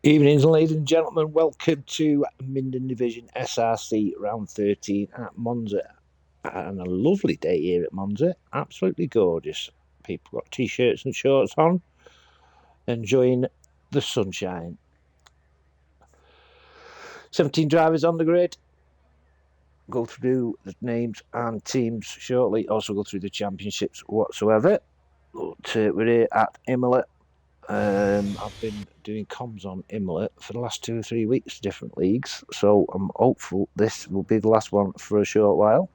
Evenings, ladies and gentlemen. Welcome to Minden Division SRC Round 13 at Monza. And a lovely day here at Monza. Absolutely gorgeous. People got t-shirts and shorts on, enjoying the sunshine. 17 drivers on the grid. Go through the names and teams shortly. Also go through the championships whatsoever. But we're here at Imola. I've been doing comms on Imola for the last 2 or 3 weeks, different leagues. So I'm hopeful this will be the last one for a short while.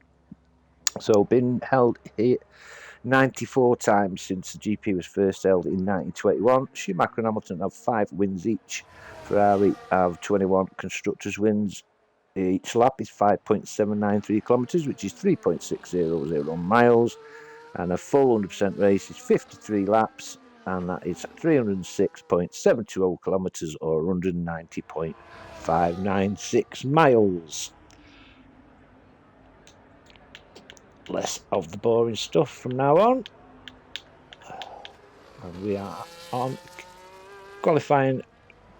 So been held here 94 times since the GP was first held in 1921. Schumacher and Hamilton have 5 wins each. Ferrari have 21 constructors wins. Each lap is 5.793 kilometres, which is 3.600 miles. And a full 100% race is 53 laps, and that is 306.720 kilometres or 190.596 miles. Less of the boring stuff from now on. And we are on qualifying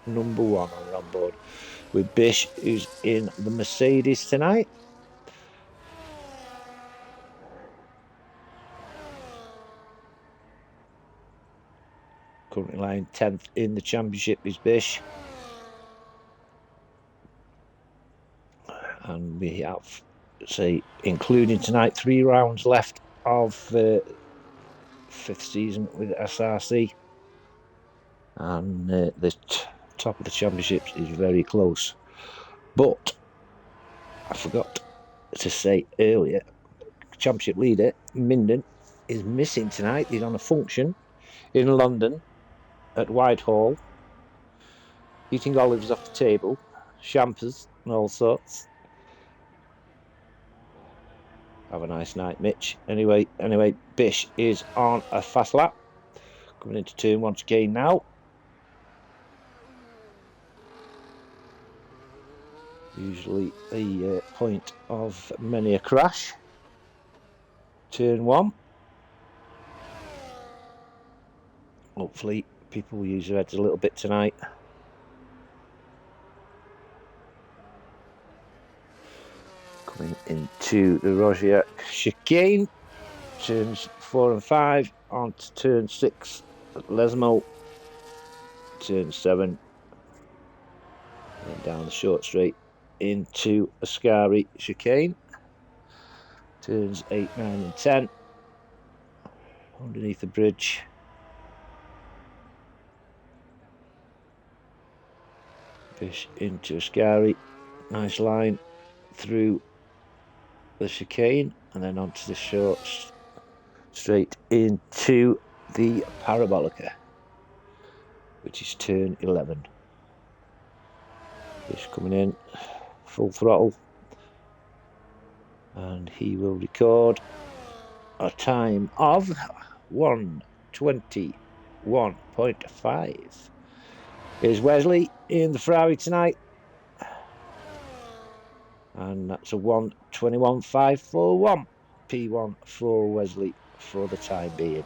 number 1 on board with Bish, who's in the Mercedes tonight. Currently lying 10th in the championship is Bish. And we have, say, including tonight, 3 rounds left of the 5th season with SRC. And the top of the championships is very close. But I forgot to say earlier, championship leader, Minden, is missing tonight. He's on a function in London at Whitehall, eating olives off the table, champers and all sorts. Have a nice night, Mitch. Anyway, Bish is on a fast lap. Coming into turn 1 again now. Usually the point of many a crash. Turn 1. Hopefully people will use their heads a little bit tonight. Coming into the Roger chicane. Turns 4 and 5 on to turn 6 at Lesmo. Turn 7. And down the short straight into Ascari chicane. Turns 8, 9 and 10. Underneath the bridge. Fish into Ascari. Nice line through the chicane and then onto the short straight into the Parabolica, which is turn 11. Fish coming in full throttle, and he will record a time of 1:21.5. Here's Wesley in the Ferrari tonight, and that's a 1:21.541. P1 for Wesley for the time being.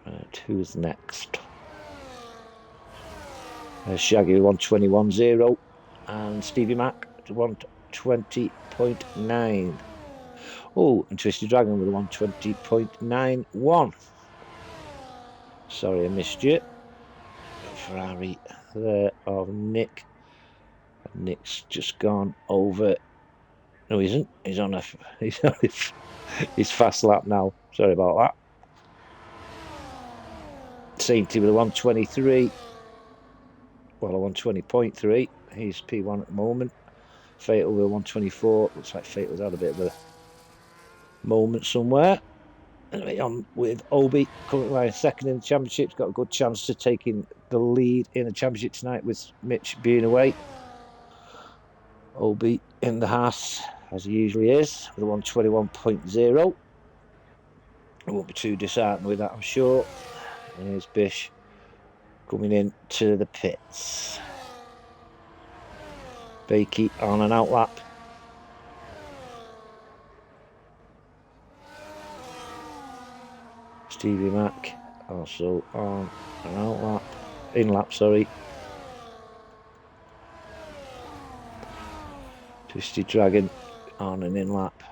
Right, who's next? Shaggy 1:21.0 and Stevie Mac to 1:20.9. Oh, and Twisted Dragon with a 1:20.91. Sorry I missed you. Ferrari there of Nick. Nick's just gone over. No, he isn't. He's on his fast lap now. Sorry about that. Sainty with a 1:23. Well, a 1:20.3. He's P1 at the moment. Fatal with a 1:24. Looks like Fatal's had a bit of a moment somewhere. Anyway, on with Obi, currently lying 2nd in the championship. Got a good chance to taking the lead in the championship tonight with Mitch being away. Obi in the Haas, as he usually is, with a 1:21.0. I won't be too disheartened with that, I'm sure. And here's Bish coming in to the pits. Bakey on an outlap. Stevie Mac also on an outlap. in-lap, sorry. Twisted Dragon on an in-lap.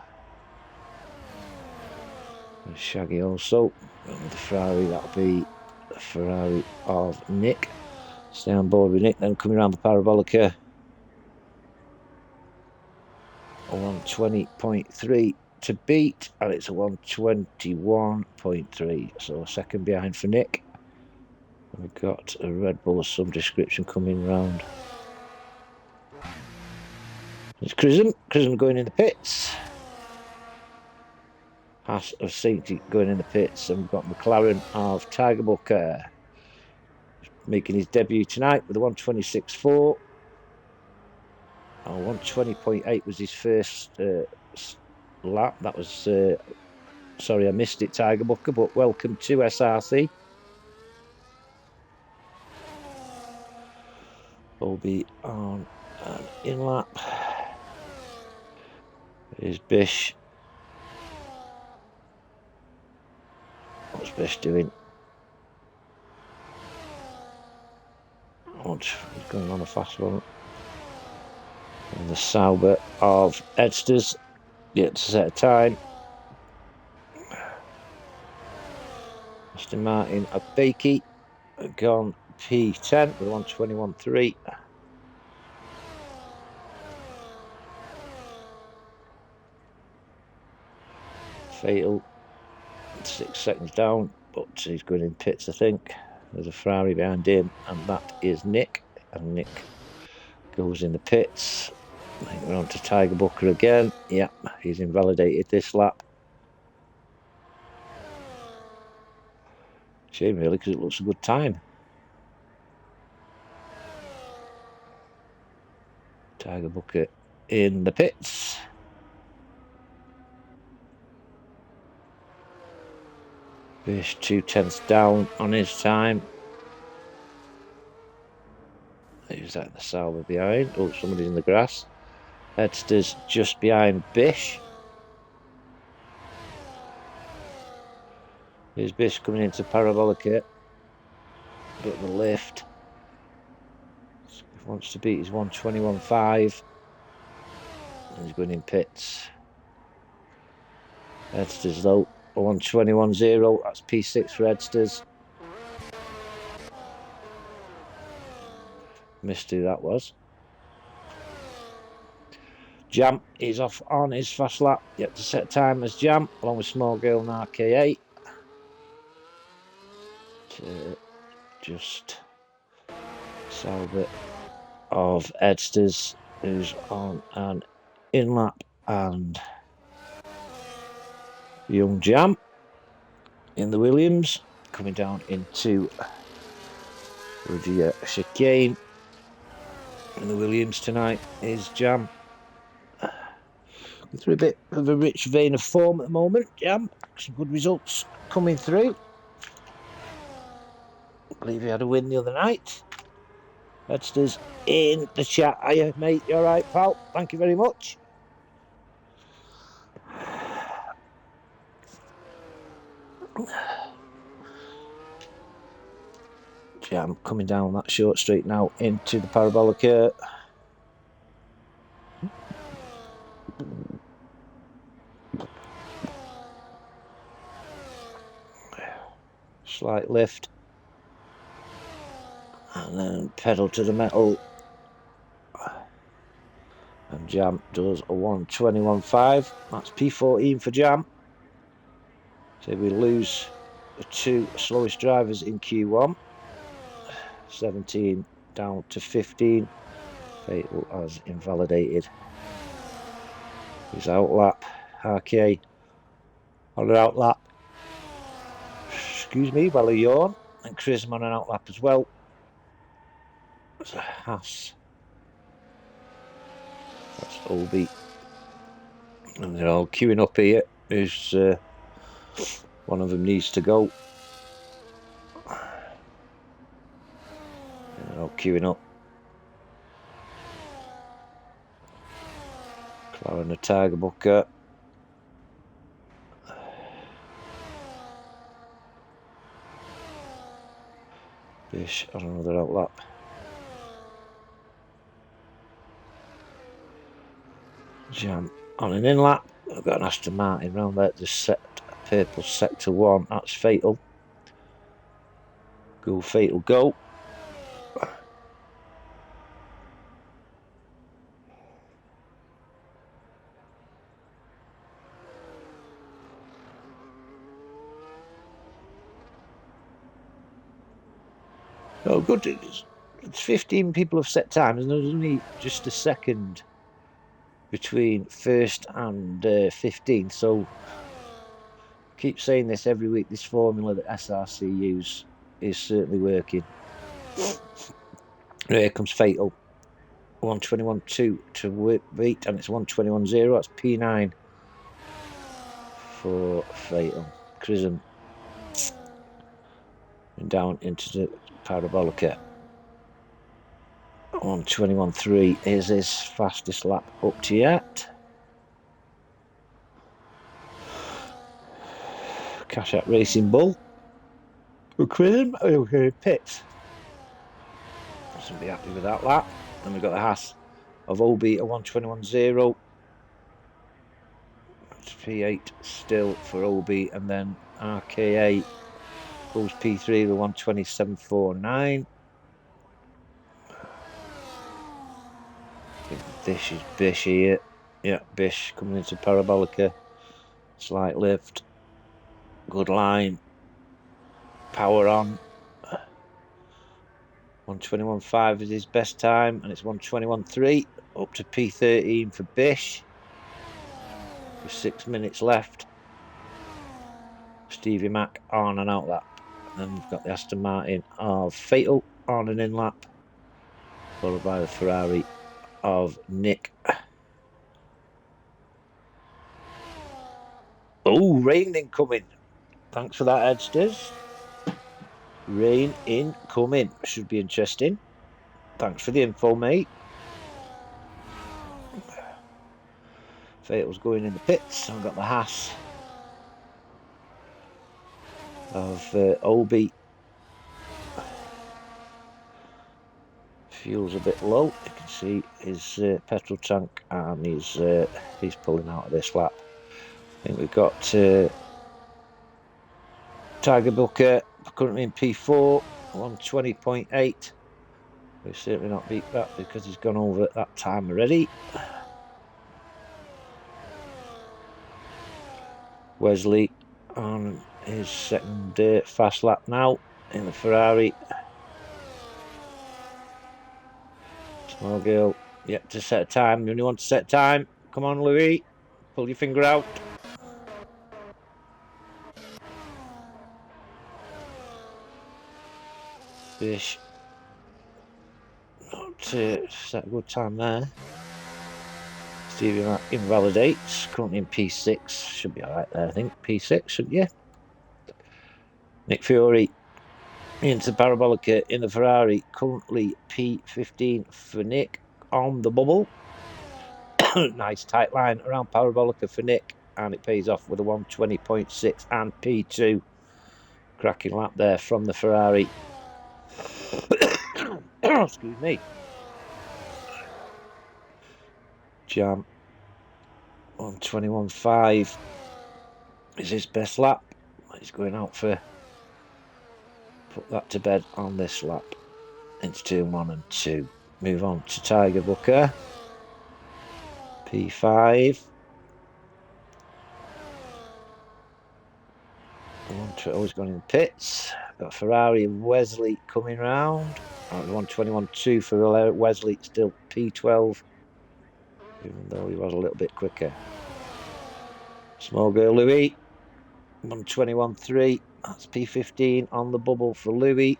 And Shaggy also. And the Ferrari, that'll be the Ferrari of Nick. Stay on board with Nick, then coming around the parabolica. 120.3 to beat, and it's a 121.3, so a second behind for Nick. We've got a Red Bull of some description coming round. It's Chisholm going in the pits. Haas of Sainty going in the pits, and we've got McLaren of Tiger Booker making his debut tonight with a 126.4. 120.8 was his first lap. That was, sorry, I missed it, Tiger Booker, but welcome to SRC. Will be on an in-lap. Here's Bish. What's Bish doing? He's going on a fast one. And the Sauber of Edsters yet to set a time. Aston Martin of Bakey gone P10 with 121.3. Fatal, 6 seconds down, but he's going in pits, I think. There's a Ferrari behind him, and that is Nick. And Nick goes in the pits. I think we're on to Tiger Booker again. Yep, he's invalidated this lap. Shame, really, because it looks a good time. Tiger Booker in the pits. Bish 2/10 down on his time. Who's that in the Sauber behind? Oh, somebody's in the grass. Edsters just behind Bish. Here's Bish coming into Parabolica. Bit of a lift. He wants to beat his 121.5. And he's going in pits. Edsters though, 121.0. That's P6 for Edsters. Missed who that was. Jam is off on his fast lap. Yet to set time as Jam, along with Small Girl and RK8. Just Sauber of Edsters, who's on an in-lap, and Young Jam in the Williams, coming down into the chicane. In the Williams tonight is Jam. Through a bit of a rich vein of form at the moment, Jam. Some good results coming through. I believe he had a win the other night. Edsters in the chat. Hiya, mate. You alright, pal? Thank you very much. Jam coming down that short straight now into the parabolica. Slight lift. And then pedal to the metal. And Jam does a 121.5. That's P14 for Jam. So we lose the two slowest drivers in Q1. 17 down to 15. Fatal has invalidated his outlap. RK on an outlap. Excuse me, while I yawn. And Chisholm on an outlap as well. That's a Haas. That's Obi. And they're all queuing up here. Who's one of them needs to go. They're all queuing up. McLaren the Tiger Booker. Bish on another outlap. Jam on an in-lap. I've got an Aston Martin round there to set purple sector 1. That's fatal. Go fatal, go. Oh, good. It's 15 people have set times, and there's only just a second between first and 15th. So, I keep saying this every week. This formula that SRC use is certainly working. Here comes fatal. 121.2 to beat, and it's 121.0. That's P9 for fatal. Chrism. And down into the Parabolica. 121.3 is his fastest lap up to yet. Cash out Racing Bull. Chrism. Okay, pits. Doesn't be happy with that lap. Then we've got the Haas of OB at 121.0. It's P8 still for OB, and then RKA goes P3 with 127.49. This is Bish here. Yeah, Bish coming into Parabolica. Slight lift. Good line. Power on. 121.5 is his best time, and it's 121.3 up to P13 for Bish. With 6 minutes left. Stevie Mac on and out lap. And then we've got the Aston Martin of Fatal on and in lap, followed by the Ferrari of Nick. Oh, rain incoming. Thanks for that, Edsters. Rain incoming. Should be interesting. Thanks for the info, mate. Fatal's going in the pits. I've got the Haas of Obi. Fuel's a bit low. You can see his petrol tank, and he's pulling out of this lap. I think we've got Tiger Booker currently in P4, 120.8. We've certainly not beat that because he's gone over at that time already. Wesley on his second fast lap now in the Ferrari. Small girl yet to set a time. You only want to set a time. Come on, Louis. Pull your finger out. Fish. Not set a good time there. Stevie Mac invalidates. Currently in P6. Should be alright there, I think. P6, shouldn't you? Nick Fiore into Parabolica in the Ferrari. Currently P15 for Nick on the bubble. Nice tight line around Parabolica for Nick, and it pays off with a 120.6 and P2. Cracking lap there from the Ferrari. Excuse me. Jam 121.5 is his best lap. He's going out for put that to bed on this lap into turn 1 and 2. Move on to Tiger Booker. P5. Always going in the pits. Got Ferrari and Wesley coming round. 121.2 for Wesley, still P12, even though he was a little bit quicker. Small girl Louis, 121.3. That's P15 on the bubble for Louis.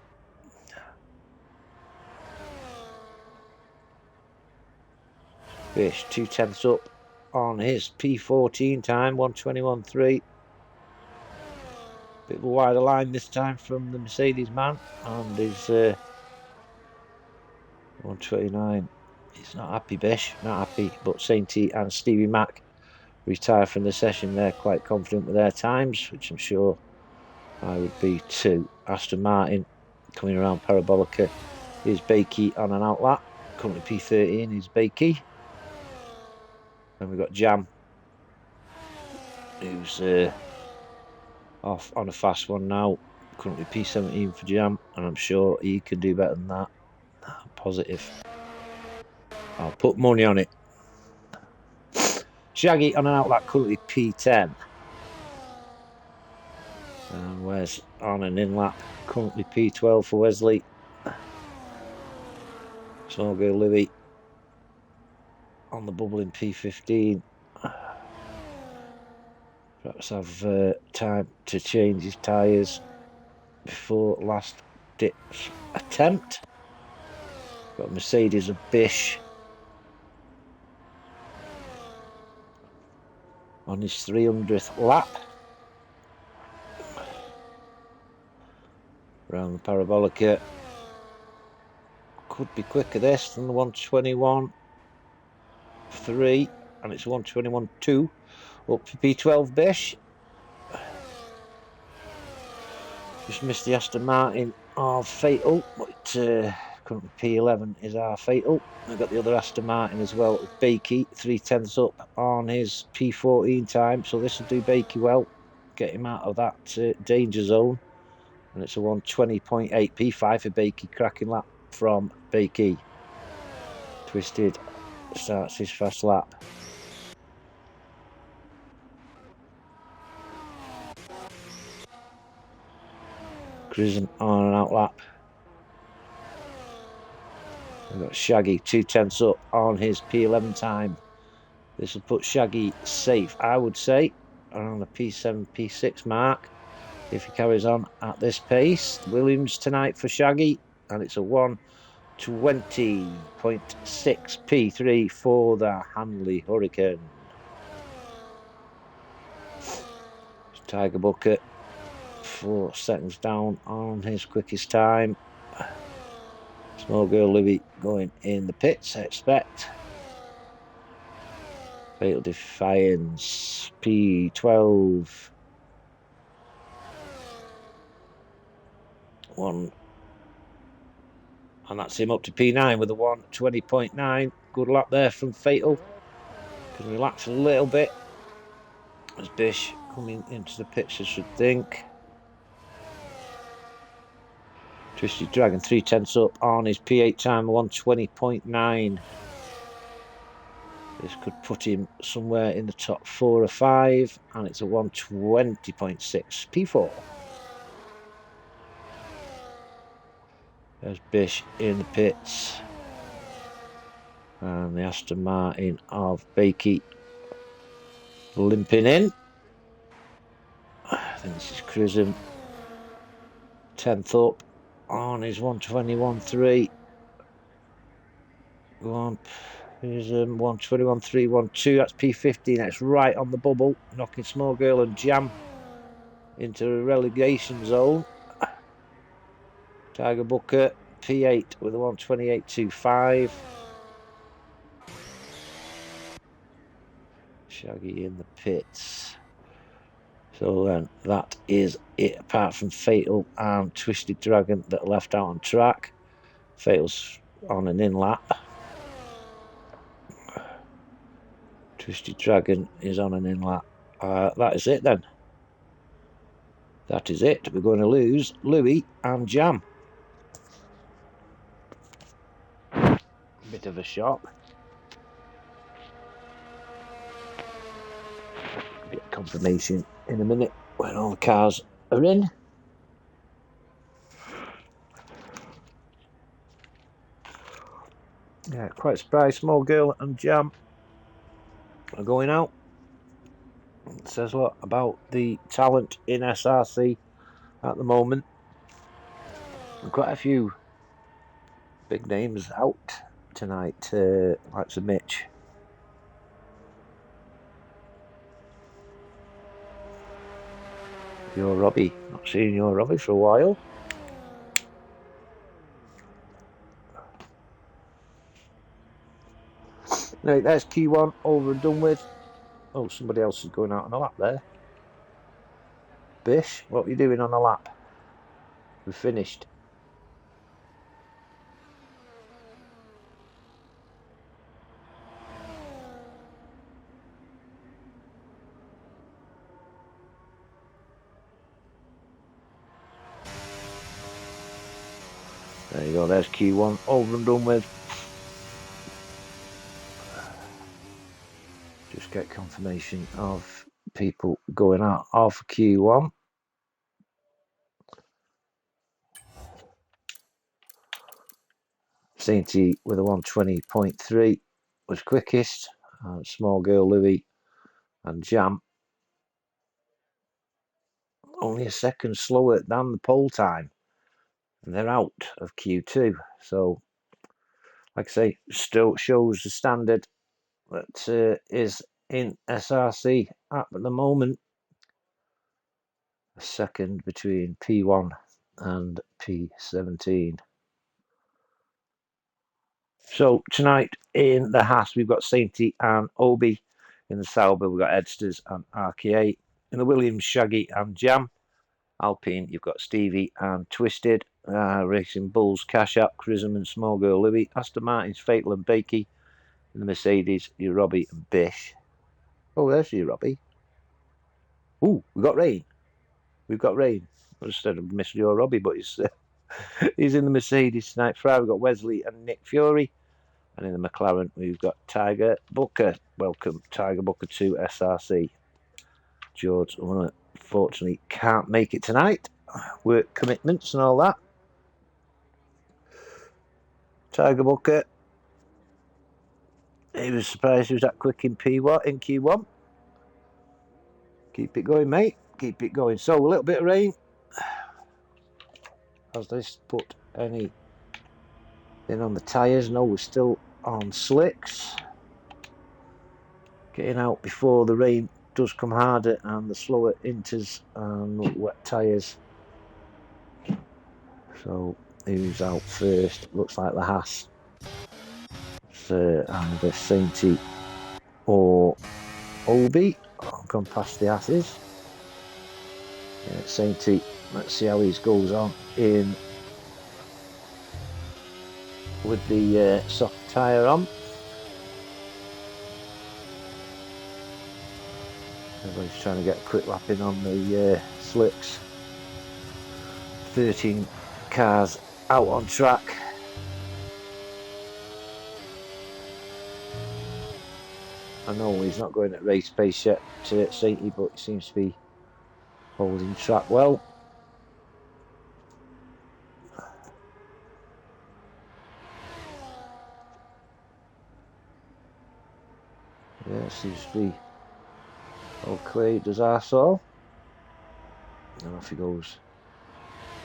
Fish 2/10 up on his P14 time, 121.3. Bit of a wider line this time from the Mercedes man, and his 129. He's not happy, Bish, not happy. But Sainty and Stevie Mac retire from the session. They're quite confident with their times, which I'm sure I would be too. Aston Martin Coming around Parabolica is Bakey on an outlap. Currently P13 is Bakey. Then we've got Jam, who's off on a fast one now. Currently P17 for Jam, and I'm sure he can do better than that. Positive. I'll put money on it. Shaggy on an outlap, currently P10. And Wes on an inlap, currently P12 for Wesley. Small Girl Louis on the bubble in P15. Perhaps have time to change his tyres before last ditch attempt. Got Mercedes of Bish on his 300th lap. Around the Parabolica. Could be quicker this than the 121.3, and it's 121.2. Up to P12 Bish. Just missed the Aston Martin of Fatal, but currently P11 is our Fatal. We've got the other Aston Martin as well, Bakey, 3/10 up on his P14 time, so this will do Bakey well, get him out of that danger zone. And it's a 120.8, P5 for Bakey, cracking lap from Bakey. Twisted starts his fast lap. Cruising on an out lap. We've got Shaggy 2/10 up on his P11 time. This will put Shaggy safe, I would say, around the P7, P6 mark if he carries on at this pace. Williams tonight for Shaggy, and it's a 120.6 P3 for the Hanley Hurricane. Tiger Bucket 4 seconds down on his quickest time. Small Girl Louis going in the pits, I expect. Fatal Defiance P12. One, and that's him up to P9 with a 120.9. Good lap there from Fatal. Can relax a little bit as Bish coming into the pits, I should think. Twisted Dragon 3/10 up on his P8 time, 120.9. This could put him somewhere in the top 4 or 5, and it's a 120.6 P4. There's Bish in the pits, and the Aston Martin of Bakey limping in. I think this is Cruising 10th up on his 121.3. Go on. Here's 121.312. That's P15. That's right on the bubble, knocking Small Girl and Jam into a relegation zone. Tiger Booker P8 with a 128.25. Shaggy in the pits. So then that is it, apart from Fatal and Twisted Dragon that are left out on track. Fatal's on an in lap. Twisted Dragon is on an in lap. That is it then. That is it. We're going to lose Louis and Jam. Bit of a shock. Get confirmation in a minute when all the cars are in. Yeah, quite surprised. Small Girl and Jam are going out. It says a lot about the talent in SRC at the moment. And quite a few big names out tonight, like Sir Mitch. Your Robbie. Not seen your Robbie for a while. Right, there's Q1 over and done with. Oh, somebody else is going out on a lap there. Bish, what are you doing on a lap? We've finished. There you go, there's Q1 over and done with. Just get confirmation of people going out of Q1. Sainty with a 120.3 was quickest. Small Girl Louis and Jam only a second slower than the pole time, and they're out of Q2. So, like I say, still shows the standard that is in SRC at the moment. A second between P1 and P17. So tonight in the Haas we've got Sainty and Obi. In the Sauber we've got Edsters and RKA. In the Williams, Shaggy and Jam. Alpine you've got Stevie and Twisted. Racing Bulls, Cash App, Chrism and Small Girl Louis. Aston Martin's Fatal and Bakey. In the Mercedes, your Robbie and Bish. Oh, there's your Robbie. Ooh, we've got rain. We've got rain. I just said I missed your Robbie, but he's in the Mercedes tonight. Friday we've got Wesley and Nick Fury. And in the McLaren, we've got Tiger Booker. Welcome, Tiger Booker to SRC. George, unfortunately, can't make it tonight. Work commitments and all that. Tiger Booker. He was surprised he was that quick in Q1. Keep it going, mate. Keep it going. So, a little bit of rain. Has this put any in on the tyres? No, we're still on slicks. Getting out before the rain does come harder and the slower inters and wet tyres. So who's out first? Looks like the Haas. So either Sainty or Obi. I've gone past the Hasses. Yeah, Sainty. Let's see how he goes on in with the soft tyre on. Everybody's trying to get a quick lap in on the slicks. 13 cars out on track. I know he's not going at race pace yet to Sainty, but he seems to be holding track well. Yeah, seems to be okay, does Arsehole. And off he goes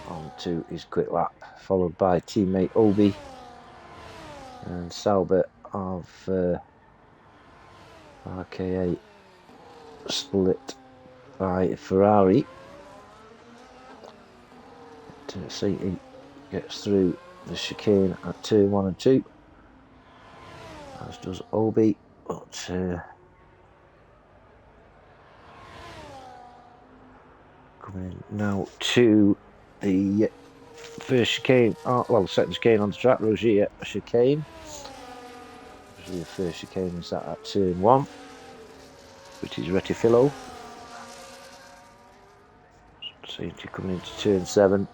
on to his quick lap, followed by teammate Obi and Sauber of RKA split by Ferrari. Sainty gets through the chicane at turn 1 and 2, as does Obi, but coming in now to the first chicane, well, the second chicane on the track, Rogier chicane. The first chicane is at turn 1, which is Retifilo. Sainty coming into turn 7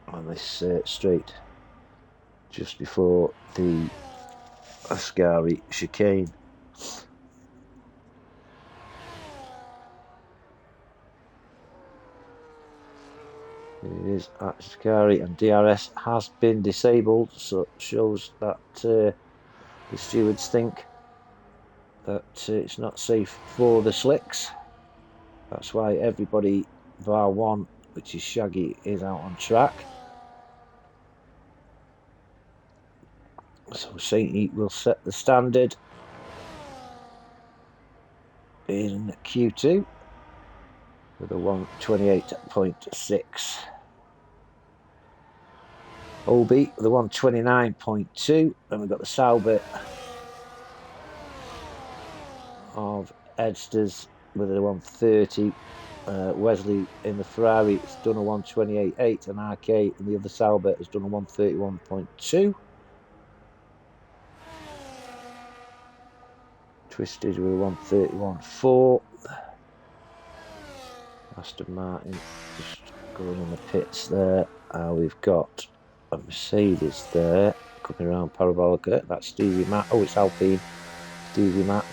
on this straight just before the Ascari chicane. It is at Ascari, and DRS has been disabled, so it shows that the stewards think that it's not safe for the slicks. That's why everybody bar 1, which is Shaggy, is out on track. So Sainty will set the standard in Q2 with a 128.6. Obi with a 129.2. Then we've got the Sauber of Edsters with a 130. Wesley in the Ferrari has done a 128.8, and RK in the other Sauber has done a 131.2. Twisted with a 131.4. Aston Martin just going in the pits there We've got a Mercedes there coming around Parabolica. That's Stevie Mack. Oh, it's Alpine. Stevie Mack.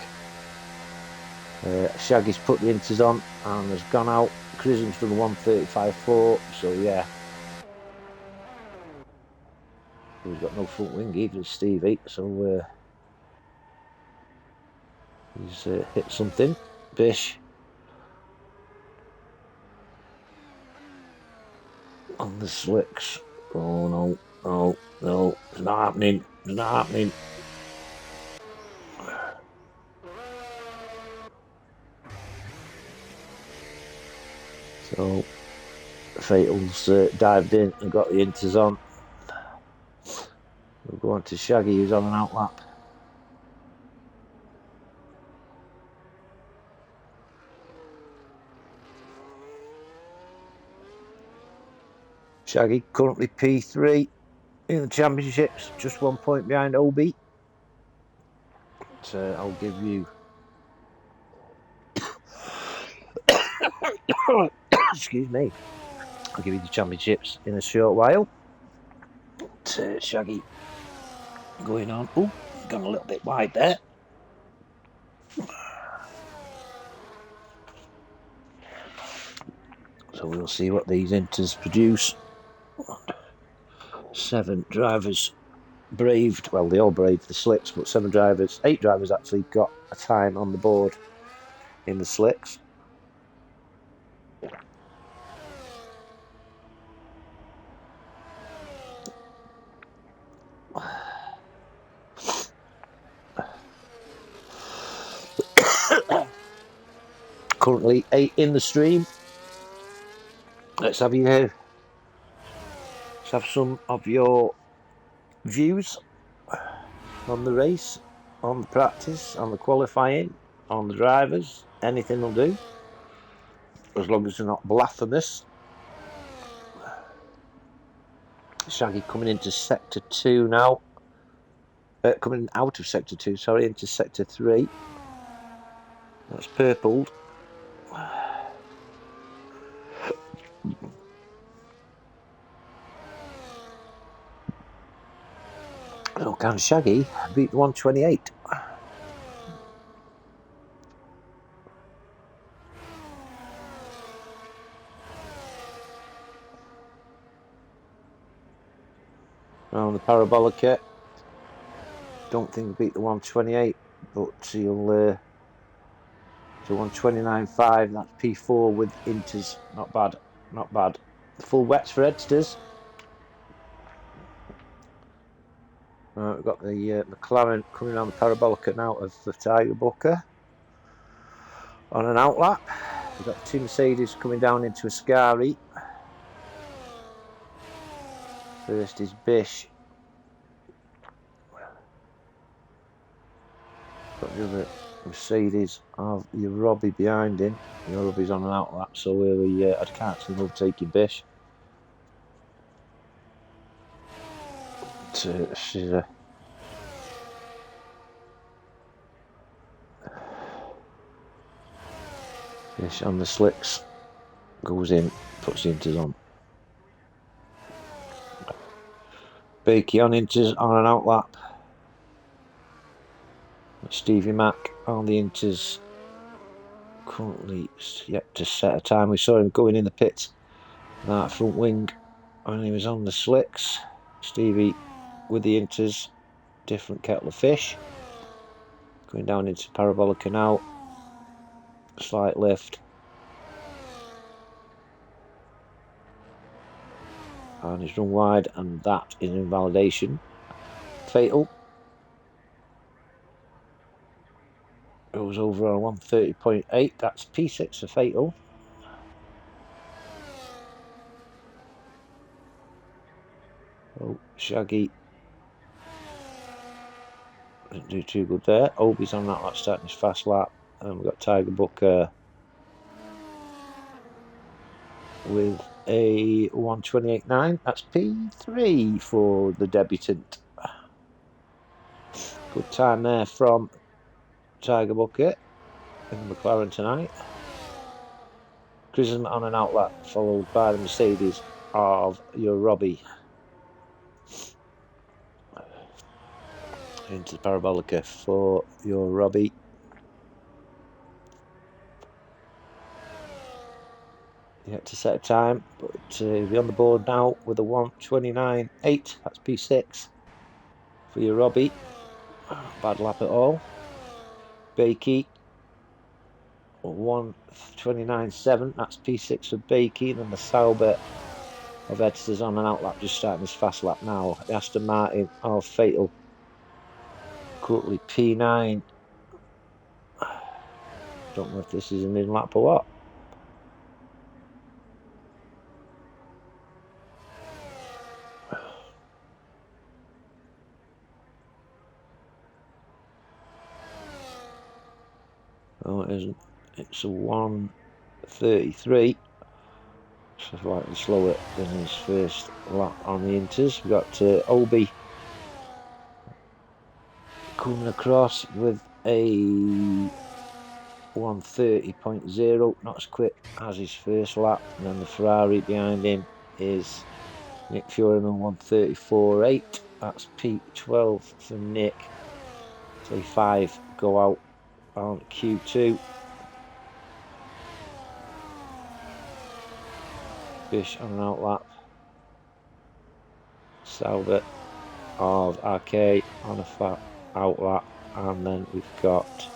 Shaggy's put the inters on and has gone out. Crism's done 1:35.4. So yeah, he's got no front wing, even Stevie. So he's hit something. Bish on the slicks. Oh no, no, no, it's not happening. It's not happening. So Fatal's dived in and got the inters on. We'll go on to Shaggy, who's on an outlap. Shaggy currently P3 in the championships, just 1 point behind Obi. So I'll give you excuse me, I'll give you the championships in a short while. Shaggy going on. Oh, gone a little bit wide there. So we'll see what these inters produce. 7 drivers braved, well, they all braved the slicks, but 8 drivers actually got a time on the board in the slicks. Currently 8 in the stream. Let's have some of your views on the race, on the practice, on the qualifying, on the drivers. Anything will do, as long as they're not blasphemous. Shaggy coming into sector 2 now. Coming out of sector 2, sorry, into sector 3. That's purpled. Oh, can Shaggy beat 128? Around the Parabolica. Don't think he'll beat the 128, but he'll so 129.5. That's P4 with inters. Not bad, not bad. Full wets for Edsters. We've got the McLaren coming on the Parabolica now of the Tiger Booker on an outlap. We've got 2 Mercedes coming down into Ascari. First is Bish. Got the other Mercedes of your Robbie behind him. Your Robbie's on an outlap, so I can't see him overtaking Bish. Bish on the slicks, goes in, puts the inters on. Bakey on inters on an outlap. Stevie Mack on the inters, currently yet to set a time. We saw him going in the pits, that front wing, when he was on the slicks. Stevie with the inters, different kettle of fish. Going down into Parabolica now, slight lift. And he's run wide, and that is invalidation. Fatal goes over on 130.8. That's P6 for Fatal. Oh, Shaggy didn't do too good there. Obi's on that lap, starting his fast lap. And we've got Tiger Booker with a 128.9. That's P3 for the debutant. Good time there from Tiger Booker in the McLaren tonight. Crism on an outlap, followed by the Mercedes of your Robbie into the Parabolica for your Robbie. Yet to set a time, but he'll be on the board now with a 1:29.8. That's P6 for your Robbie. Bad lap at all. Bakey 1:29.7. That's P6 for Bakey. And then the Sauber of Edsters on an outlap, just starting his fast lap now. The Aston Martin of Fatal currently P9. Don't know if this is an in lap or what. Oh, it isn't. It's a 1:33. Slightly slower than his first lap on the Inters. We've got Obi coming across with a 1:30.0, not as quick as his first lap. And then the Ferrari behind him is Nick Fioreman 1:34.8. That's P12 for Nick. So 5 go out on Q2. Bish on an outlap. Sauber of RK on a fat outlap. And then we've got,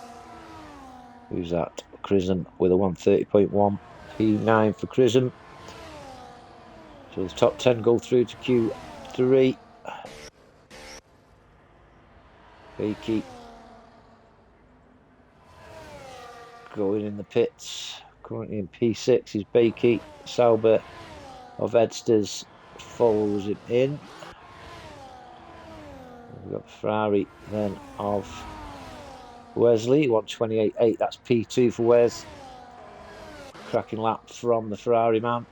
who's that? Chisholm with a 1:30.1. P9 for Chisholm. So the top 10 go through to Q3. Bakey going in the pits. Currently in P6 is Bakey. Sauber of Edsters follows him in. We've got Ferrari then of Wesley, 1:28.8. That's P2 for Wes. Cracking lap from the Ferrari man.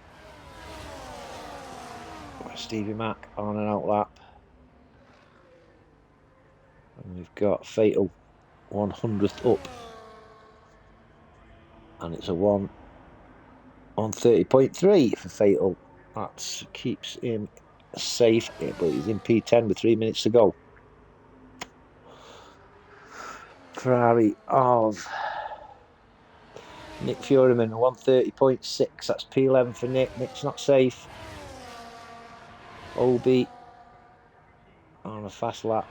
Stevie Mack on an outlap. And we've got Fatal 100th up. And it's a 1:30.3 for Fatal. That keeps him safe, but he's in P10 with 3 minutes to go. Ferrari of Nick Fioreman, 1:30.6. That's P11 for Nick. Nick's not safe. Obi on a fast lap.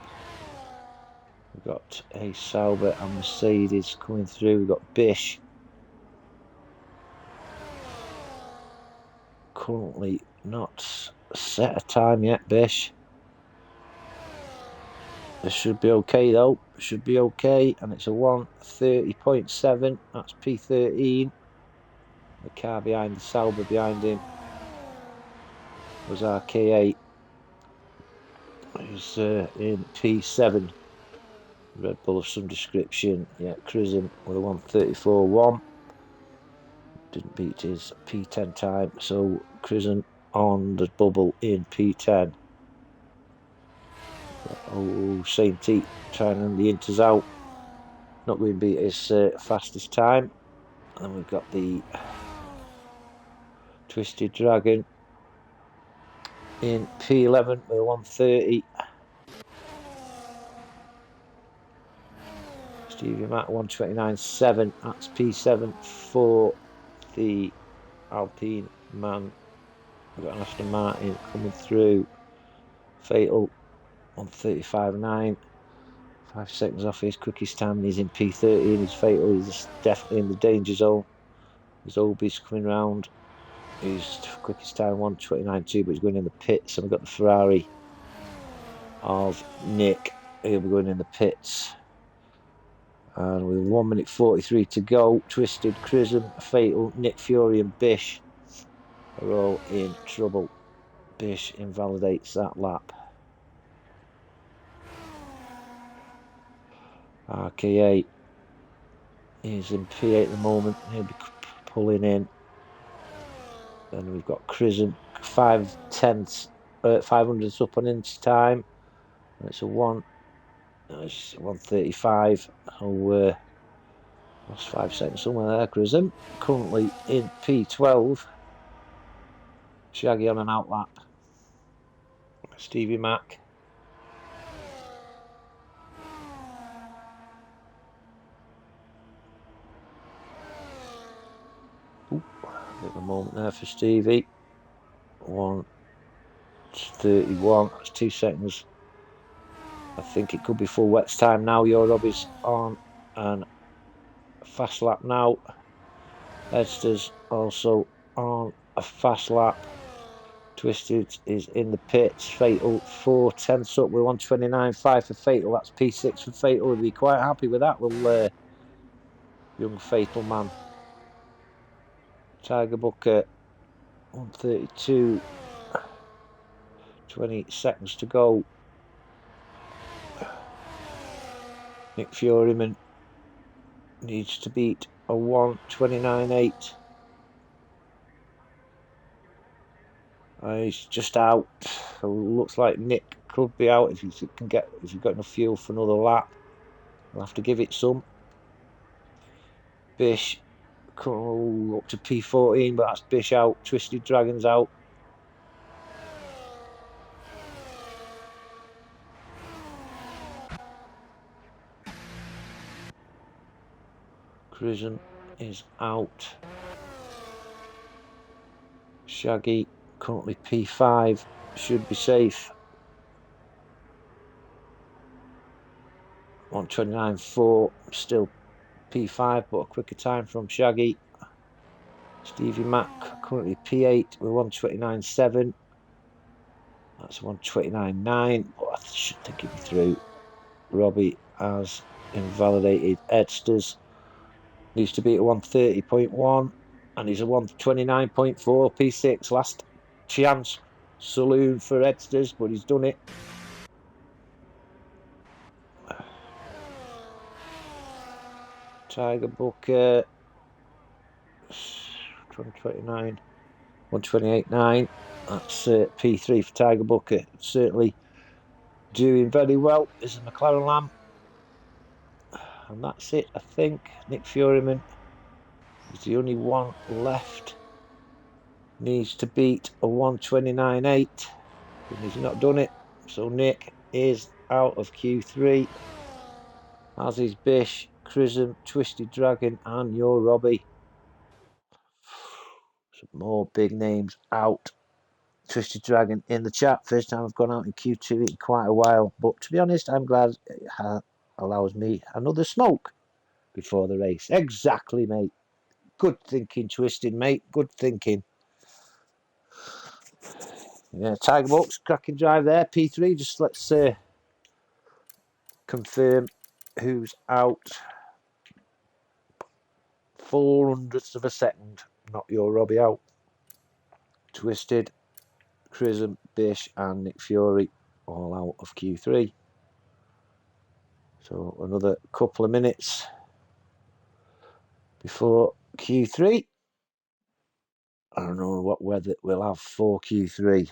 We've got a Sauber and Mercedes coming through. We've got Bish currently not set a time yet. Bish. This should be okay though. Should be okay, and it's a 1:30.7. That's P13. The car behind the Sauber behind him was RK8. Who's in P7. Red Bull of some description. Yeah, Chisholm with a 1:34.1. Didn't beat his P10 time, so Chisholm on the bubble in P10. Oh, Saint T trying to run the Inters out. Not going to beat his fastest time. And then we've got the Twisted Dragon in P11 with a 1:30. Stevie Mack 1:29.7. That's P7 for the Alpine man. We've got an Aston Martin coming through. Fatal 1:35.9. 5 seconds off his quickest time, and he's in P13. His Fatal is definitely in the danger zone. His Obi's coming round. His quickest time 1:29.2, but he's going in the pits. And we've got the Ferrari of Nick. He'll be going in the pits. And with 1:43 to go, Twisted, Chisholm, Fatal, Nick Fury and Bish are all in trouble. Bish invalidates that lap. RK8 is in P8 at the moment. He'll be pulling in. Then we've got Chisholm 5/10, 500ths up on inch time. And it's a 1:35. Oh, lost 5 seconds somewhere there. Chisholm currently in P12. Shaggy on an outlap. Stevie Mac. Ooh, bit of a moment there for Stevie. 1:31. That's 2 seconds. I think it could be full wets time now. Your Robbie's on and fast lap now. Edster's also on a fast lap. Twisted is in the pits. Fatal 4/10 up with 1:29.5 for Fatal. That's P6 for Fatal. We'll be quite happy with that little young Fatal man. Tiger Booker 1:32. 20 seconds to go. Nick Furyman needs to beat a 1:29.8. He's just out. So looks like Nick could be out if he's got enough fuel for another lap. We'll have to give it some. Bish up to P14, but that's Bish out. Twisted Dragon's out. Crism is out. Shaggy currently P5, should be safe. 1:29.4, still P5, but a quicker time from Shaggy. Stevie Mac currently P8 with 1:29.7. That's 1:29.9, but I should think he'll be through. Robbie has invalidated Edsters. Needs to be at 1:30.1, and he's a 1:29.4 P6. Last chance saloon for Edsters, but he's done it. Tiger Booker 1:29, 1:28.9. That's P3 for Tiger Booker. Certainly doing very well. Is a McLaren Lamb. And that's it, I think. Nick Furyman is the only one left. Needs to beat a 1:29.8. And he's not done it. So Nick is out of Q3. As is Bish, Crism, Twisted Dragon, and Your Robbie. Some more big names out. Twisted Dragon in the chat. First time I've gone out in Q2 in quite a while. But to be honest, I'm glad it allows me another smoke before the race. Exactly, mate. Good thinking, Twisted, mate. Good thinking. Yeah, Tiger Bucks, cracking drive there. P3, just let's confirm who's out. 400ths of a second. Not Your Robbie out. Twisted, Crism, Bish, and Nick Fury all out of Q3. So another couple of minutes before Q3. I don't know what weather we'll have for Q3.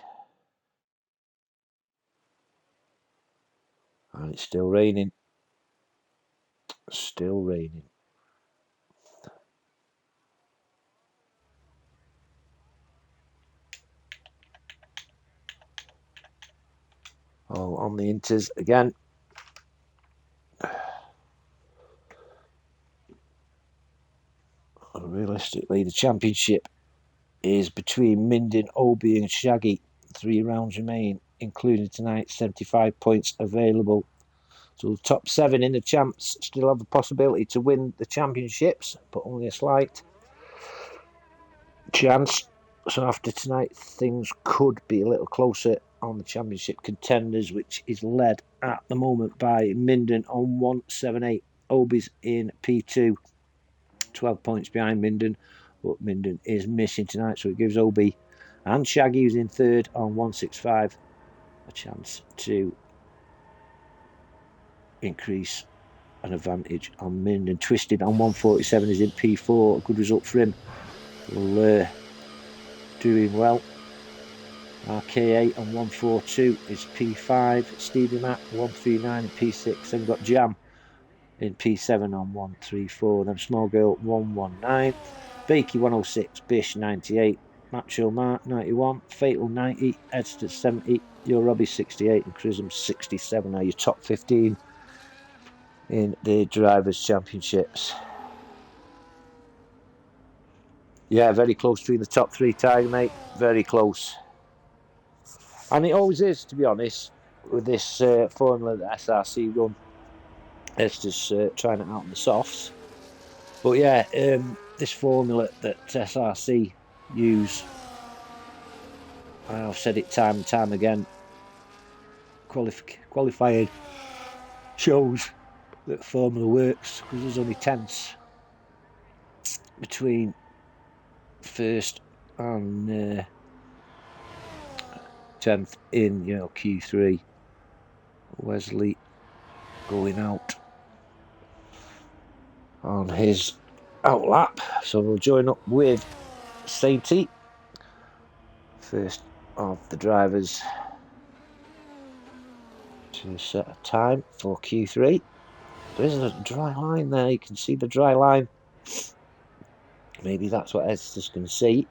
And it's still raining. Still raining. Oh, on the Inters again. Realistically, the championship is between Minden, Obi, and Shaggy. 3 rounds remain, including tonight. 75 points available. So the top 7 in the champs still have the possibility to win the championships, but only a slight chance. So after tonight, things could be a little closer on the championship contenders, which is led at the moment by Minden on 178. Obi's in P2, 12 points behind Minden, but Minden is missing tonight, so it gives Obi and Shaggy, who's in third on 165, a chance to increase an advantage on Minden. Twisted on 147 is in P4, a good result for him. Doing well. RK8 on 142 is P5. Stevie Mac 139 in P6. Then we've got Jam in P7 on 134. Then Small Girl 119. Bakey 106. Bish 98. Macho Mark 91, Fatal 90, Edster 70, Your Robbie 68, and Chrism 67 are your top 15 in the Drivers' Championships. Yeah, very close between the top 3, Tiger, mate. Very close. And it always is, to be honest, with this formula that SRC run. It's just trying it out on the softs. But yeah, this formula that SRC use, I've said it time and time again, qualifying shows that formula works because there's only tenths between first and 10th in Q3. Wesley going out on his out lap, so we'll join up with Sainty, first of the drivers to set a time for Q3. There is a dry line there, you can see the dry line. Maybe that's what Ed's just going to see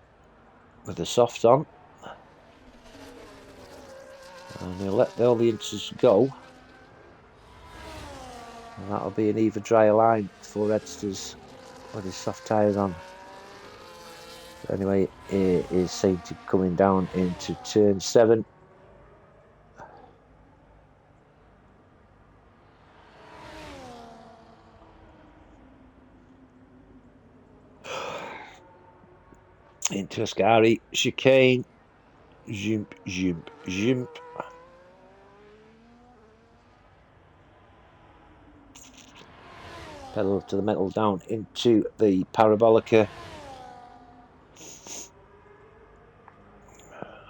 with the soft on. And he'll let all the inches go. And that'll be an even drier line for Edsters with his soft tyres on. But anyway, it is Sainty coming down into turn 7. Into Ascari, chicane, jump, jump, jump. Pedal to the metal down into the parabolica.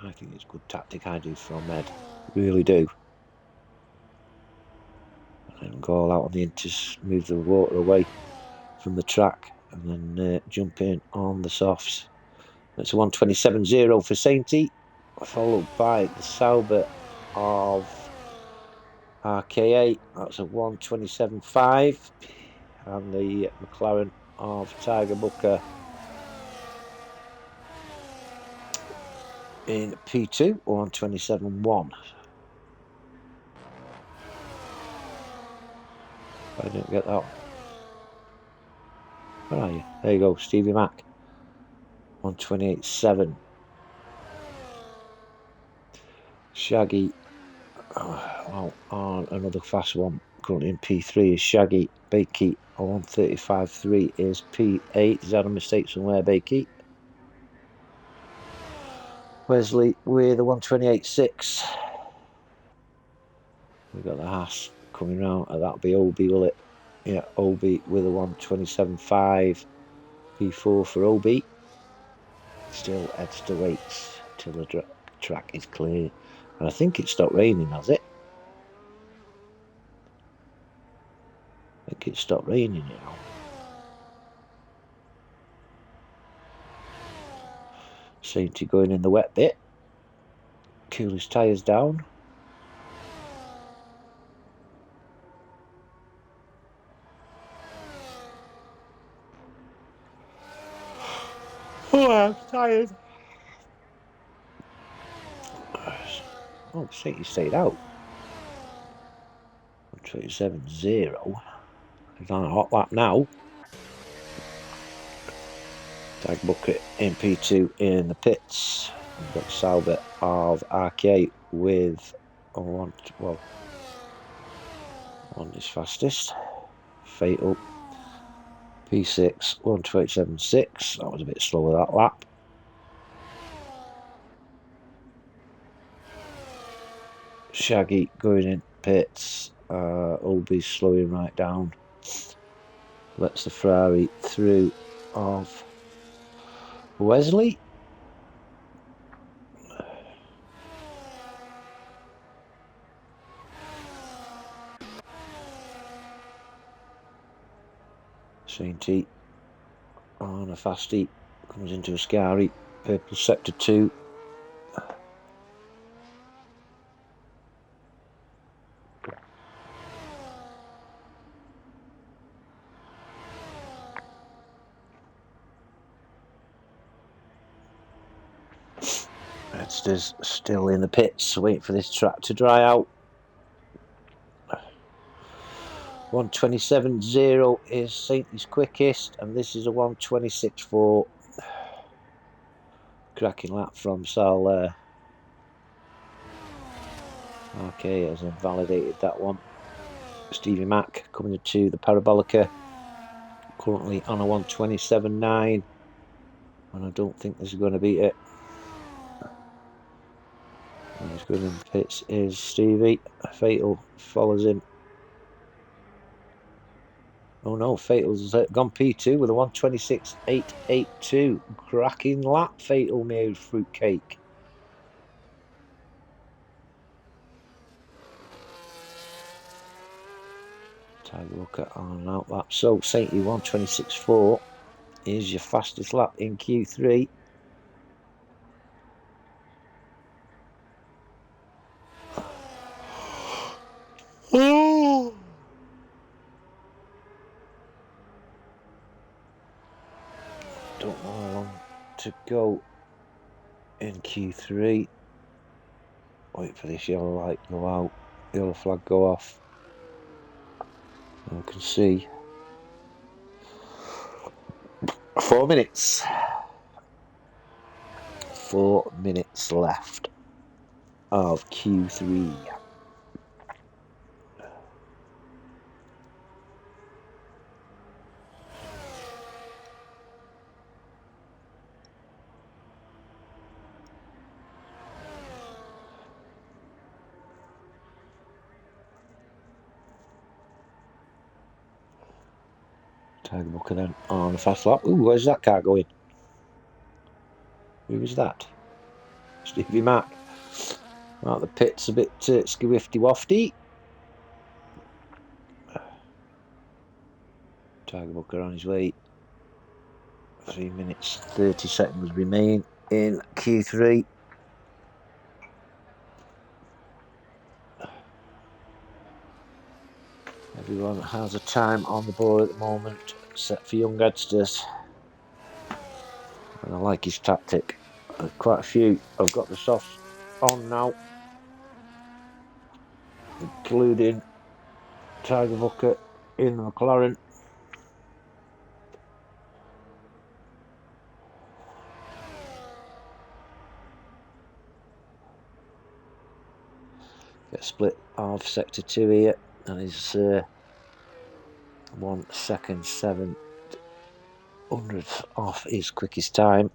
I think it's good tactic I do from Ed, really do. And then go all out on the inters, move the water away from the track, and then jump in on the softs. That's a 1:27.0 for Sainty, followed by the Sauber of RKA. That's a 1:27.5, and the McLaren of Tiger Booker in P2, 1:27.1. I didn't get that. Where are you? There you go, Stevie Mac. 1:28.7. Shaggy, on another fast one, currently in P3 is Shaggy. Bakey on 1:35.3 is P8. Is that a mistake somewhere, Bakey? Wesley with a 1:28.6. We've got the Haas coming round. That'll be Obi, will it? Yeah, Obi with a 1:27.5. P4 for Obi. Still Edster waits till the track is clear. And I think it stopped raining, has it? I think it stopped raining, you know. Sainty going in the wet bit. Cool his tyres down. Oh, I'm tired. Oh, Sainty stayed out. 1:27.0. He's on a hot lap now. Tag bucket in P2 in the pits. We've got Sauber of RK with one is fastest. Fatal P6 1:27.6. That was a bit slower that lap. Shaggy going in pits. Obi's slowing right down. Lets the Ferrari through of Wesley. Sainty on a fastie comes into Ascari. Purple sector 2. Youngsters still in the pits, waiting for this track to dry out. 1:27.0 is Saintly's quickest, and this is a 1:26.4. Cracking lap from Sal there. Okay, has invalidated that one. Stevie Mack coming to the Parabolica, currently on a 1:27.9, and I don't think this is going to beat it. And he's good in the pits is Stevie. Fatal follows him. Oh no, Fatal's gone P2 with a 1:26.882. Cracking lap, Fatal made fruitcake. Tiger Walker on an out lap. So Saintly 1:26.4 is your fastest lap in Q3. Oh. Don't know how long to go in Q3. Wait for this yellow light to go out, yellow flag go off. And we can see 4 minutes. 4 minutes left of Q3. Tiger Booker then on the fast lap. Ooh, where's that car going? Who was that? Stevie Mack. Well, the pit's a bit skewifty wafty. Tiger Booker on his way. 3 minutes 30 seconds remain in Q3. Everyone has a time on the board at the moment, except for young headsters. And I like his tactic. Quite a few. I've got the softs on now, including Tiger Booker in the McLaren. Get a split of sector 2 here, and he's 1 second 7 hundredths off his quickest time,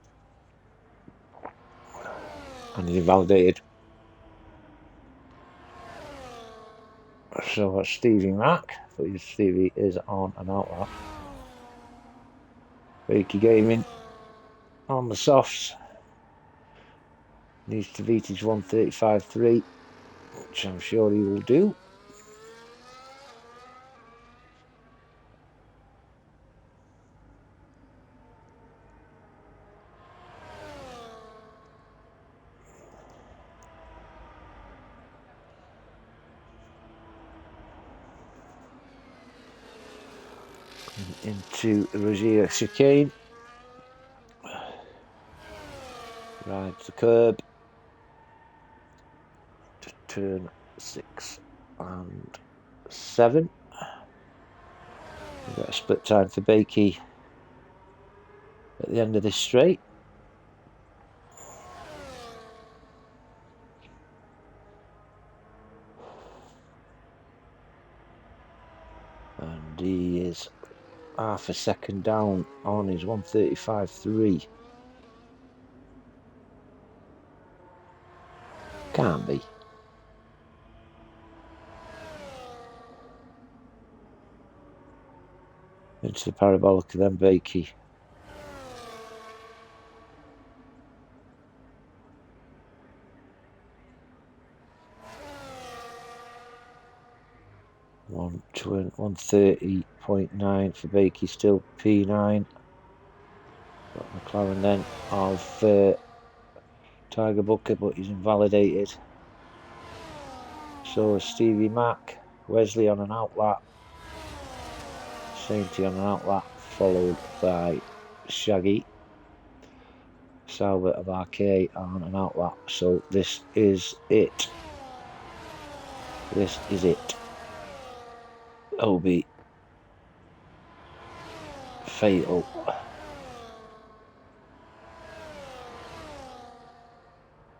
and he's invalidated. So that's Stevie Mack, but Stevie is on an out lap. Bakey Gaming on the softs needs to beat his 1:35.3, which I'm sure he will do. Into Rozier chicane, rides the curb to turn 6 and 7. We've got a split time for Bakey at the end of this straight. And he is half a second down on his 1:35.3. Can't be. Into the Parabolica then Bakey. One 1:30.9 for Bakey, still P9. Got McLaren then of Tiger Booker, but he's invalidated. So Stevie Mack, Wesley on an out lap, Sainty on an out lap, followed by Shaggy. Sauber of RK on an outlap. So this is it. This is it. Obi. Fatal.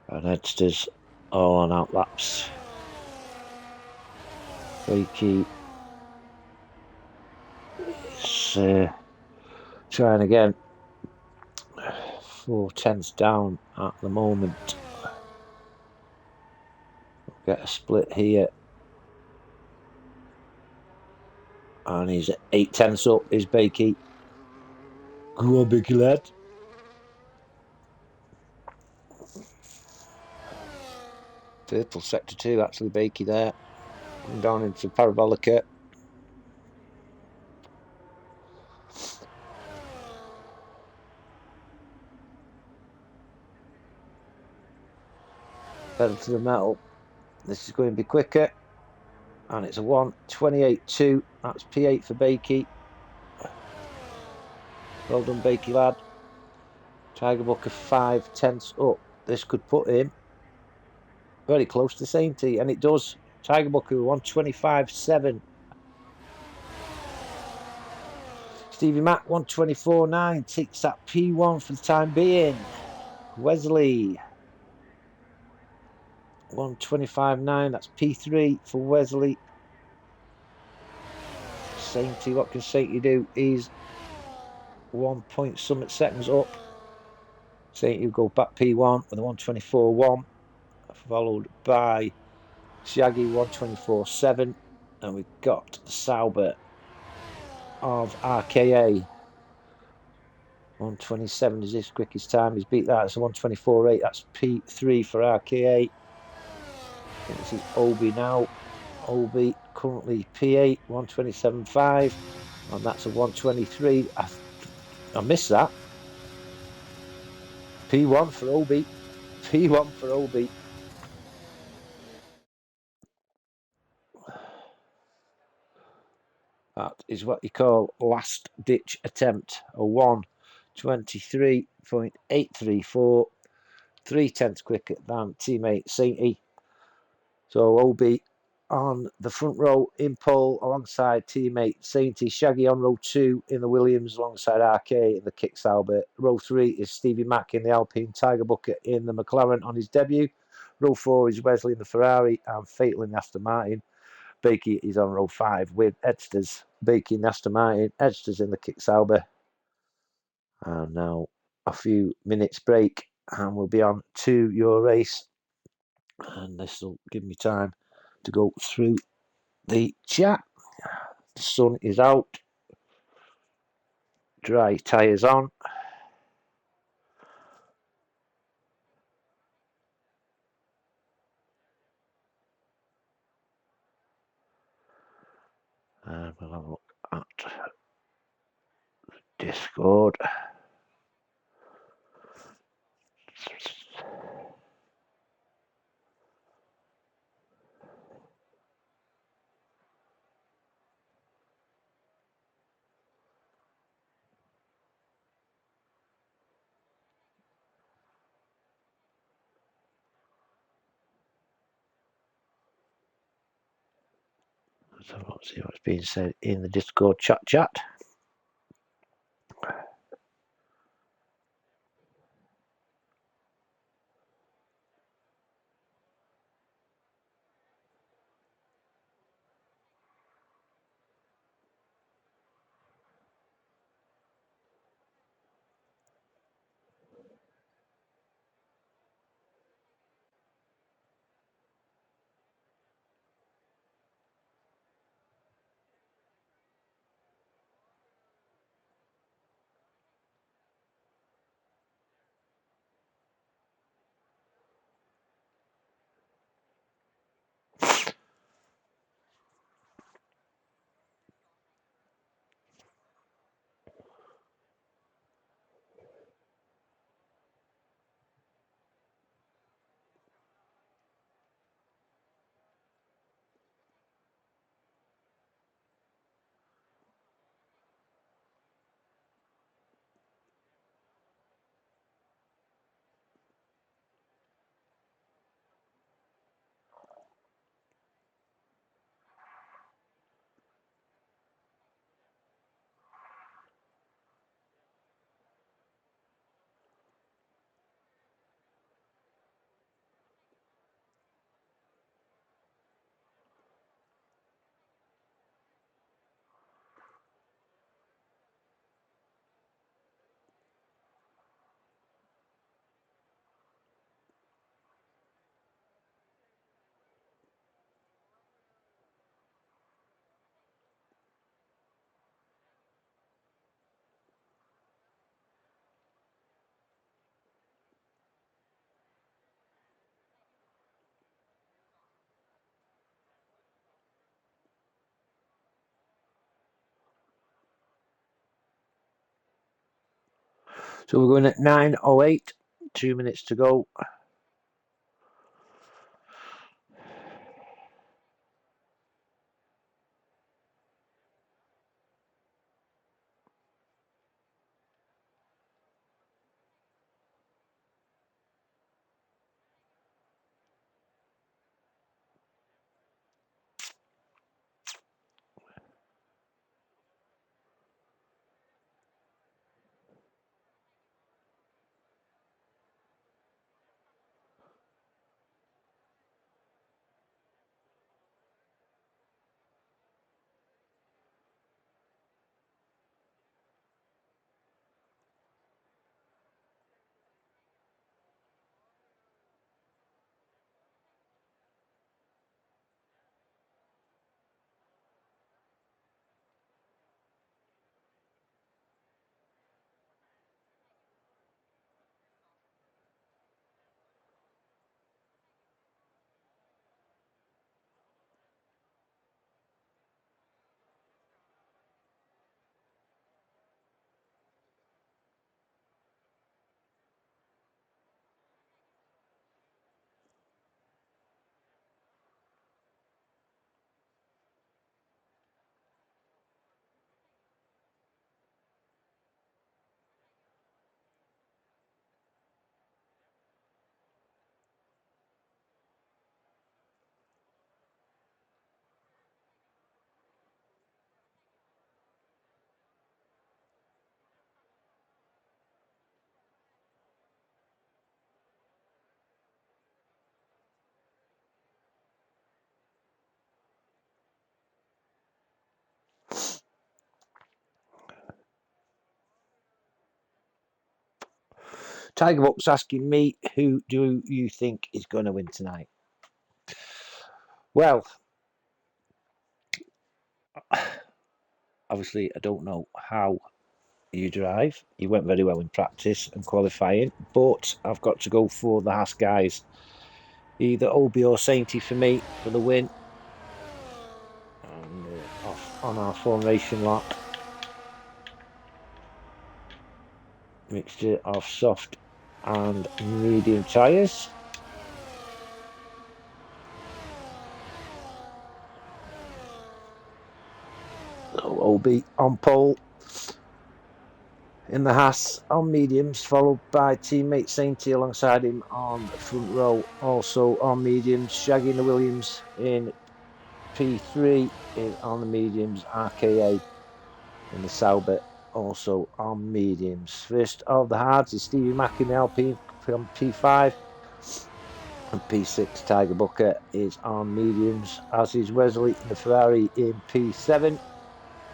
And Edsters all on outlaps. Bakey is trying again. 4/10 down at the moment. We'll get a split here. And he's at 8/10 up, is Bakey. Go on, Bakey lad. Purple sector 2, actually, Bakey there. Coming down into Parabolica. Pedal to the metal. This is going to be quicker. And it's a 1:28.2. That's P8 for Bakey. Well done, Bakey lad. Tiger Booker 5/10 up. This could put him very close to Sainty, and it does. Tiger Booker 1:25.7. Stevie Mack 1:24.9 takes that P1 for the time being. Wesley 1:25.9. That's P3 for Wesley. Sainty, what can Sainty do? He's 1 point something seconds up. Sainty will go back P1 with a 1:24.1, followed by Shaggy 1:24.7, and we've got the Sauber of RKA 1:27 is his quickest time. He's beat that. It's a 1:24.8. That's P3 for RKA. This is Obi now. Obi currently P8 1:27.5, and that's a 1:23. I missed that. P1 for Obi. P1 for Obi. That is what you call last ditch attempt. A 1:23.834. 3/10 quicker than teammate Sainty. So Obi on the front row in pole alongside teammate Sainty. Shaggy on row 2 in the Williams alongside RK in the Kick Sauber. Row 3 is Stevie Mack in the Alpine. Tiger Bucket in the McLaren on his debut. Row 4 is Wesley in the Ferrari and Fatal in the Aston Martin. Bakey is on row 5 with Edsters. Bakey in the Aston Martin, Edsters in the Kick Sauber. And now a few minutes break and we'll be on to your race. And this will give me time to go through the chat. The sun is out. Dry tyres on. And we'll have a look at Discord. So let's see what's being said in the Discord chat. So we're going at 9:08, 2 minutes to go. Tiger Book's asking me, who do you think is going to win tonight? Well, obviously I don't know how you drive. You went very well in practice and qualifying, but I've got to go for the Haas guys. Either Obi or Sainty for me for the win. And off on our formation lap. Mixture of soft and medium tyres. So Obi on pole. In the Haas on mediums, followed by teammate Sainty alongside him on the front row. Also on mediums, Shaggy in the Williams in P3 on the mediums, RKA in the Sauber also on mediums. First of the hards is Stevie Mack in the Alpine from P5, and P6 Tiger Booker is on mediums, as is Wesley in the Ferrari in P7.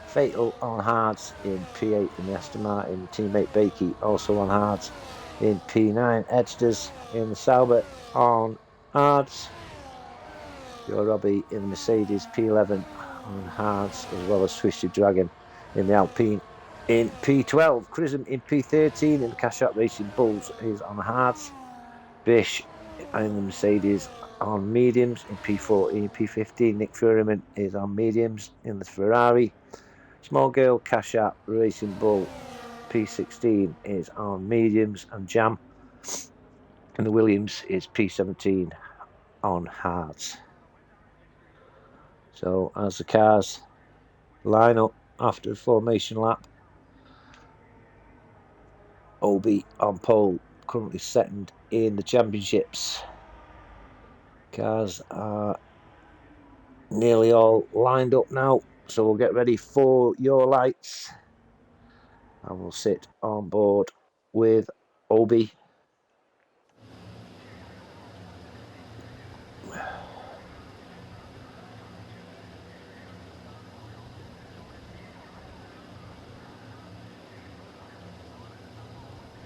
Fatal on hards in P8 in the Aston Martin. Teammate Bakey also on hards in P9. Edsters in the Sauber on hards. Joe Robbie in the Mercedes P11 on hards, as well as Twisted Dragon in the Alpine in P12. Chrism in P13 in the Cash Out Racing Bulls is on hards. Bish in the Mercedes on mediums in P14. P15 Nick Furriman is on mediums in the Ferrari. Small Girl Cash Out Racing Bull P16 is on mediums, and Jam in the Williams is P17 on hards. So as the cars line up after the formation lap, Obi on pole, currently second in the championships. Cars are nearly all lined up now, so we'll get ready for your lights. And we'll sit on board with Obi.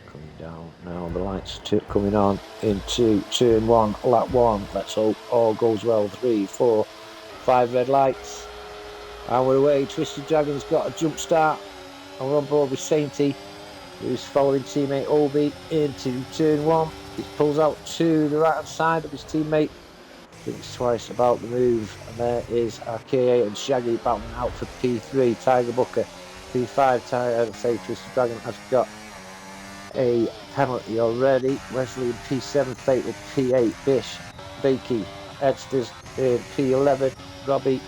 Coming down now, the lights coming on into turn 1, lap 1. Let's hope all goes well. 3, 4, 5 red lights. And we're away. Twisted Dragon's got a jump start. And we're on board with Sainty, who's following teammate Obi into turn 1. He pulls out to the right hand side of his teammate. Thinks twice about the move. And there is RKA and Shaggy battling out for P3. Tiger Booker. P5, Twisted Dragon has got a penalty already. Wesley in P7, Fatal P8, Bish, Bakey, Edsters in P11, Robbie,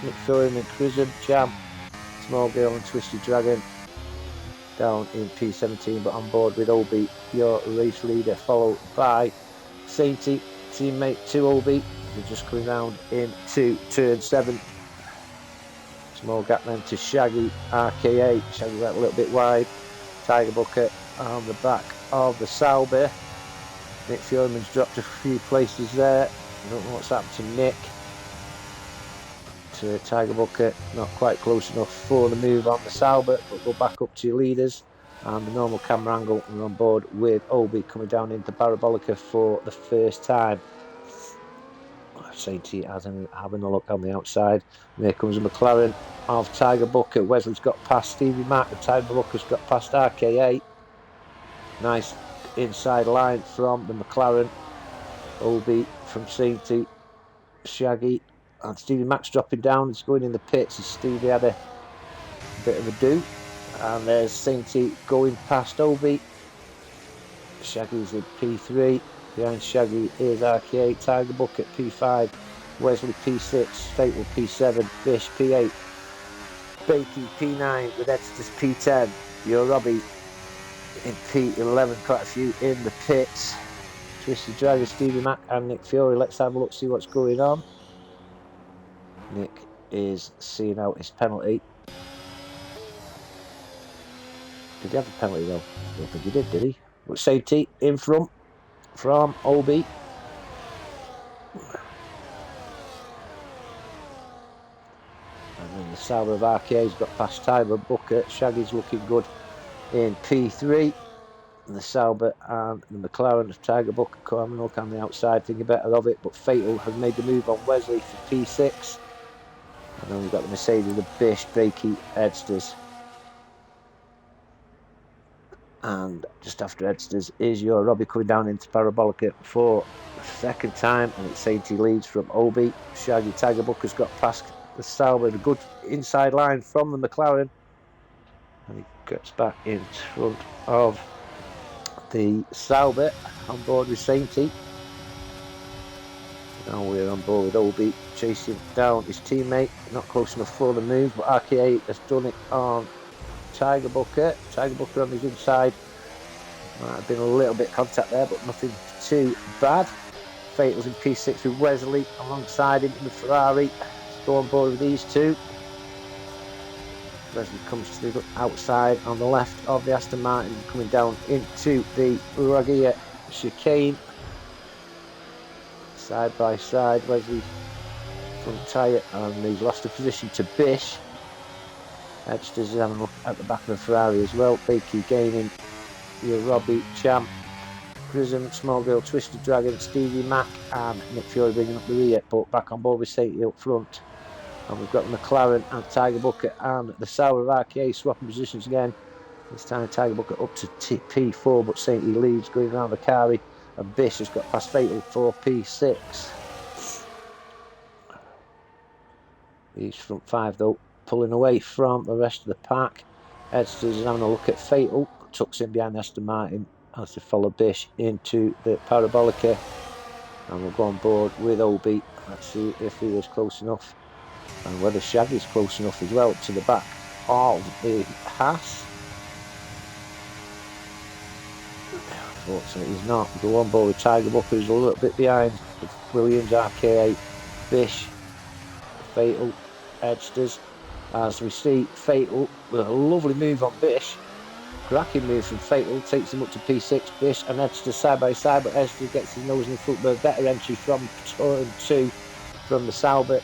Nick Fury and Chrism, Jam, Small Girl and Twisted Dragon down in P17, but on board with Obi, your race leader, followed by Sainty, teammate to Obi. They're just coming round into turn 7. Small gap then to Shaggy, RKA. Shaggy went a little bit wide. Tiger Bucket on the back of the Sauber. Nick Furman's dropped a few places there. I don't know what's happened to Nick. To Tiger Bucket, not quite close enough for the move on the Sauber, but go back up to your leaders. And the normal camera angle, and on board with Obi coming down into Parabolica for the first time. Sainty having a look on the outside. And there comes a McLaren of Tiger Bucket. Wesley's got past Stevie Mack, and Tiger Bucket's got past RKA. Nice inside line from the McLaren. Obi from Sainty, Shaggy, and Stevie Mack's dropping down. It's going in the pits as Stevie had a bit of a do. And there's Sainty going past Obi. Shaggy's in P3. Behind Shaggy is RKA, Tiger Bucket P5, Wesley P6, Fatal P7, Bish P8, Bakey P9 with Edsters P10, your Robbie in P11, quite a few in the pits. Twisted Dragon, Stevie Mack and Nick Fury. Let's have a look, see what's going on. Nick is seeing out his penalty. Did he have a penalty though? I don't think he did he? But Sainty in front from Obi. And then the Sauber of RKA's got past Tiger Bucket. Shaggy's looking good in P3. And the Sauber and the McLaren of Tiger Bucket coming up on the outside, thinking better of it. But Fatal has made the move on Wesley for P6. And then we've got the Mercedes, the Bish, Bakey, Edsters. And just after Edsters is your Robbie coming down into Parabolica for the second time, and it's Sainty leads from Obi. Shaggy, Tiger Bucker's got past the Sauber, a good inside line from the McLaren, and he gets back in front of the Sauber on board with Sainty. Now we're on board with Obi, chasing down his teammate, not close enough for the move, but RKA has done it on Tiger Bucket. Tiger Bucket on his inside. Might have been a little bit of contact there, but nothing too bad. Fatal's in P6 with Wesley alongside him in the Ferrari. Let's go on board with these two. Wesley comes to the outside on the left of the Aston Martin, coming down into the Ragia chicane. Side by side, Wesley front tyre, and he's lost the position to Bish. Edsters is having a look at the back of the Ferrari as well. Bakey gaining, your Robbie, Champ, Prism, Small Girl, Twisted Dragon, Stevie Mack and Nick Fury bringing up the rear, but back on board with Sainty up front. And we've got the McLaren and Tiger Bucket and the Sauber of RKA swapping positions again. This time Tiger Bucket up to P4, but Sainty leads going around the Kari, and Bish has got past Fatal for P6. These front five though pulling away from the rest of the pack. Edsters is having a look at Fatal, tucks in behind Aston Martin as they follow Bish into the Parabolica, and we'll go on board with Obi. Let's see if he is close enough and whether Shaggy's close enough as well to the back of the Haas. Unfortunately he's not. We'll go on board with Tiger Buck, who's a little bit behind Williams, RKA, Bish, Fatal, Edsters. As we see Fatal with a lovely move on Bish. Cracking move from Fatal, takes him up to P6, Bish and Edsters side by side, but Edsters gets his nose in the foot, but a better entry from turn 2 from the Sauber.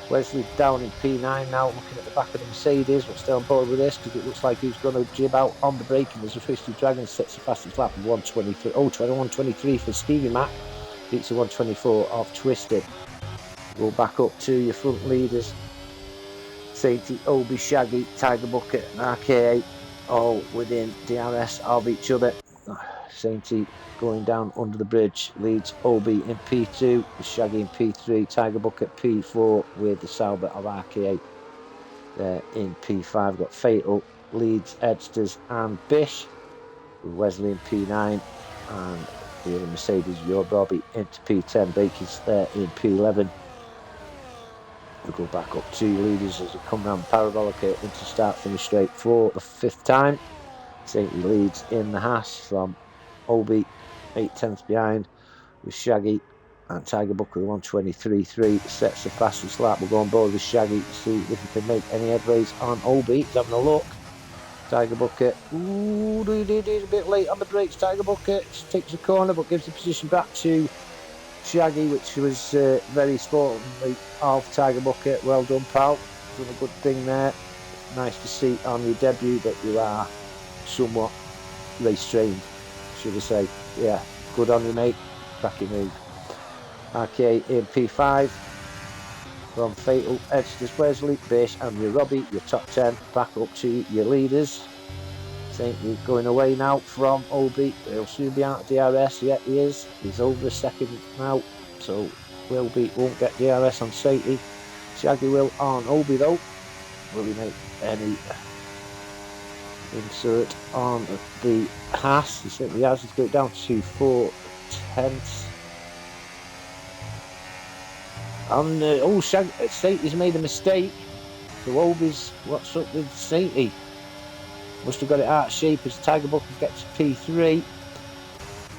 Wesley down in P9 now, looking at the back of the Mercedes, but still on board with this because it looks like he's going to jib out on the braking as the Twisted Dragon sets the fastest lap of 1:23. Oh, 21:23 for Stevie Mack, beats the 1:24 of Twisted. Go back up to your front leaders. Sainty, Obi, Shaggy, Tiger Bucket and RKA all within DRS of each other. Sainty going down under the bridge leads Obi in P2, Shaggy in P3, Tiger Bucket P4 with the Sauber of RKA there in P5. Got Fatal leads Edsters and Bish. Wesley in P9, and the other Mercedes, your Robbie, into P10. Baker's there in P11. We go back up to leaders as we come round the parabolic into start finish straight for the 5th time. Sainty leads in the Haas from Obi, 8 tenths behind, with Shaggy and Tiger Bucket 1:23.3 sets the fastest lap. We'll go on board with Shaggy to see if he can make any headways on Obi. He's having a look. Tiger Bucket, ooh, he's a bit late on the brakes. Tiger Bucket takes the corner but gives the position back to Shaggy, which was very sportingly of Tiger Bucket. Well done, pal. Done a good thing there. Nice to see on your debut that you are somewhat race trained, should I say. Yeah, good on you, mate. Cracking move. RK in P5 from Fatal, Edsters, Wesley, Bish and your Robbie, your top 10 back up to your leaders. Saint you going away now from Obi. He'll soon be out of DRS. Yeah, he is. He's over a second now, so won't get DRS on Sainty. Shaggy will on Obi though. Will he make any insert on the Haas? He certainly has. He's got it down to 4 tenths. And Sainty's made a mistake. So Obi's, what's up with Sainty? Must have got it out of shape as Tiger Bucket gets P3.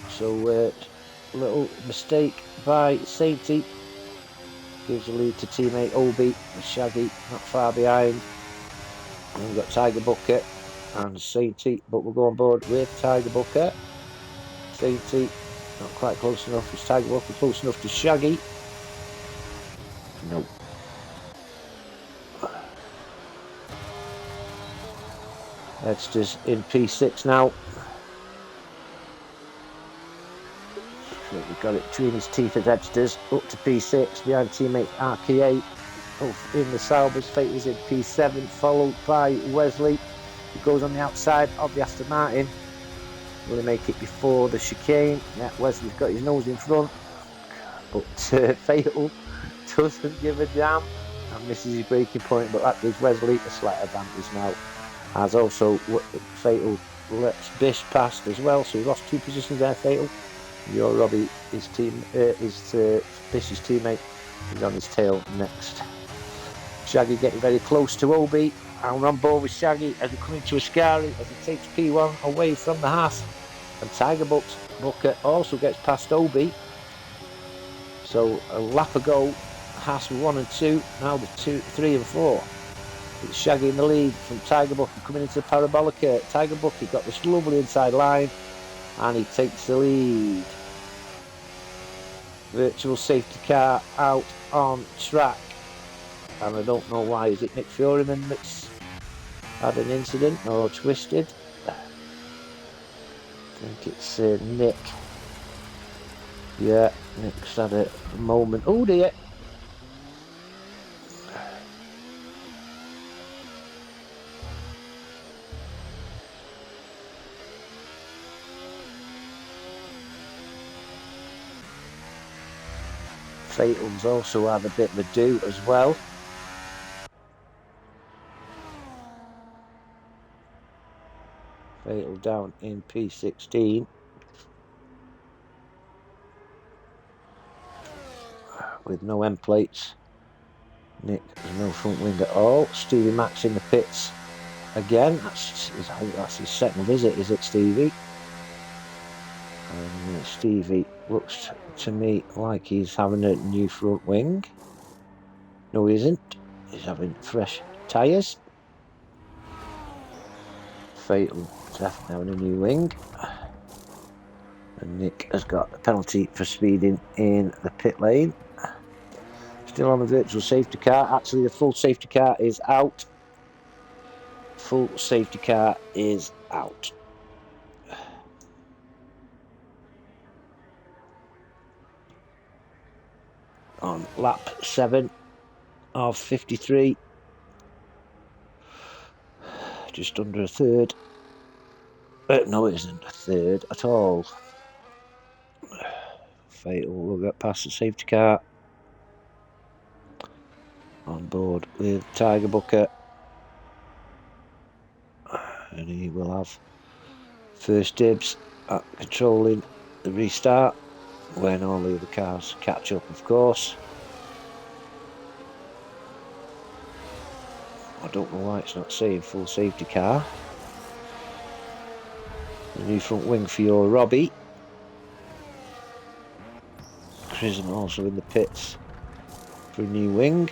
So little mistake by Sainty. Gives the lead to teammate Obi with Shaggy not far behind. And we've got Tiger Bucket and Sainty, but we'll go on board with Tiger Bucket. Sainty not quite close enough. Is Tiger Bucket close enough to Shaggy? Nope. Edsters in P6 now. So we've got it between his teeth as Edsters up to P6 behind teammate RK8. In the Saubers, Fate is in P7, followed by Wesley, who goes on the outside of the Aston Martin. Will he make it before the chicane? Yeah, Wesley's got his nose in front, but Fatal doesn't give a damn and misses his braking point, but that gives Wesley a slight advantage now. As also Fatal lets Bish past as well, so he lost 2 positions there, Fatal. Your Robbie, his Bish's teammate, is on his tail next. Shaggy getting very close to Obi, and we're on board with Shaggy as we come into Ascari as he takes P1 away from the Haas, and Tiger Bucket also gets past Obi. So a lap ago, Haas were 1 and 2, now the 2, 3 and 4. It's Shaggy in the lead from Tiger Bucket coming into the parabolic. Tiger Bucket got this lovely inside line, and he takes the lead. Virtual safety car out on track. And I don't know why. Is it Nick Fioreman that's had an incident or twisted? I think it's Nick. Yeah, Nick's had a moment. Oh dear. Fatal's also had a bit of a do as well. Fatal down in P16 with no end plates. Nick has no front wing at all. Stevie Max in the pits again. That's his second visit, is it, Stevie? And Stevie looks to me like he's having a new front wing. No, he isn't. He's having fresh tyres. Fatal definitely having a new wing. And Nick has got a penalty for speeding in the pit lane. Still on the virtual safety car. Actually, the full safety car is out. Full safety car is out. On lap 7 of 53. Just under a third. No, it isn't a third at all. Fatal will get past the safety car. On board with Tiger Bucket. And he will have first dibs at controlling the restart when all the other cars catch up, of course. I don't know why it's not saying full safety car. The new front wing for your Robbie. Chisholm also in the pits for a new wing.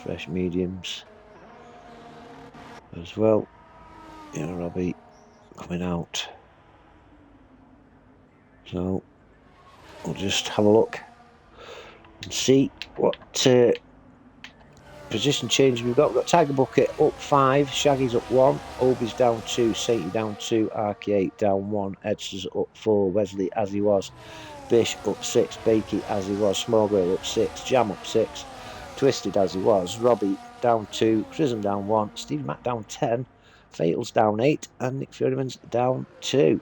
Fresh mediums as well. Yeah, Robbie coming out. So we'll just have a look and see what position change we've got. We've got Tiger Bucket up 5, Shaggy's up 1, Obi's down 2, Sainty down 2, Arky8 down 1, Edsters up 4, Wesley as he was, Bish up 6, Bakey as he was, Smallgrail up 6, Jam up 6, Twisted as he was, Robbie down 2, Chisholm down 1, Stevie Mac down 10, Fatal's down 8, and Nick Furyman's down 2.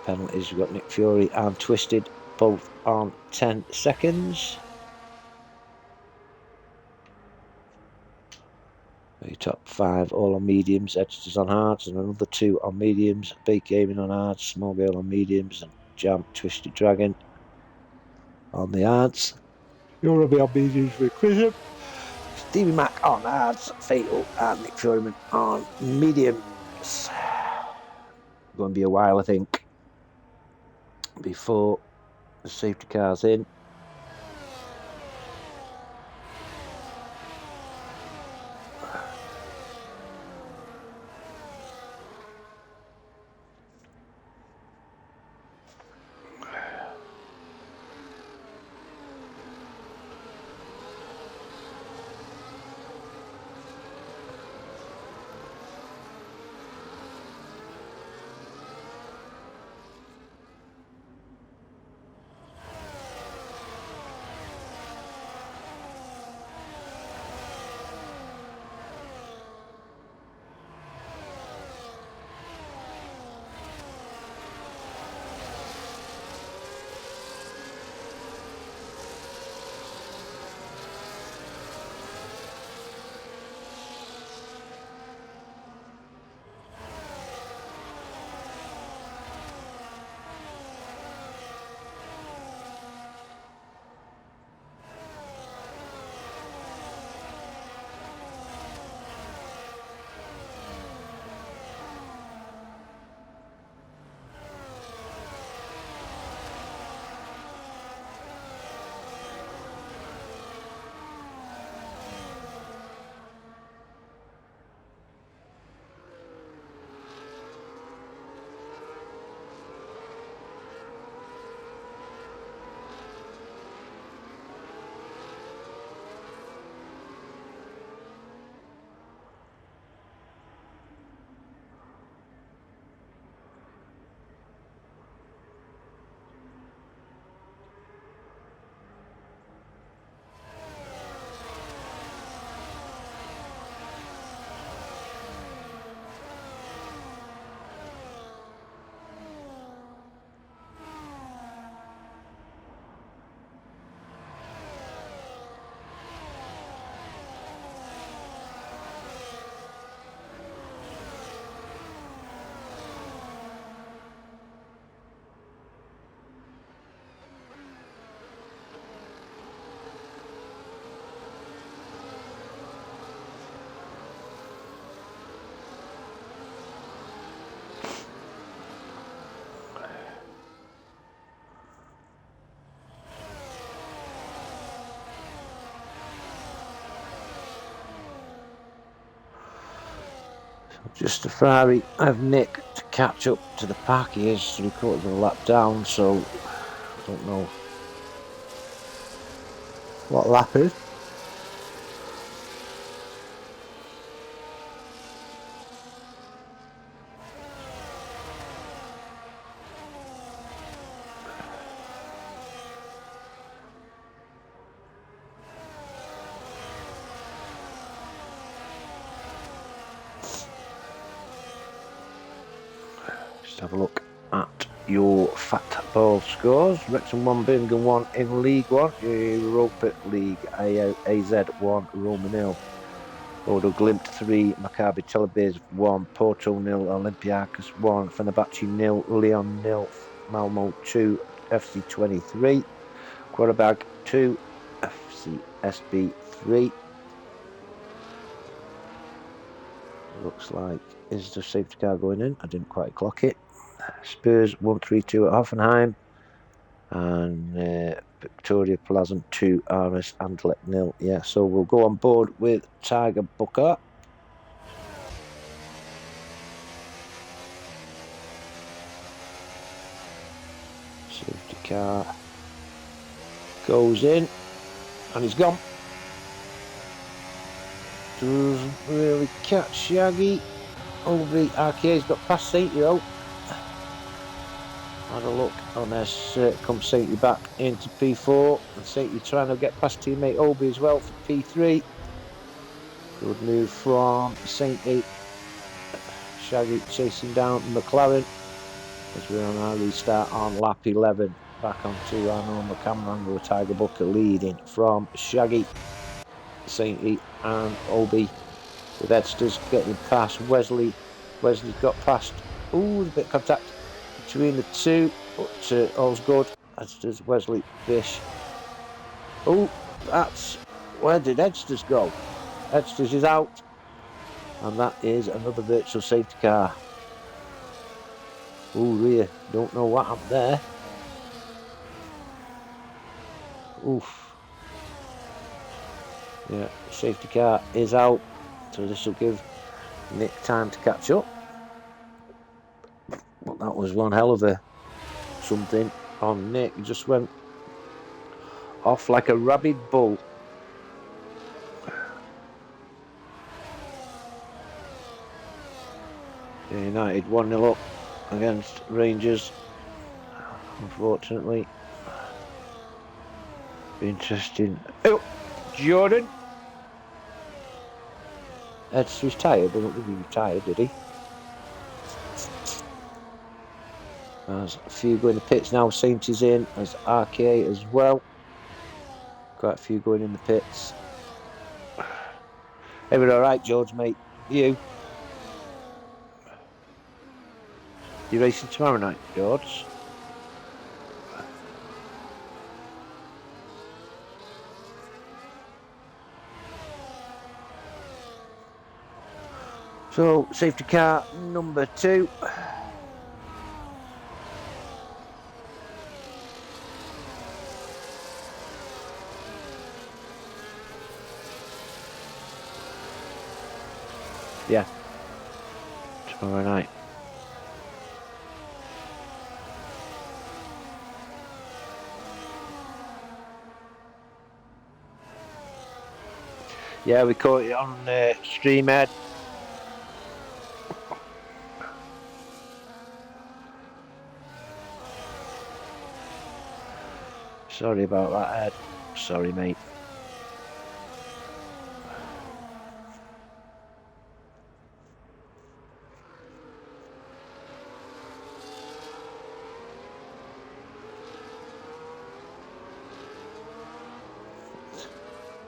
Penalties, we've got Nick Fury and Twisted both on 10 seconds. The top 5 all on mediums, Edsters on hards, and another 2 on mediums, Bake Gaming on hards, Small Girl on mediums, and Jam Twisted Dragon on the hards. You'll be on mediums with Chisholm, Stevie Mac on hards, Fatal and Nick Furyman on mediums. Going to be a while, I think, before the safety car's in. Just a Ferrari of Nick to catch up to the pack. He is 3/4 of a lap down, so I don't know what lap is. Have a look at your fat Ball scores. Wrexham 1, Birmingham 1 in League 1. Europa League, AZ 1, Roma 0. Bodo Glimt 3, Maccabi Tel Aviv 1, Porto 0, Olympiacos 1, Fenerbahce 0, Lyon 0, Malmo 2, FC 23, Qarabag 2, FC SB 3. Looks like, is the safety car going in? I didn't quite clock it. Spurs 1-3-2 at Hoffenheim. And Victoria Pleasant 2, RS Anderlecht 0. Yeah, so we'll go on board with Tiger Booker. Safety car goes in, and he's gone. Doesn't really catch Shaggy. Obi RK's got past Saint-Yo. Had a look on this, comes Saint-Y back into P4, and Saint-Y trying to get past teammate Obi as well for P3. Good move from Saint-Y. Shaggy chasing down McLaren as we're on our restart on lap 11. Back onto our normal camera angle, Tiger Booker leading from Shaggy, Saint-Y and Obi, with Edsters getting past Wesley. Wesley's got past, ooh, a bit of contact between the two, but all's good. Edsters, Wesley, Bish. Oh, that's, where did Edsters go? Edsters is out, and that is another virtual safety car. Oh, rear, don't know what happened there. Oof. Yeah, safety car is out, so this will give Nick time to catch up. But that was one hell of a something on Nick. He just went off like a rabid bull. Yeah, United 1-0 up against Rangers, unfortunately. Interesting. Oh, Jordan. Ed's tired. I don't think he retired, did he? There's a few going to pits now. Saint is in, as RK as well. Quite a few going in the pits. Hey, we're all right, George, mate. You racing tomorrow night, George? So, safety car number 2. Yeah, tomorrow night. Yeah, we caught it on stream, Ed. Sorry about that, Ed. Sorry, mate.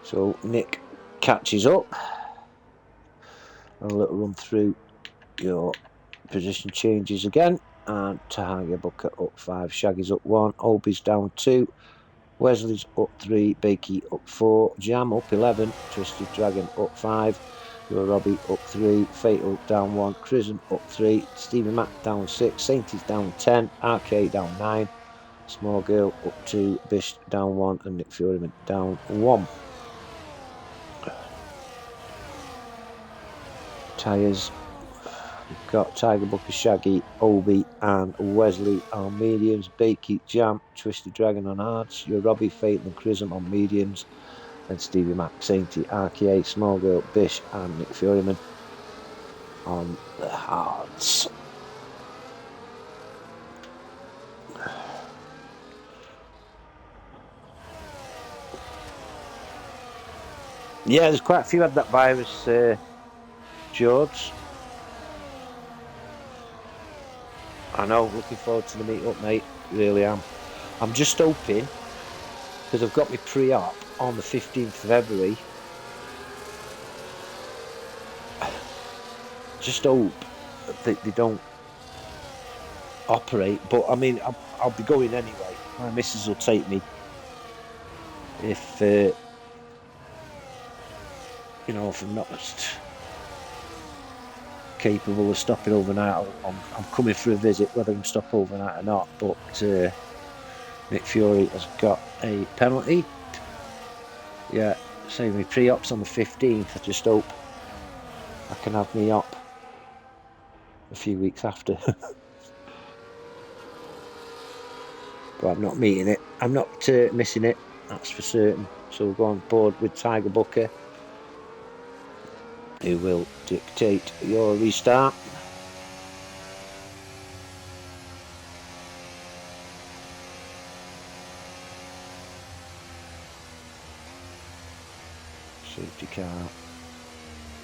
So Nick catches up. A little run through your position changes again. And Tiger Booker up 5, Shaggy's up 1, Obi's down 2, Wesley's up 3, Bakey up 4, Jam up 11, Twisted Dragon up 5, Your Robbie up 3, Fatal down 1, Crism up 3, Stevie Mac down 6, Sainty's down 10, RK down 9, Small Girl up 2, Bish down 1, and Nick Furyman down 1. Tyres, we've got Tiger Booker, Shaggy, Obi and Wesley on mediums, Bakey, Jam, Twisted Dragon on hards, Your Robbie, Fatal and Crism on mediums, and Stevie Mac, Sainty, RKA, Small Girl, Bish and Nick Furyman on the hards. Yeah, there's quite a few had that virus, George. I know, looking forward to the meet up, mate. Really am. I'm just hoping, because I've got my pre-op on the 15th of February. Just hope that they don't operate. But I mean, I'll be going anyway. My missus will take me if you know, if I'm not capable of stopping overnight. I'm coming for a visit, whether I'm stop overnight or not. But Nick Fury has got a penalty. Yeah, saying my pre-op's on the 15th. I just hope I can have me op a few weeks after. But I'm not meeting it. I'm not missing it. That's for certain. So we'll go on board with Tiger Booker, who will dictate your restart. Safety car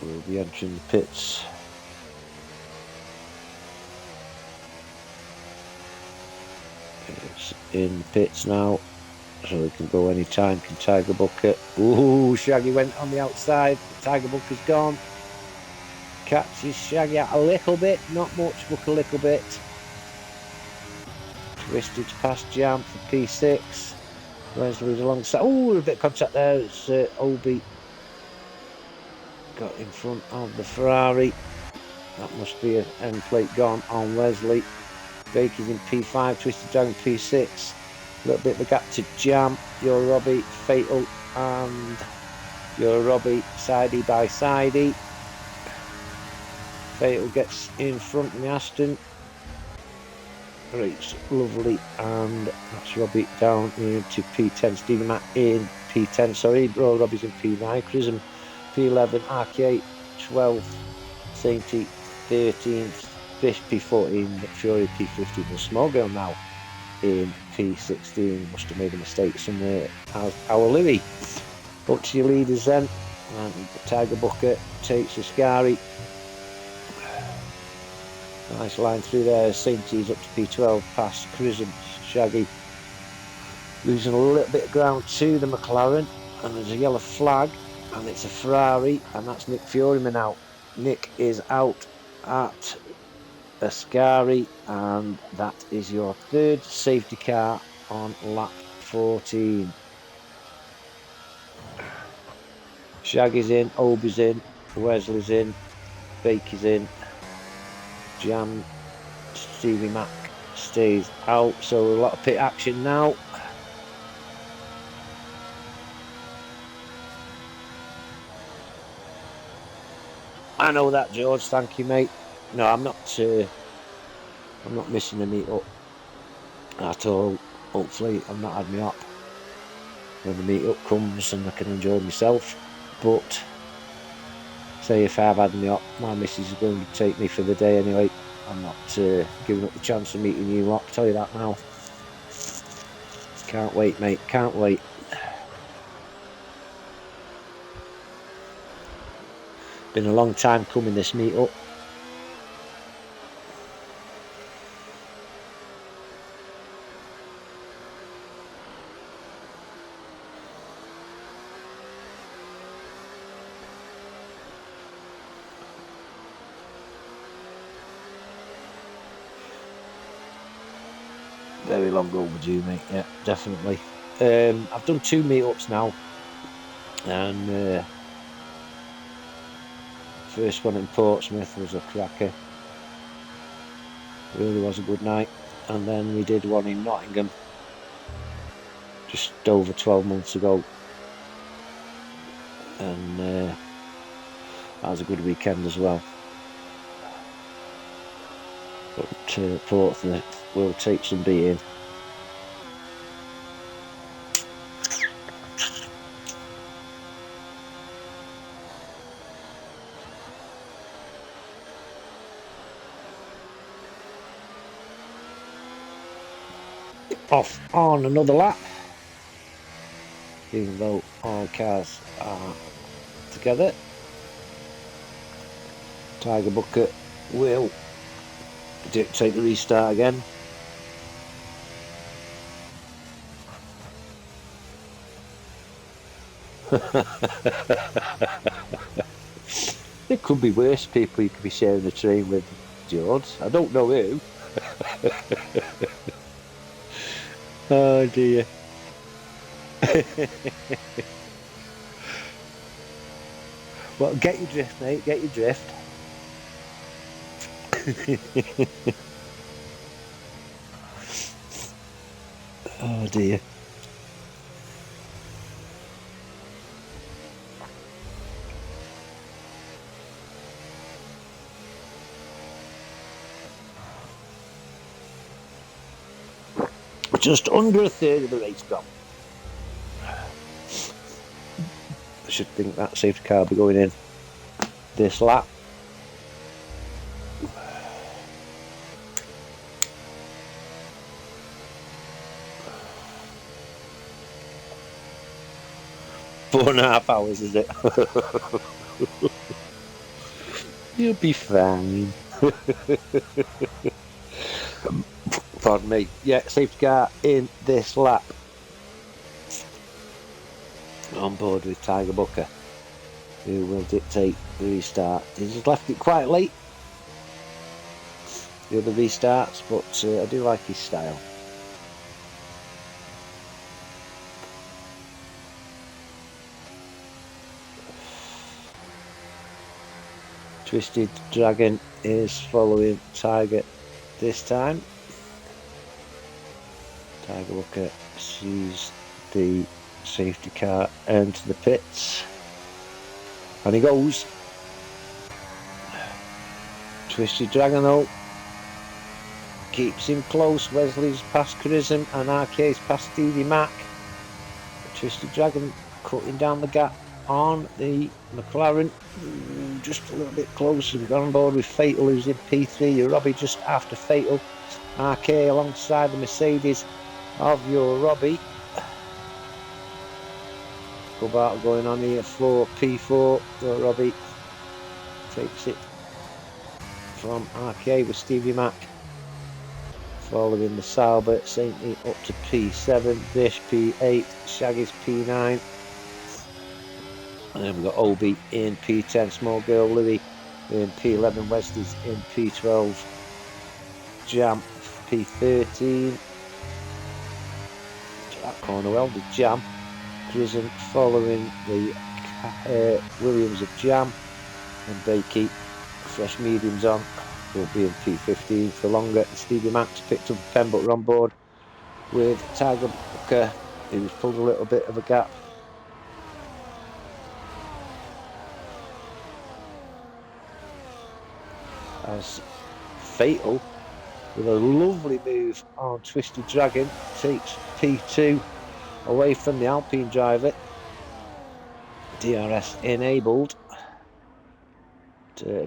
will be entering the pits. It's in the pits now, so they can go anytime. Can Tiger Booker? Ooh, Shaggy went on the outside. Tiger Booker's gone. Catches Shaggy out a little bit, not much, but a little bit. Twisted past Jam for P6. Leslie's alongside. Oh, a bit of contact there. It's Obi got in front of the Ferrari. That must be an end plate gone on Leslie. Baker's in P5, Twisted Dragon P6. A little bit of a gap to Jam. Your Robbie, Fatal, and your Robbie sidey by sidey. Fatal gets in front of the Aston. It's lovely, and that's Robbie down into P10. Stephen Mack in P10. Sorry, bro. Robbie's in P9. Chrism P11. RK 12th. Sainty 13th. Fish P14. Nick Fury P15. The small girl now in P16. Must have made a mistake somewhere. Our Louis. Up to your leaders then. And Tiger Booker takes Ascari. Nice line through there. Sainty's up to P12 past Chrism. Shaggy losing a little bit of ground to the McLaren, and there's a yellow flag, and it's a Ferrari, and that's Nick Furyman out. Nick is out at Ascari, and that is your third safety car on lap 14. Shaggy's in, Obi's in, Wesley's in, Baker's in. Jam, Stevie Mack stays out, so a lot of pit action now. I know that, George. Thank you, mate. No, I'm not missing the meet up at all. Hopefully, I've not had me up when the meet up comes and I can enjoy myself. But say if I've had me up, my missus is going to take me for the day anyway. I'm not giving up the chance of meeting you lot. I'll tell you that now. Can't wait, mate. Can't wait. Been a long time coming, this meet up. Very long overdue, mate. Yeah, definitely. I've done 2 meetups now, and first one in Portsmouth was a cracker. Really was a good night. And then we did one in Nottingham just over 12 months ago, and that was a good weekend as well. But Portsmouth will take some beating. Off on another lap, even though all cars are together. Tiger Booker will Take the restart again. There could be worse people you could be sharing the train with, George. I don't know who. Oh dear. Well, get your drift, mate. Get your drift. Oh dear. Just under a third of the race gone. I should think that safety car will be going in this lap. Four and a half hours, is it? You'll be fine. Pardon me. Yeah, safety car in this lap. On board with Tiger Booker, who will dictate the restart. He's just left it quite late, the other restarts, but I do like his style. Twisted Dragon is following Tiger this time. Tiger Booker sees the safety car enter the pits, and he goes. Twisted Dragon though keeps him close. Wesley's past Charism and RK's past Stevie Mack. Twisted Dragon cutting down the gap on the McLaren, just a little bit closer. We've gone on board with Fatal, who's in P3. Robbie just after Fatal. RK alongside the Mercedes of your Robbie. Good battle going on here for P4. Your Robbie takes it from RK with Stevie Mack. Following the Sauber, Saintly up to P7, Bish P8, Shaggy's P9. And then we've got Obi in P10, Small Girl Louis in P11, Wesley's in P12, Jam P13. That corner well, the Jam. Prison following the Williams of Jam, and Bakey, fresh mediums on, will be in P15 for longer. Stevie Max picked up a pen, but we're on board with Tiger Booker, who's pulled a little bit of a gap. As Fatal, with a lovely move on Twisted Dragon, takes P2 away from the Alpine driver. DRS enabled.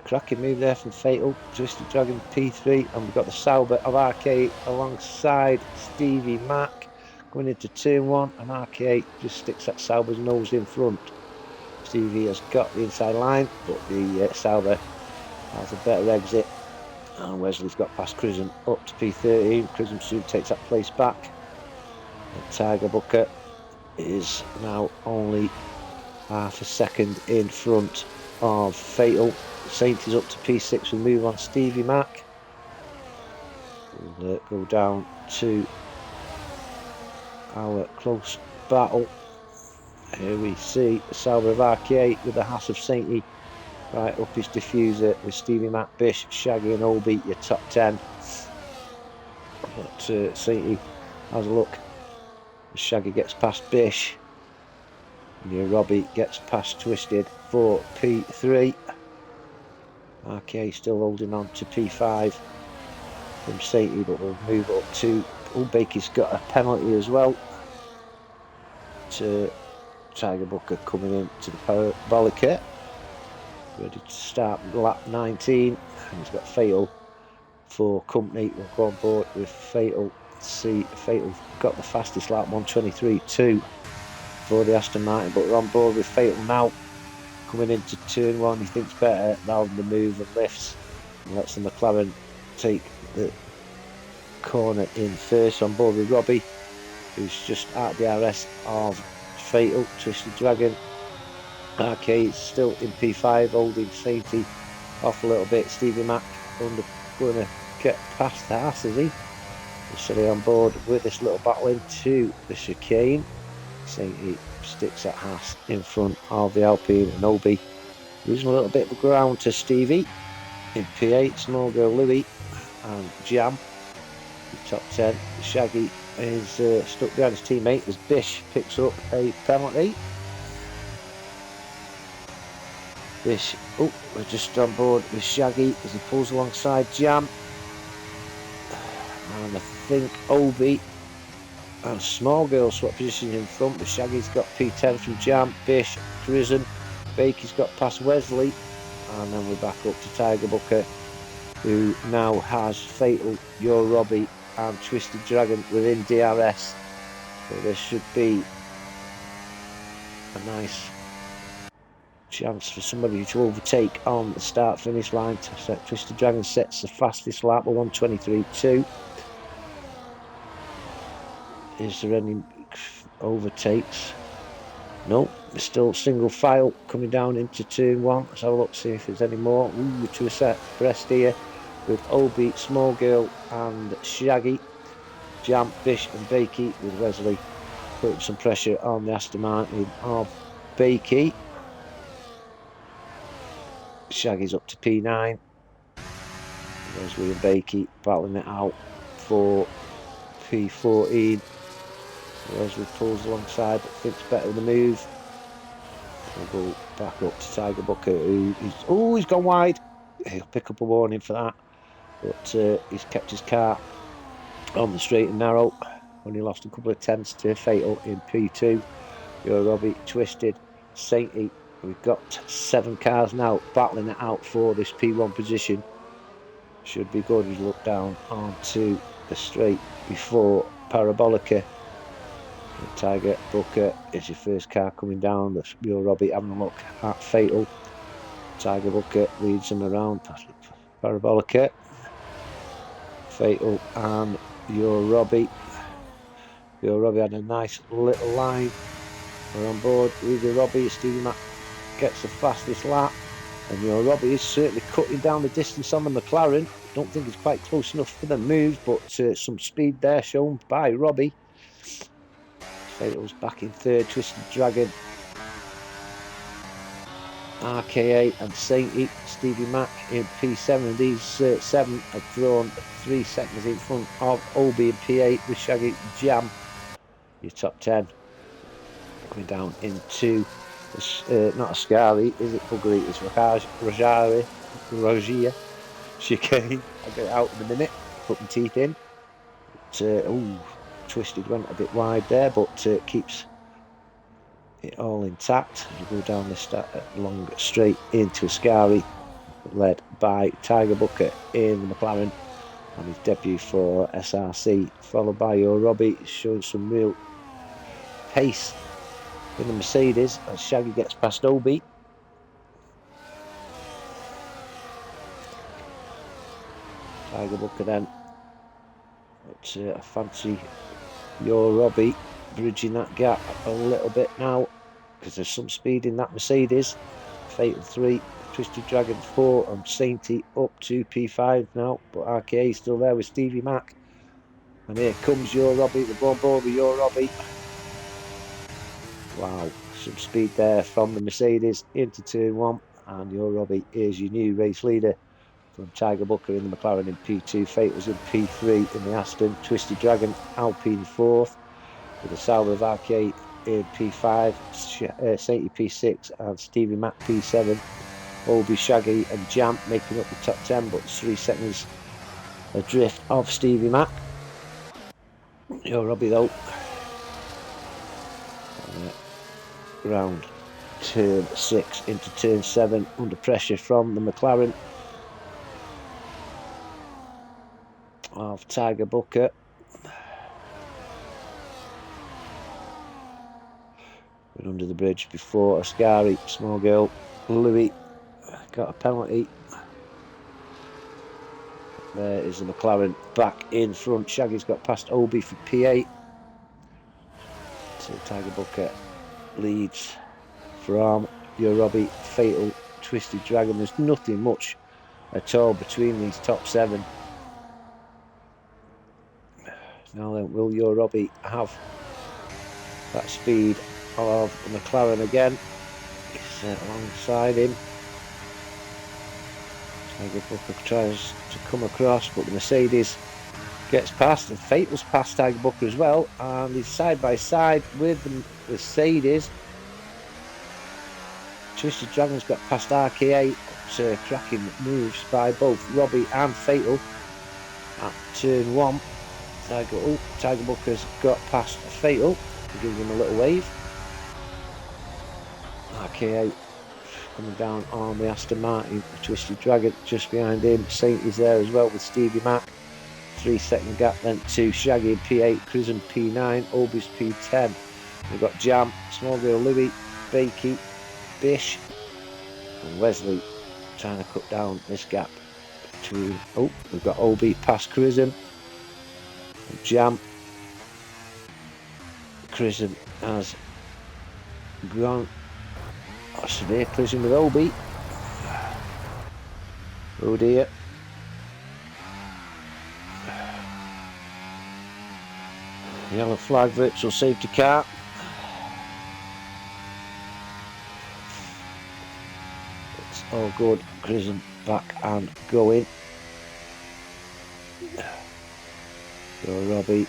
Cracking move there from Fatal. Twisted Dragon P3, and we've got the Sauber of RK alongside Stevie Mack going into turn 1, and RK just sticks that Sauber's nose in front. Stevie has got the inside line, but the Sauber has a better exit, and Wesley's got past Chrism up to P13. Chrism soon takes that place back. And Tiger Booker is now only half a second in front of Fatal. Saint is up to P6 with move on Stevie Mack. We'll go down to our close battle. Here we see the Sauber of RK with the Haas of Sainty right up his diffuser with Stevie Mack, Bish, Shaggy and Obi, your top 10. But Sainty has a look. Shaggy gets past Bish. And your Robbie gets past Twisted for P3. RK still holding on to P5 from Sainty, but we'll move up to Bakey's got a penalty as well. To Tiger Booker coming in to the parabolic, ready to start lap 19, and he's got Fatal for company. We'll go on board with Fatal. See, Fatal got the fastest lap, 1:23.2 for the Aston Martin, but we're on board with Fatal now. Coming into turn 1, he thinks better, now the move and lifts, and lets the McLaren take the corner in first on board with Robbie, who's just at the RS of Fatal, Twisted Dragon. Arcade still in P5, holding Sainty off a little bit. Stevie Mac going to get past the Haas, is he? He's sitting on board with this little battle into the chicane. Sainty sticks at Haas in front of the Alpine, and Obi losing a little bit of ground to Stevie in P8. Small Girl Louis and Jam top 10. Shaggy is stuck behind his teammate as Bish picks up a penalty. Bish, we're just on board with Shaggy as he pulls alongside Jam, and I think Obi and Small Girl swap positions in front, but Shaggy's got P10 from Jam. Bish, Prison, Bakey's got past Wesley, and then we're back up to Tiger Booker, who now has Fatal, Your Robbie and Twisted Dragon within DRS. So this should be a nice chance for somebody to overtake on the start finish line. Twisted Dragon sets the fastest lap with 1:23.2. Is there any overtakes? No, there's still single file coming down into turn 1. Let's have a look, see if there's any more. To a set breast here with Obi, Small Girl and Shaggy. Jam, Bish and Bakey with Wesley putting some pressure on the Aston Martin of Bakey. Shaggy's up to P9. Wesley and Bakey battling it out for P14. Wesley pulls alongside but thinks better of the move. We'll go back up to Tiger Booker, he's gone wide. He'll pick up a warning for that, but he's kept his car on the straight and narrow. Only lost a couple of tenths to Fatal in P2. Your Robbie, Twisted, Sainty. We've got 7 cars now battling it out for this P1 position. Should be good as you look down onto the straight before Parabolica. And Tiger Booker is your first car coming down. That's Your Robbie having a look at Fatal. Tiger Booker leads him around past Parabolica. Fatal and Your Robbie. Your Robbie had a nice little line. We're on board with Your Robbie. Stevie Mac gets the fastest lap, and Your Robbie is certainly cutting down the distance on the McLaren. Don't think it's quite close enough for the move, but some speed there shown by Robbie. Fatal's back in third. Twisted Dragon, RKA and Sainty. Stevie Mac in P7. These 7 have drawn 3 seconds in front of Obi in P8 with Shaggy Jam. Your top 10 going down into not Ascari, is it Buggery? It's Rogia chicane. I'll get it out in a minute, put my teeth in. But, Twisted went a bit wide there, but keeps it all intact. You go down this long straight into Ascari, led by Tiger Booker in the McLaren on his debut for SRC, followed by Your Robbie, showing some real pace in the Mercedes as Shaggy gets past Obi. Tiger Booker then, but I fancy Your Robbie bridging that gap a little bit now because there's some speed in that Mercedes. Fatal 3, Twisted Dragon 4 and Sainty up to P5 now, but RKA is still there with Stevie Mac. And here comes Your Robbie, the on board with Your Robbie. Wow, some speed there from the Mercedes into turn 1, and Your Robbie is your new race leader from Tiger Booker in the McLaren in P2. Fatal's in P3 in the Aston. Twisted Dragon Alpine 4th with a Sauber of RK in P5, Sainty P6 and Stevie Mac P7. Obi, Shaggy and Jam making up the top 10, but 3 seconds adrift of Stevie Mac. Your Robbie though, round turn 6 into turn 7 under pressure from the McLaren of Tiger Booker. Went under the bridge before Ascari. Small Girl Louis got a penalty. There is the McLaren back in front. Shaggy's got past Obi for P8. So Tiger Bucket leads from Your Robbie, Fatal, Twisted Dragon. There's nothing much at all between these top 7. Now then, will Your Robbie have that speed of the McLaren again? He's alongside him. Tiger Booker tries to come across, but the Mercedes gets past, and Fatal's past Tiger Booker as well, and he's side by side with the Mercedes. Twisted Dragon's got past RK8. Cracking moves by both Robbie and Fatal at turn 1. Tiger Booker's got past Fatal, gives him a little wave. RK8 coming down on the Aston Martin. Twisted Dragon just behind him. Saint is there as well with Stevie Mac. 3-second gap then to Shaggy in P8, Crism P9, Obi's P10. We've got Jam, Small Girl Louis, Bakey, Bish, and Wesley trying to cut down this gap between. Oh, we've got Obi past Crism, Jam. Crism has gone. Oh, severe collision with Obi. Oh dear. Yellow flag, virtual safety car. It's all good. Crism back and going. So Robbie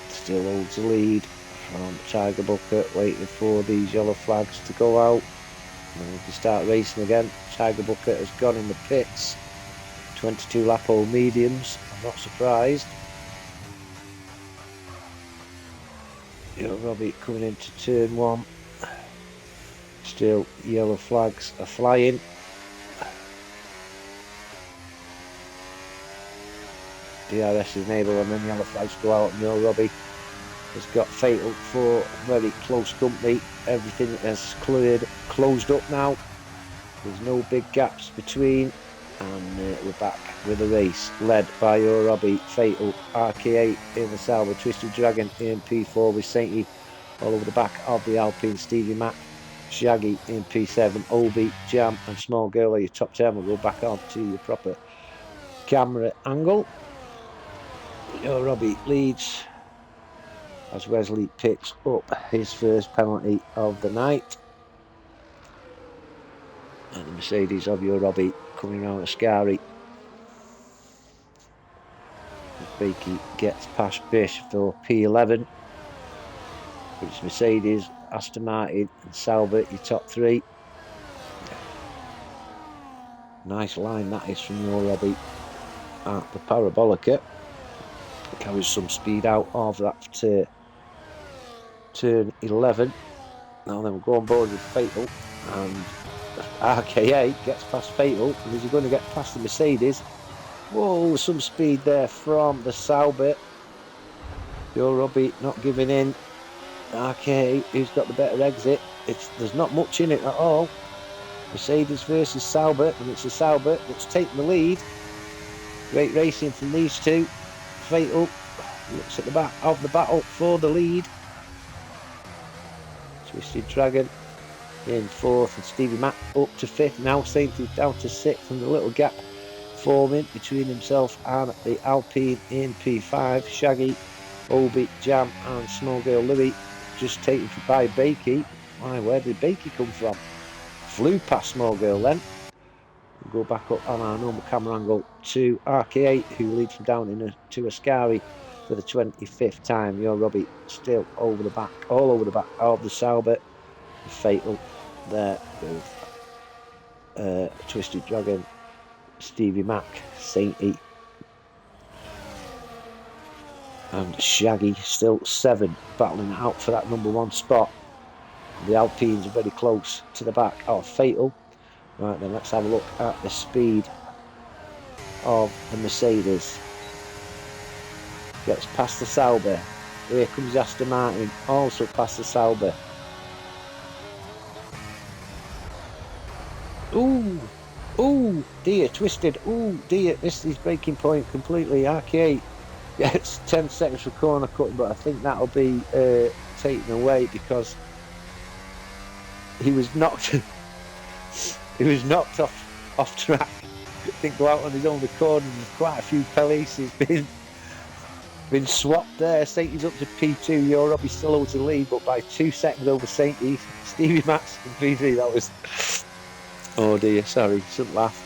still holds the lead from Tiger Bucket, waiting for these yellow flags to go out. And we can start racing again. Tiger Bucket has gone in the pits. 22 lap old mediums. I'm not surprised. Robbie coming into turn 1. Still yellow flags are flying. DRS is enabled and then yellow flags go out, and Robbie has got Fatal for very close company. Everything has closed up now. There's no big gaps between, and we're back with the race led by Robbie, Fatal, RK8 in the Sauber, Twisted Dragon in P4 with Sainty all over the back of the Alpine, Stevie Mac, Shaggy in P7, Obi, Jam and Small Girl are your top 10. We'll go back on to your proper camera angle. Robbie leads as Wesley picks up his first penalty of the night. And the Mercedes of Robbie coming around Ascari. Bakey gets past Bish for P11. It's Mercedes, Aston Martin and Sauber, your top 3. Nice line that is from Robbie at the Parabolica. Carries some speed out of that turn 11. Now then we'll go on board with Fatal, and RKA gets past Fatal, and is he going to get past the Mercedes? Whoa, some speed there from the Sauber. Robbie not giving in. RK, who's got the better exit. There's not much in it at all. Mercedes versus Sauber, and it's the Sauber that's taking the lead. Great racing from these two. Fatal looks at the back of the battle for the lead. Twisted Dragon in 4th, and Stevie Mac up to 5th. Now Sainty down to 6th, and the little gap forming between himself and the Alpine in P5. Shaggy, Obi, Jam and Small Girl Louis just taken by Bakey. Why, where did Bakey come from? Flew past Small Girl then. We'll go back up on our normal camera angle to RK8, who leads from down to Ascari for the 25th time. Robbie still over the back, all over the back of the Sauber. Fatal there with Twisted Dragon, Stevie Mac, Sainty and Shaggy still 7, battling out for that number 1 spot. The Alpines are very close to the back of Fatal. Right then, let's have a look at the speed of the Mercedes. Gets past the Sauber. Here comes Aston Martin, also past the Sauber. Ooh, ooh, Deer twisted. Ooh, Deer missed his braking point completely. RK gets 10 seconds for corner cutting, but I think that'll be taken away because he was knocked. He was knocked off track. Didn't go out on his own accord, and quite a few polices been swapped there. Sainty's up to P2. Your Robbie still holds the lead, but by 2 seconds over Sainty. Stevie Max in P3. That was. Oh dear, sorry, shouldn't laugh.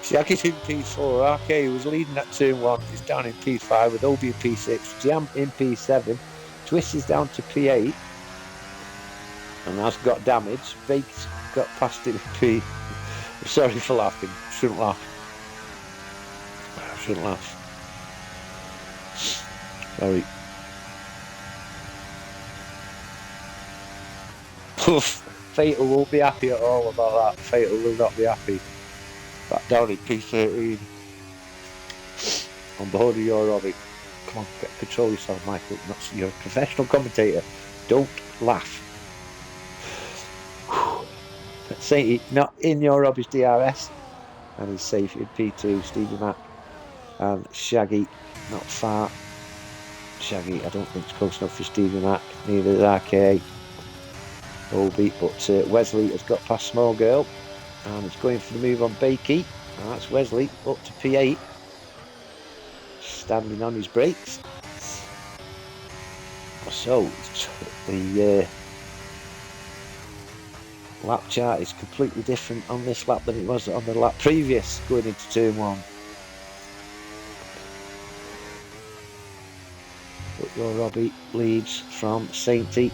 Shaggy's in P4. RK, who was leading at turn 1, is down in P5 with Obi in P6. Jam in P7. Twist is down to P8 and has got damage. Baked got past it in P. Sorry for laughing. Shouldn't laugh. Shouldn't laugh. Sorry. Fatal won't be happy at all about that. Fatal will not be happy. Back down in P13. On board of your Robbie. Come on, control yourself, Michael. You're a professional commentator. Don't laugh. Sainty not in your Robbie's DRS. And he's safe in P2. Stevie Mac and Shaggy not far. Shaggy, I don't think it's close enough for Stevie Mac. Neither is RK. Obi, but Wesley has got past Small Girl. And it's going for the move on Bakey. And that's Wesley up to P8. Standing on his brakes. So the lap chart is completely different on this lap than it was on the lap previous going into turn 1. But your Robbie leads from Sainty.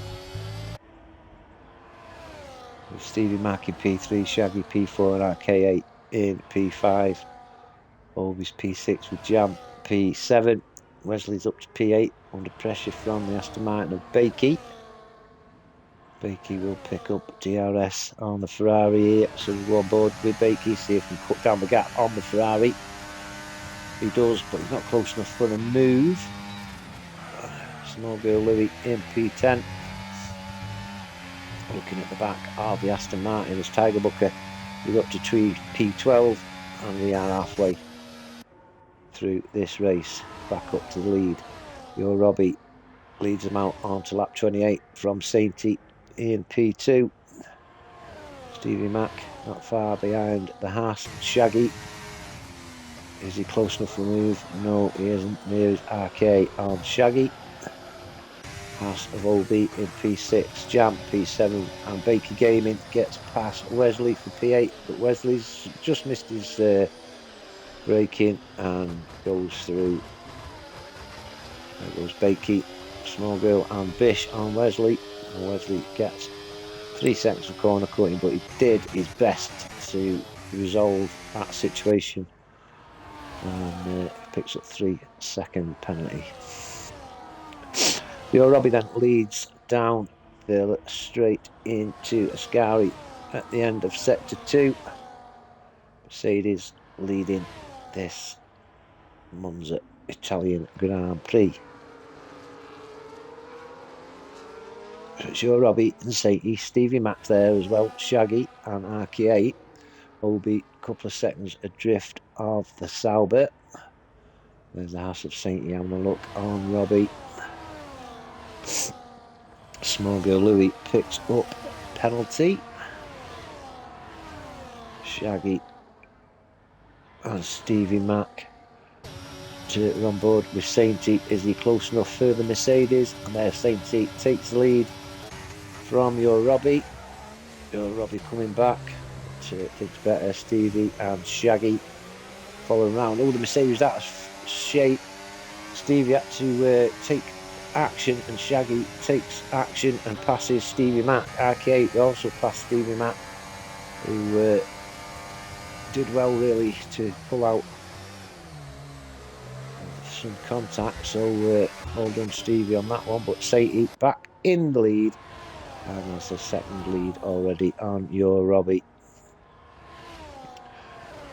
With Stevie Mac in P3, Shaggy P4, RK8 in P5. Obi's P6 with Jam P7. Wesley's up to P8 under pressure from the Aston Martin of Bakey. Bakey will pick up DRS on the Ferrari here, so we'll go on board with Bakey, see if we can cut down the gap on the Ferrari. He does, but he's not close enough for a move. Small Girl Louis in P10. Looking at the back of the Aston Martin is Tiger Booker. We're up to P12 and we are halfway through this race, back up to the lead. Your Robbie leads them out onto lap 28 from Sainty in P2. Stevie Mac not far behind the Haas. Shaggy, is he close enough for a move? No, he isn't. There's RK on Shaggy. Haas of Obi in P6, Jam P7, and Baker Gaming gets past Wesley for P8, but Wesley's just missed his braking and goes through. There goes Bakey, Small Girl and Bish on Wesley. And Wesley gets 3 seconds for corner cutting, but he did his best to resolve that situation and picks up 3-second penalty. Your Robbie then leads down the straight into Ascari at the end of sector 2. Mercedes leading this Monza Italian Grand Prix. So it's your Robbie and Sainty, Stevie Mac there as well, Shaggy and RK8. Obi a couple of seconds adrift of the Sauber. There's the House of Sainty having a look on Robbie. Small Girl Louis picks up penalty. Shaggy and Stevie Mac to on board with Sainty. Is he close enough for the Mercedes? And there Sainty takes the lead from your Robbie. Your Robbie coming back to things better. Stevie and Shaggy following around. Oh, the Mercedes out of shape. Stevie had to take action, and Shaggy takes action and passes Stevie Mac. RK also passed Stevie Mac, who did well really to pull out some contact, so well done Stevie on that one. But Sainty back in the lead, and that's the second lead already on your Robbie.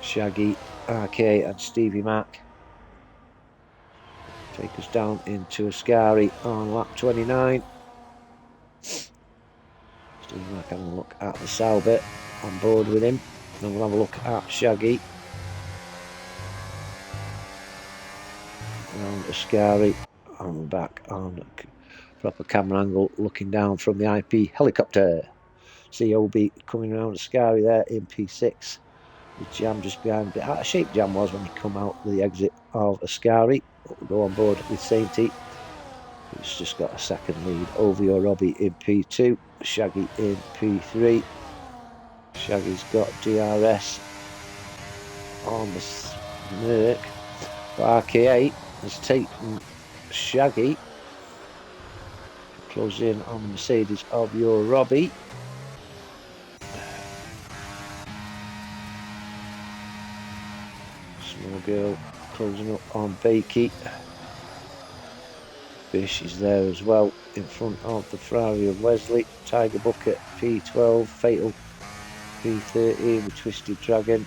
Shaggy, RK and Stevie Mac take us down into Ascari on lap 29. Stevie Mac having a look at the Sauber on board with him. Then we'll have a look at Shaggy. Ascari. I'm back on proper camera angle, looking down from the IP helicopter. See Obi coming around Ascari there in P6. The Jam just behind. A bit out of shape Jam was when he come out the exit of Ascari. We'll go on board with Sainty. He's just got a second lead over your Robbie in P2. Shaggy in P3. Shaggy's got DRS on the Merc. But RK8 has taken Shaggy. Close in on the Mercedes of your Robbie. Small Girl closing up on Bakey. Bish is there as well in front of the Ferrari of Wesley. Tiger Bucket P12. Fatal P13 with Twisted Dragon.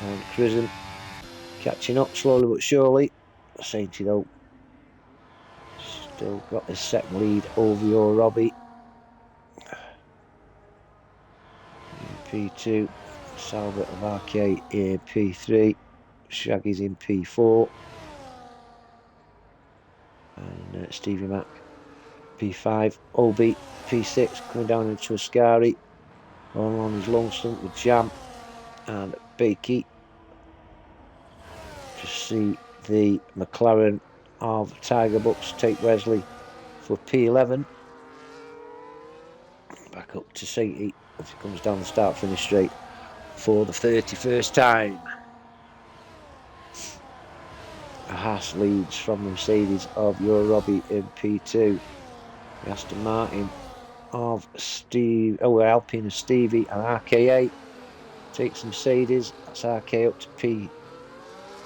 And Crism catching up slowly but surely. Sainty though still got his second lead over your Robbie. In P2, Salbert of Arcade in P3, Shaggy's in P4, and Stevie Mac P5, Obi P6 coming down into Ascari. All on his long stunt with Jam and Bakey. Just see the McLaren of Tiger Bucks take Wesley for P11. Back up to Sainty as he comes down the start finish straight for the 31st time. A Haas leads from the Mercedes of your Robbie in P2. The Aston Martin of Alpine of Stevie and RK8 takes Mercedes. That's RK up to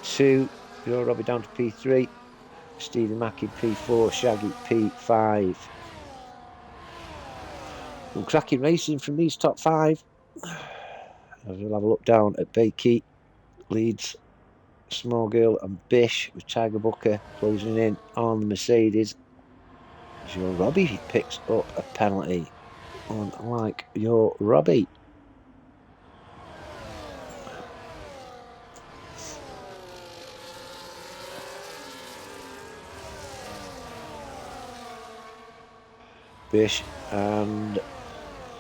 P2. Your Robbie down to P3. Stevie Mack in P4. Shaggy P5. Well, cracking racing from these top five. As we'll have a look down at Bakey, leads Small Girl and Bish with Tiger Booker closing in on the Mercedes. As your Robbie picks up a penalty, unlike your Robbie. Bish and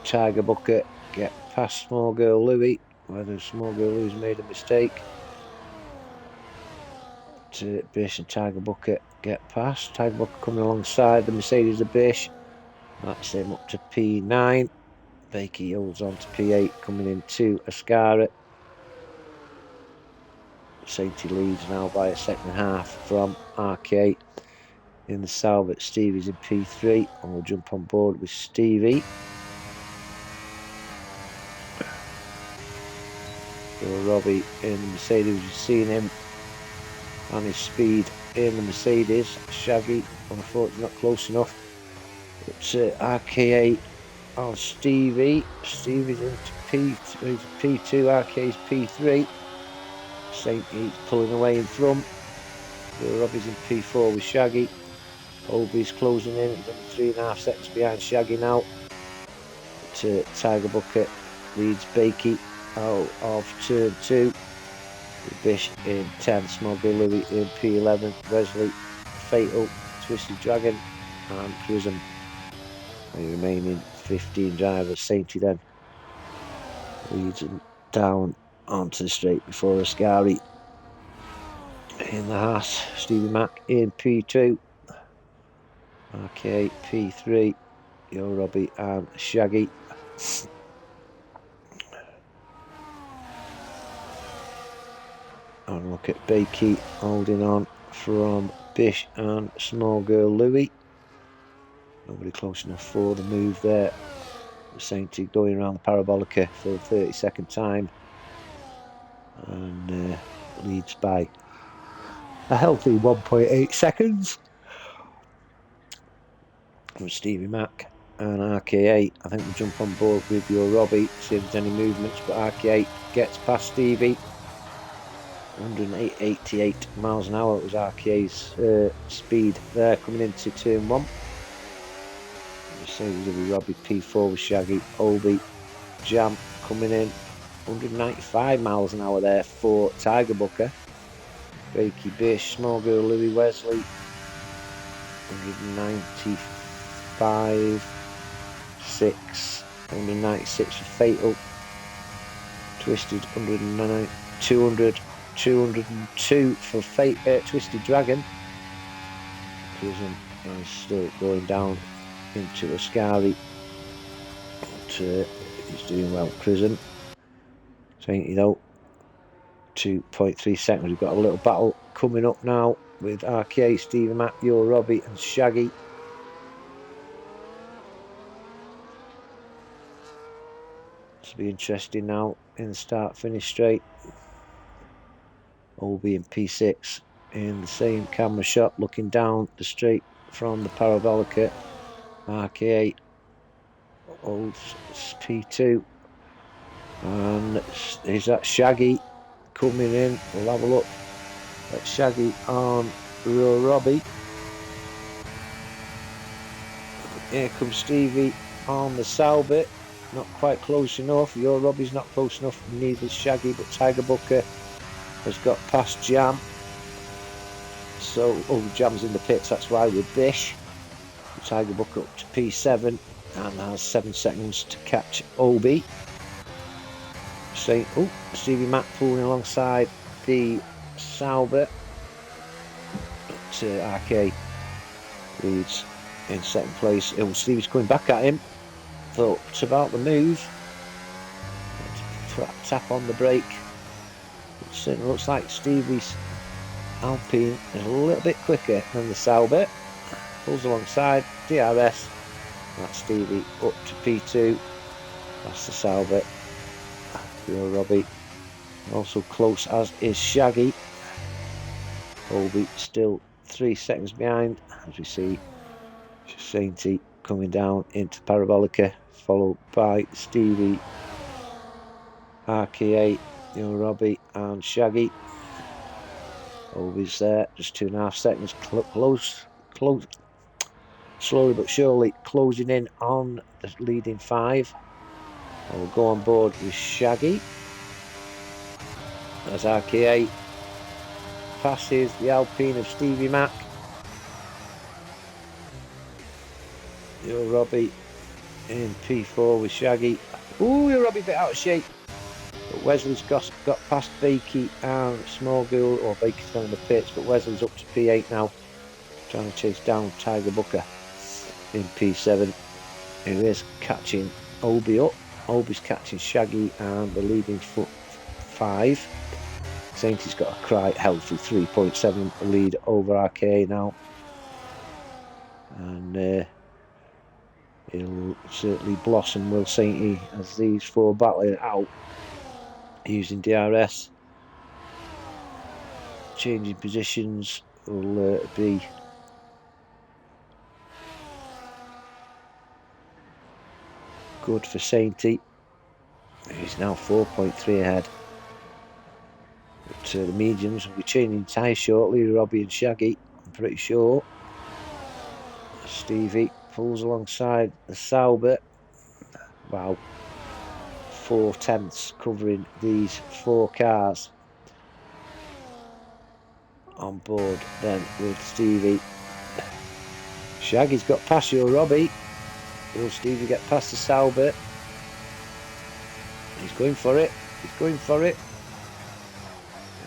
Tiger Booker get past Small Girl Louis, whether Small Girl Louis made a mistake. Bish and Tiger Booker get past. Tiger Booker coming alongside the Mercedes of Bish. That's him up to P9. Bakey holds on to P8, coming in to Ascari. Sainty leads now by a second and a half from RK. In the Salbert, Stevie's in P3, and we'll jump on board with Stevie. Robbie in the Mercedes, you've seen him and his speed in the Mercedes. Shaggy, unfortunately, not close enough. It's RK8 on Stevie. Stevie's into P2, RK's P3. Sainty's pulling away in front. Robbie's in P4 with Shaggy. Obi's closing in. He's only 3.5 seconds behind Shaggy now. Tiger Bucket leads Bakey out of turn 2. Bish in 10, Small Girl Louis in P11, Wesley, Fatal, Twisted Dragon and Crism. The remaining 15 drivers. Sainty then leads him down onto the straight before Ascari. In the Haas, Stevie Mack in P2, RK P3, Yo Robbie and Shaggy. And look at Bakey holding on from Bish and Small Girl Louis. Nobody close enough for the move there. Sainty going around the parabolica for the 32nd time and leads by a healthy 1.8 seconds from Stevie Mack and RK8. I think we'll jump on board with your Robbie, see if there's any movements, but RK8 gets past Stevie. 188 miles an hour was RK's speed there coming into turn 1. Mercedes with Robbie P4 with Shaggy, Obi, Jam coming in. 195 miles an hour there for Tiger Booker. Bakey Bish, Small Girl Louis Wesley, 195, 6, 196 for Fatal, Twisted 109, 200, 202 for Twisted Dragon. Prism is still going down into Ascari, but he's doing well. Prism, 20 though. 2.3 seconds. We've got a little battle coming up now with RK, Stevie Mac, Yo Robbie and Shaggy. This will be interesting now in the start finish straight. Obi and P6 in the same camera shot, looking down the straight from the Parabolica. RK8 holds P2, and is that Shaggy coming in? We'll have a look at Shaggy on Robbie. Here comes Stevie on the Salbit, not quite close enough. Your Robbie's not close enough, neither is Shaggy, but Tiger Booker has got past Jam. So, Jam's in the pits, that's why with Bish. Tiger Booker up to P7 and has 7 seconds to catch Obi. Stevie Mac pulling alongside the Sauber. But RK leads in second place. Stevie's coming back at him. Thought about the move. Tap on the brake. It certainly looks like Stevie's Alpine is a little bit quicker than the Sauber. Pulls alongside DRS. That's Stevie up to P2. That's the Sauber. Yo Robbie also close, as is Shaggy. Obi still 3 seconds behind, as we see Sainty coming down into Parabolica, followed by Stevie, RK8, Yo Robbie and Shaggy. Obi's there, just 2.5 seconds close, slowly but surely closing in on the leading 5. I will go on board with Shaggy as RK8 passes the Alpine of Stevie Mac. Yo Robbie in P4 with Shaggy. Yo Robbie a bit out of shape, but Wesley's got past Bakey and Small Girl, or Bakey's gone in the pits, but Wesley's up to P8 now, trying to chase down Tiger Booker in P7, who is catching Obi up. Obi's catching Shaggy and the leading 5. Sainty's got a quite healthy 3.7 lead over RK now, and he'll certainly blossom, will Sainty, as these 4 battling out using DRS. Changing positions will be good for Sainty. He's now 4.3 ahead. But the mediums will be changing tyres shortly, Robbie and Shaggy, I'm pretty sure. Stevie pulls alongside the Sauber. Wow. 4/10 covering these 4 cars. On board then with Stevie. Shaggy's got past Yo Robbie. Will Stevie get past the Sauber? He's going for it. He's going for it.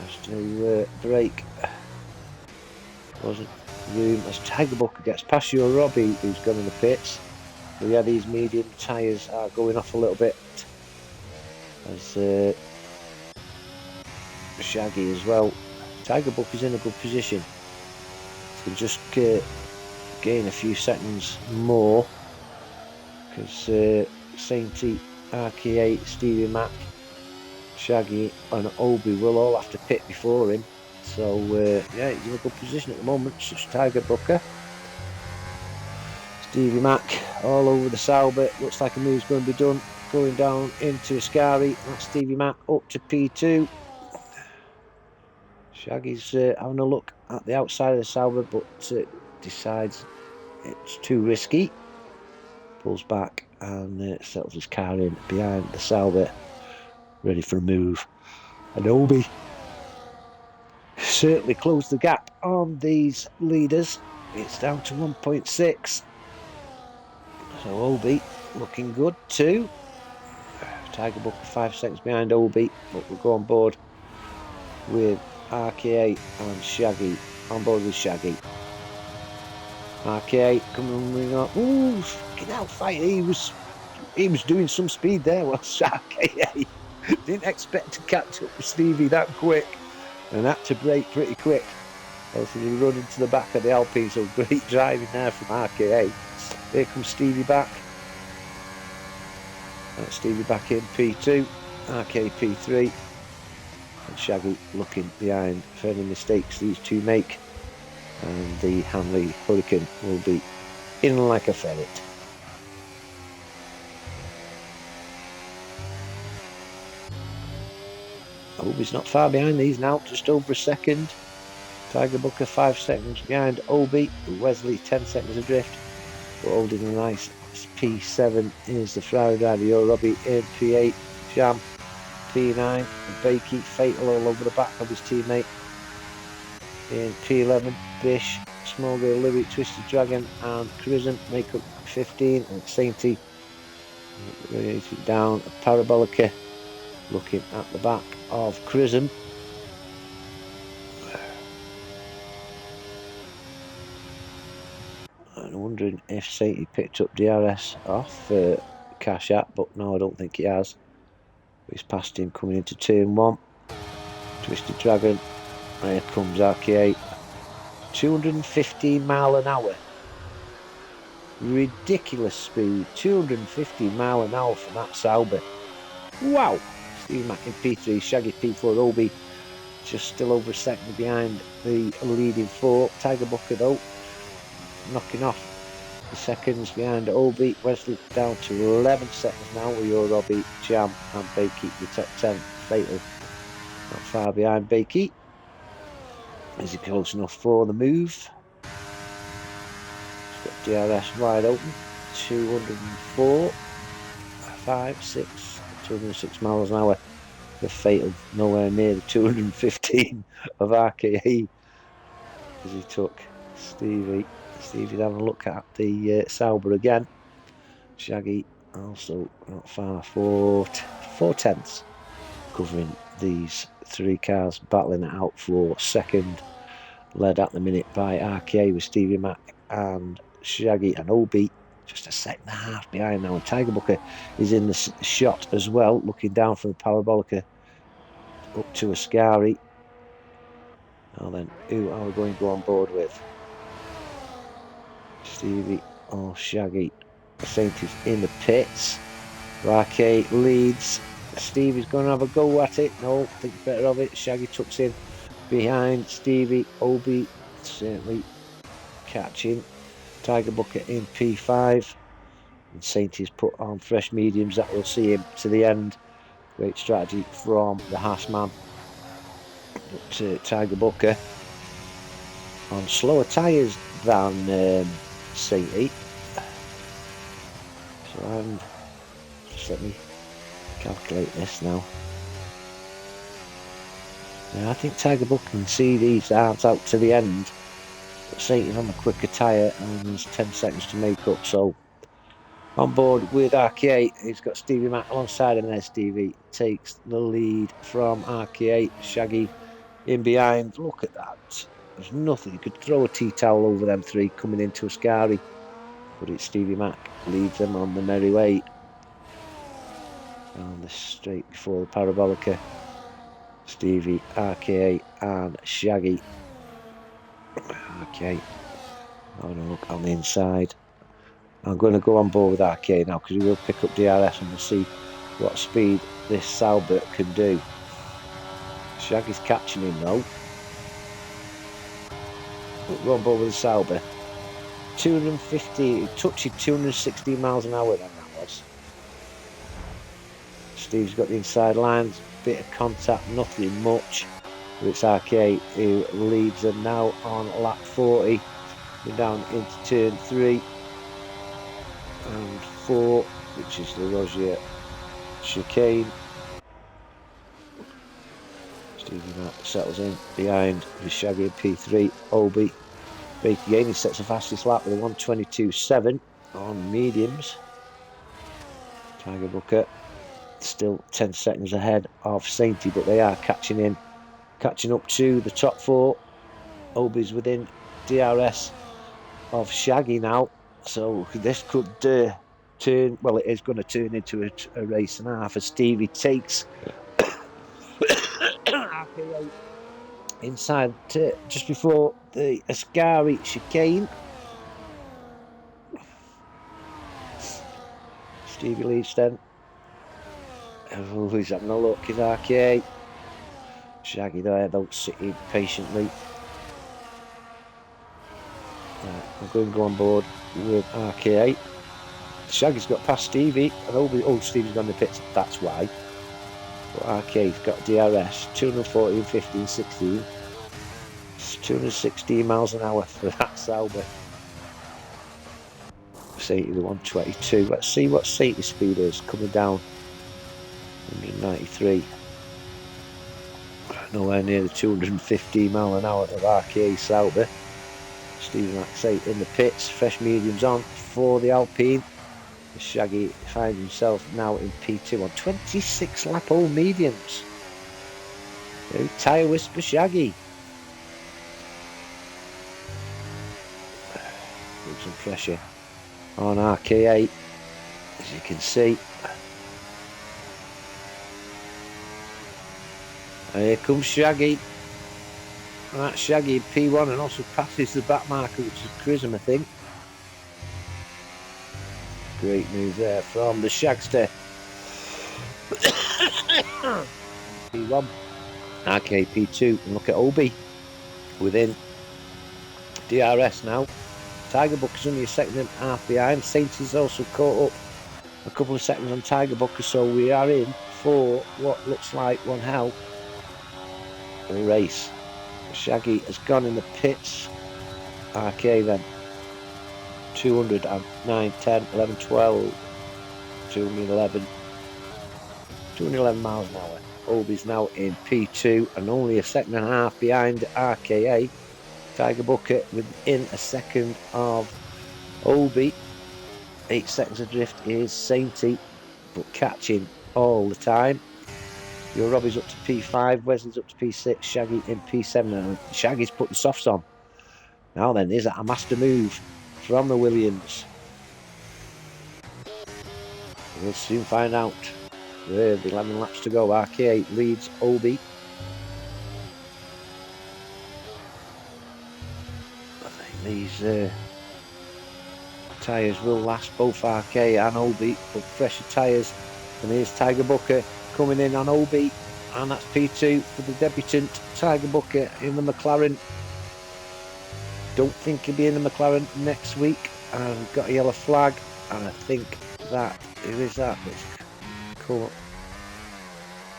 Has to brake. Wasn't room as Tiger Booker gets past Yo Robbie, who's gone in the pits. But yeah, these medium tyres are going off a little bit. As Shaggy as well. Tiger Booker's in a good position. Can just gain a few seconds more, because Sainty, RK8, Stevie Mac, Shaggy and Obi will all have to pit before him. So yeah, he's in a good position at the moment. Such Tiger Booker. Stevie Mac all over the Sauber. Looks like a move's going to be done. Going down into Ascari. That's Stevie Mac up to P2. Shaggy's having a look at the outside of the Sauber, but decides it's too risky. Pulls back and settles his car in behind the Sauber, ready for a move. And Obi certainly closed the gap on these leaders. It's down to 1.6. So Obi looking good too. Tiger Booker 5 seconds behind Obi, but we'll go on board with RKA and Shaggy. On board with Shaggy. RKA coming up. Ooh, fucking hell, fight. He was doing some speed there, was RKA. Didn't expect to catch up with Stevie that quick, and had to brake pretty quick. Else he run into the back of the Alpine. So great driving there from RKA. Here comes Stevie back. That's Stevie back in P2, RK P3, and Shaggy looking behind for any mistakes these two make, and the Hanley Hurricane will be in like a ferret. Obi's not far behind these now, just over a second. Tiger Booker 5 seconds behind Obi. Wesley 10 seconds adrift, but holding a nice P7 is the Ferrari driver, Robbie in P8, Jam P9, and Bakey fatal all over the back of his teammate. In P11, Bish, Small Girl, Livy, Twisted Dragon, and Charism make up 15, and Sainty down Parabolica, looking at the back of Charism. I'm wondering if Sainty picked up DRS off Cash App, but no, I don't think he has. He's past him coming into turn 1. Twisted Dragon. Here comes RK8. 215 mile an hour. Ridiculous speed. 215 mile an hour from that Sauber. Wow! Steve Mack in P3, Shaggy P4, Obi just still over a second behind the leading 4. Tiger Booker though, knocking off the seconds behind Obi. Wesley down to 11 seconds now with your Robbie, Jam and Bakey, the top 10. Fatal not far behind Bakey. Is he close enough for the move? He's got DRS wide open. 204, 5, 6, 206 miles an hour. The fatal nowhere near the 215 of RKE as he took Stevie. Stevie's having a look at the Sauber again. Shaggy also not far, 4 tenths, covering these 3 cars, battling it out for second, led at the minute by RKA with Stevie Mack and Shaggy and Obi just a second and a half behind now, and Tiger Booker is in the shot as well, looking down from the Parabolica up to Ascari. Now then, who are we going to go on board with? Stevie or Shaggy? Saint is in the pits. RK leads. Stevie's going to have a go at it. No, think better of it. Shaggy tucks in behind Stevie. Obi certainly catching. Tiger Booker in P5. And Saint is put on fresh mediums. That will see him to the end. Great strategy from the Haasman. But Tiger Booker on slower tyres than Sainty. So just let me calculate this now. Now I think Tiger Booker can see these arms out to the end. But Sainty's on the quicker tyre and there's 10 seconds to make up. So on board with RK8, he's got Stevie Mack alongside him there. Stevie takes the lead from RK8. Shaggy in behind. Look at that. There's nothing. You could throw a tea towel over them 3 coming into Ascari. But it's Stevie Mack leads them on the merry way. On the straight before the Parabolica. Stevie, RK8 and Shaggy. Okay. Having a look on the inside. I'm going to go on board with RK now because we will pick up DRS and we'll see what speed this Sauber can do. Shaggy's catching him though. We'll go on board with the Sauber. 250, touching 216 miles an hour then that was. Steve's got the inside lines, bit of contact, nothing much. But it's RK who leads them now on lap 40. We're down into turn 3 and 4, which is the Roger chicane. Steve Stevie Mack settles in behind the Shaggy in P3. Obi break again. He sets the fastest lap with a 1:22.7 on mediums. Tiger Booker still 10 seconds ahead of Sainty, but they are catching up to the top four. Obi's within DRS of Shaggy now, so this could turn, well, it is going to turn into a race and a half as Stevie takes RKO inside just before the Ascari chicane. Stevie leads then. Oh, he's having a look, his RK. Shaggy there, though, sitting patiently. Right, I'm going to go on board with RK8. Shaggy's got past Stevie, and Stevie's gone to the pits, that's why. But RK's got DRS, 240, 15, 16. It's 216 miles an hour for that Sauber. Sainty the 122. Let's see what Sainty's speed is coming down. 193. Nowhere near the 215 mile an hour of RK Sauber. Stephen Maxey in the pits, fresh mediums on for the Alpine. Shaggy finds himself now in P2 on 26 lap old mediums. Tyre whisper Shaggy. Put some pressure on RK8, as you can see. And here comes Shaggy. And that's Shaggy in P1 and also passes the back marker, which is Chrism, I think. Great move there from the Shagster. P1. RK P2. And look at Obi within DRS now. Tiger Book is only a second and a half behind. Saints is also caught up a couple of seconds on Tiger Booker, so we are in for what looks like one hell of a race. Shaggy has gone in the pits. RK then 209, 10, 11, 12, 211 miles an hour. Obi's now in P2 and only a second and a half behind RKA. Tiger Booker within a second of Obi. 8 seconds adrift is Sainty, but catching all the time. Your Robbie's up to P5, Wesley's up to P6, Shaggy in P7, and Shaggy's putting softs on. Now then, is that a master move from the Williams? We'll soon find out. With 11 laps to go, RK8 leads Obi. I think these tyres will last, both RK and Obi, but fresher tyres. And here's Tiger Booker coming in on Obi, and that's P2 for the debutant Tiger Booker in the McLaren. Don't think he'll be in the McLaren next week, and got a yellow flag, and I think that who is that? It's caught.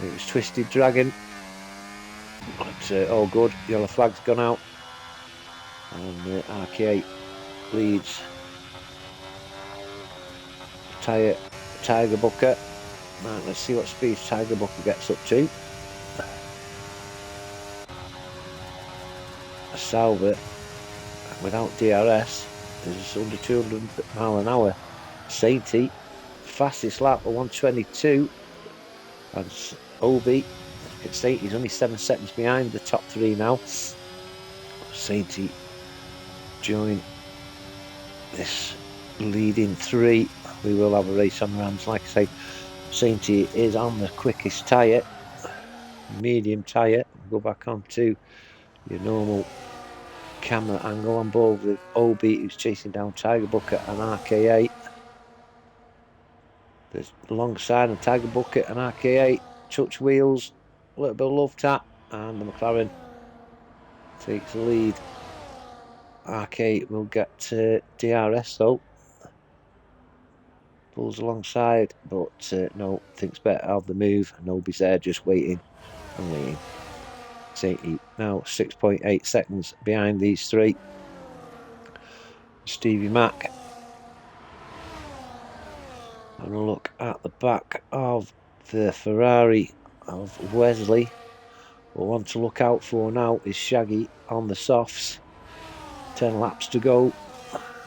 It was Twisted Dragon, but all good. Yellow flag's gone out, and RK8 leads Tiger Booker. Right, let's see what speed Tiger Booker gets up to. A Sauber without DRS is under 200 mile an hour. Sainty, fastest lap at 122. And Obi, Sainty's only 7 seconds behind the top 3 now. Sainty join this leading 3. We will have a race on the hands, like I say. Sainty is on the quickest tyre, medium tyre. Go back on to your normal camera angle on board with Obi, who's chasing down Tiger Booker and RK8. There's alongside of Tiger Booker and RK8, touch wheels, a little bit of love tap, and the McLaren takes the lead. RK will get DRS though. Pulls alongside, but no, thinks better of the move. Nobody's there, just waiting and waiting. Sainty now 6.8 seconds behind these 3. Stevie Mack. And a look at the back of the Ferrari of Wesley. But one to look out for now is Shaggy on the softs. 10 laps to go.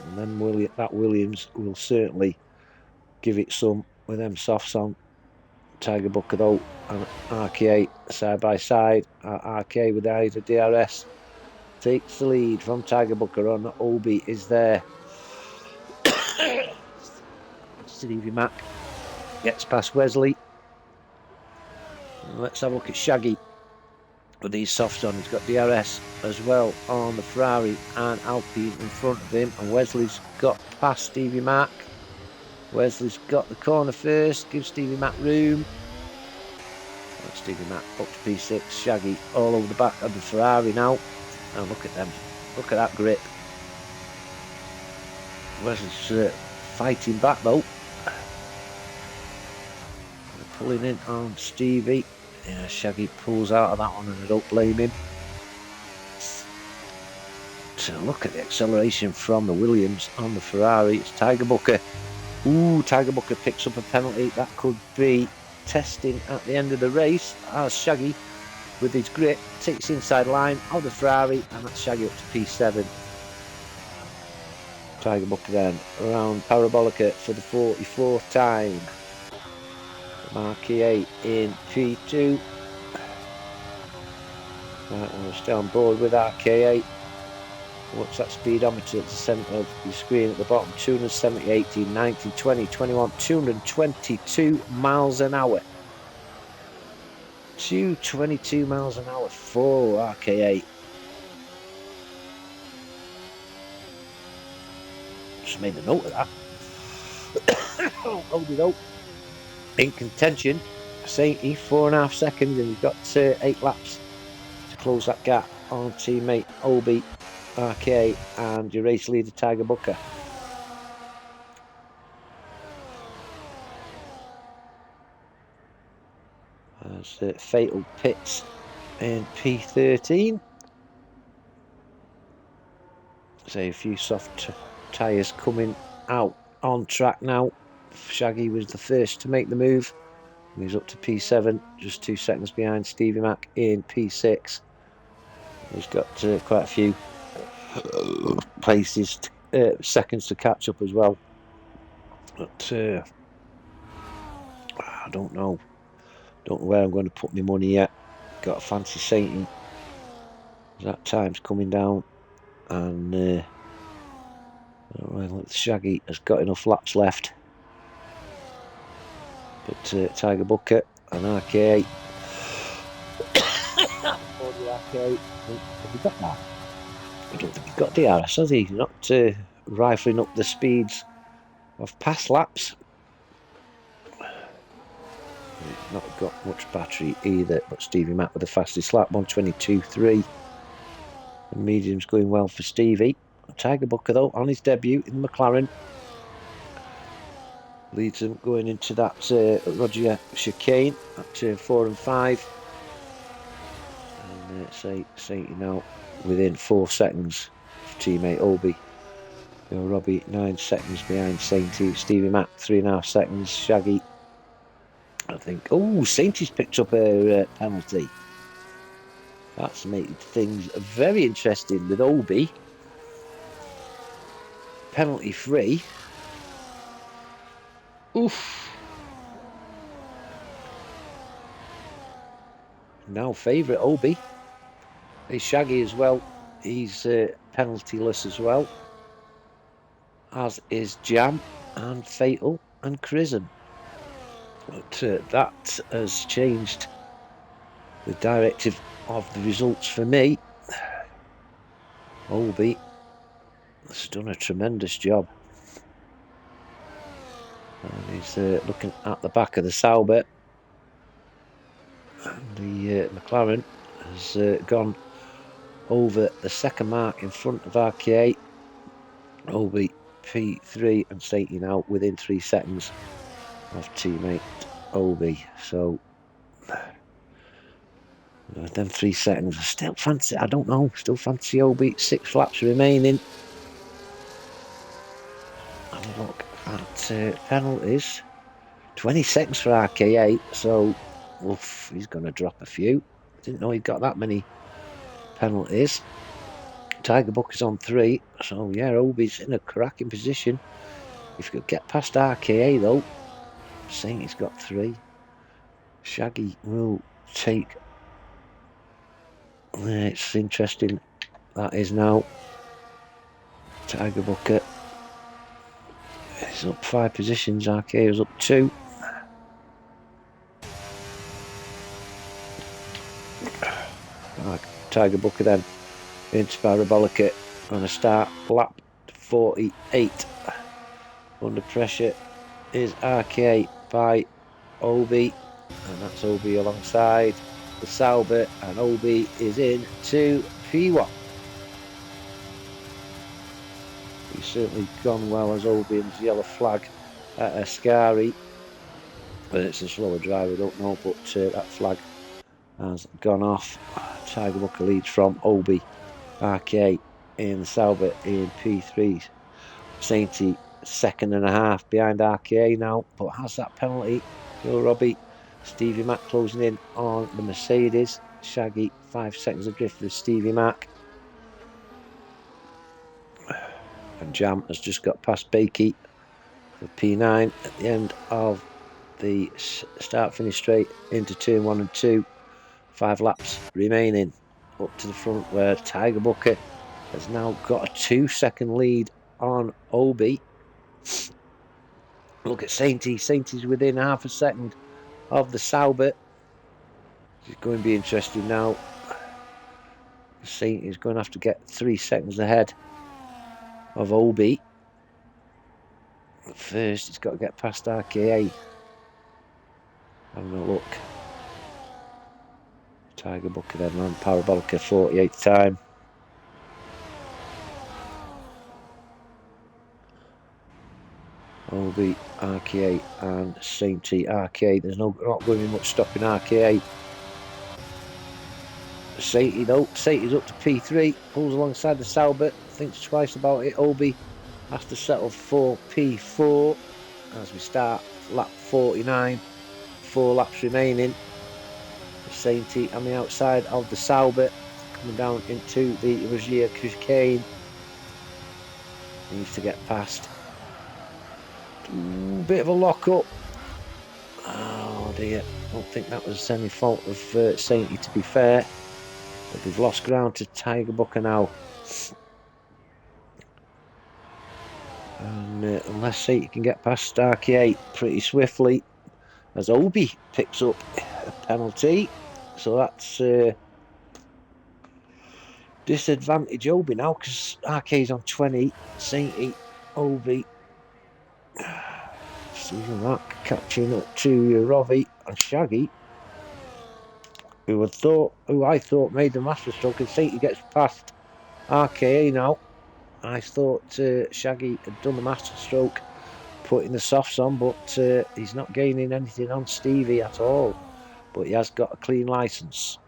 And then that Williams will certainly give it some with them softs on. Tiger Booker though and RK side by side. RK with the eyes of DRS takes the lead from Tiger Booker on. Obi is there. Stevie Mac gets past Wesley. And let's have a look at Shaggy with these softs on. He's got DRS as well on the Ferrari and Alpine in front of him. And Wesley's got past Stevie Mac. Wesley's got the corner first, gives Stevie Mac room. And Stevie Mac up to P6. Shaggy all over the back of the Ferrari now. And look at them. Look at that grip. Wesley's fighting back though. Pulling in on Stevie. Yeah, Shaggy pulls out of that one and I don't blame him. So look at the acceleration from the Williams on the Ferrari. It's Tiger Booker. Ooh, Tiger Booker picks up a penalty. That could be testing at the end of the race as Shaggy with his grip takes the inside line of the Ferrari and that's Shaggy up to P7. Tiger Booker then around Parabolica for the 44th time. Marquis in P2. Right, we're still on board with RK8. What's that speedometer at the centre of your screen at the bottom? 270, 18, 19, 20, 21, 222 miles an hour. 222 miles an hour for RK8. Just made a note of that. Hold it up. In contention, Sainty 4.5 seconds, and you've got 8 laps to close that gap on teammate Obi, RK, and your race leader Tiger Booker. As Fatal pits in P13. So a few soft tyres coming out on track now. Shaggy was the first to make the move. He's up to P7, just 2 seconds behind Stevie Mac in P6. He's got quite a few places, seconds to catch up as well. But I don't know. Don't know where I'm going to put my money yet. Got a fancy Sainty. That time's coming down, and Shaggy has got enough laps left. But Tiger Booker and RK8. Have you got that? I don't think he's got DRS, has he? He's not rifling up the speeds of past laps. He's not got much battery either, but Stevie Mac with the fastest lap, 122.3. And medium's going well for Stevie. Tiger Booker though, on his debut in the McLaren. Leads them going into that Roger chicane at turn 4 and 5. And Sainty now within 4 seconds of teammate Obi. Robbie 9 seconds behind Sainty. Stevie Mac 3.5 seconds. Shaggy, I think. Oh, Sainty's picked up a penalty. That's made things very interesting with Obi. Penalty free. Oof. Now favourite Obi. He's Shaggy as well. He's penaltyless as well. As is Jam and Fatal and Crisen. But that has changed the directive of the results for me. Obi has done a tremendous job. And he's looking at the back of the Sauber. And the McLaren has gone over the second mark in front of RK8. Obi P3 and Sainty now within 3 seconds of teammate Obi. So them 3 seconds. I still fancy, I don't know, still fancy Obi. 6 laps remaining. Have a look at penalties. 20 seconds for RK8, so oof, he's going to drop a few. Didn't know he'd got that many penalties. Tiger Book is on 3, so yeah, Obi's in a cracking position. If he could get past RKA though, saying he's got 3. Shaggy will take. It's interesting. That is now Tiger Bucket. He's up 5 positions. RKA is up 2. Tiger Bucket then into Parabolica. Going to start lap 48. Under pressure is RK by Obi, and that's Obi alongside the Sauber, and Obi is in to P1. He's certainly gone well as Obi and his yellow flag at Ascari. But it's a slower driver, I don't know, but that flag has gone off. Tiger Booker leads from Obi, RK in the Sauber in P3. Sainty second and a half behind RKA now, but has that penalty. Robbie, Stevie Mack closing in on the Mercedes. Shaggy 5 seconds adrift with Stevie Mack. And Jam has just got past Bakey for P9 at the end of the start-finish straight into turn 1 and 2. 5 laps remaining up to the front where Tiger Booker has now got a 2-second lead on Obi. Look at Sainty. Sainty's within half a second of the Sauber. It's going to be interesting now. Sainty's going to have to get 3 seconds ahead of Obi. But first, he's got to get past RKA. Having a look. Tiger Booker then on Parabolica, 48th time. Obi, RKA and Sainty. RKA, there's not going to be much stopping RKA. Sainty though, Sainty's up to P3, pulls alongside the Sauber, thinks twice about it. Obi has to settle for P4 as we start lap 49, 4 laps remaining. Sainty on the outside of the Sauber, coming down into the Regia chicane. He needs to get past. Bit of a lock up. Oh dear, I don't think that was any fault of Sainty, to be fair. But they've lost ground to Tiger Booker now. And unless Sainty can get past RK8 pretty swiftly, as Obi picks up a penalty. So that's disadvantage Obi now, because RK's on 20. Sainty, Obi, Stephen Mack catching up to Robbie and Shaggy, who I thought made the masterstroke, and Sainty gets past RKA now. I thought Shaggy had done the masterstroke, putting the softs on, but he's not gaining anything on Stevie at all. But he has got a clean licence.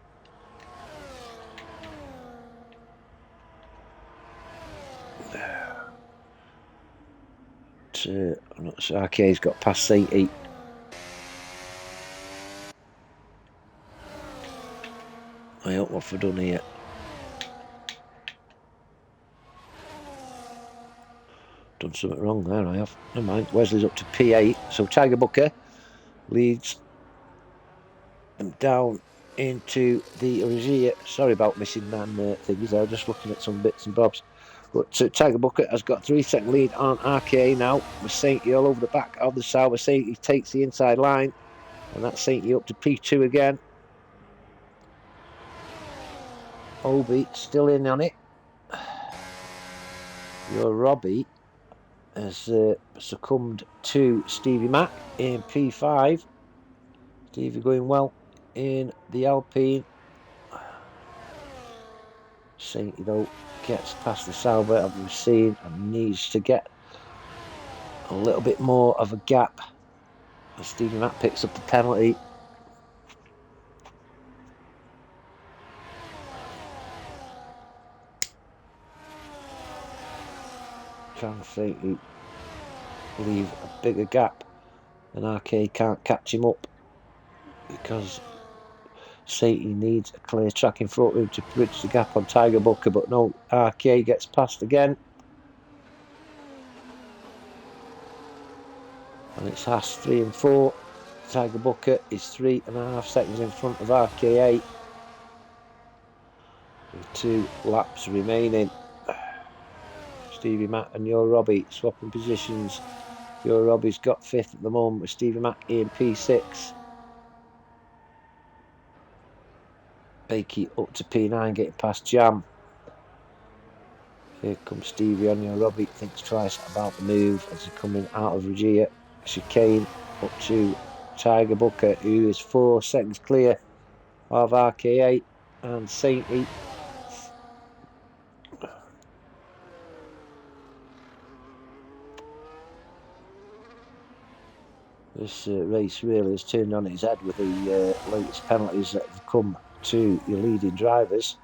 RK's got past Sainty. I hope what I've done here. Done something wrong there, I have. Never mind. Wesley's up to P8. So Tiger Booker leads them down into the Regia. Sorry about missing man things there. Just looking at some bits and bobs. But Tiger Booker has got 3-second lead on RKA now. With Sainty all over the back of the Sauber. Sainty takes the inside line. And that's Sainty up to P2 again. Obi still in on it. Your Robbie has succumbed to Stevie Mack in P5. Stevie going well in the Alpine. Sainty though gets past the Sauber, as we've seen, and needs to get a little bit more of a gap. And Stevie Mack picks up the penalty. Can Sainty leave a bigger gap, and RK can't catch him up because Sainty needs a clear track in front of him to bridge the gap on Tiger Booker, but no, RK gets past again. And it's Haas 3 and 4. Tiger Booker is 3.5 seconds in front of RK8. With 2 laps remaining. Stevie Mack and Your Robbie swapping positions. Your Robbie's got 5th at the moment with Stevie Mack in P6. Bakey up to P9, getting past Jam. Here comes Stevie on Your Robbie. Thinks twice about the move as he's coming out of Regia. Chicane up to Tiger Booker, who is 4 seconds clear of RK8 and Sainty. This race really has turned on its head with the latest penalties that have come to your leading drivers.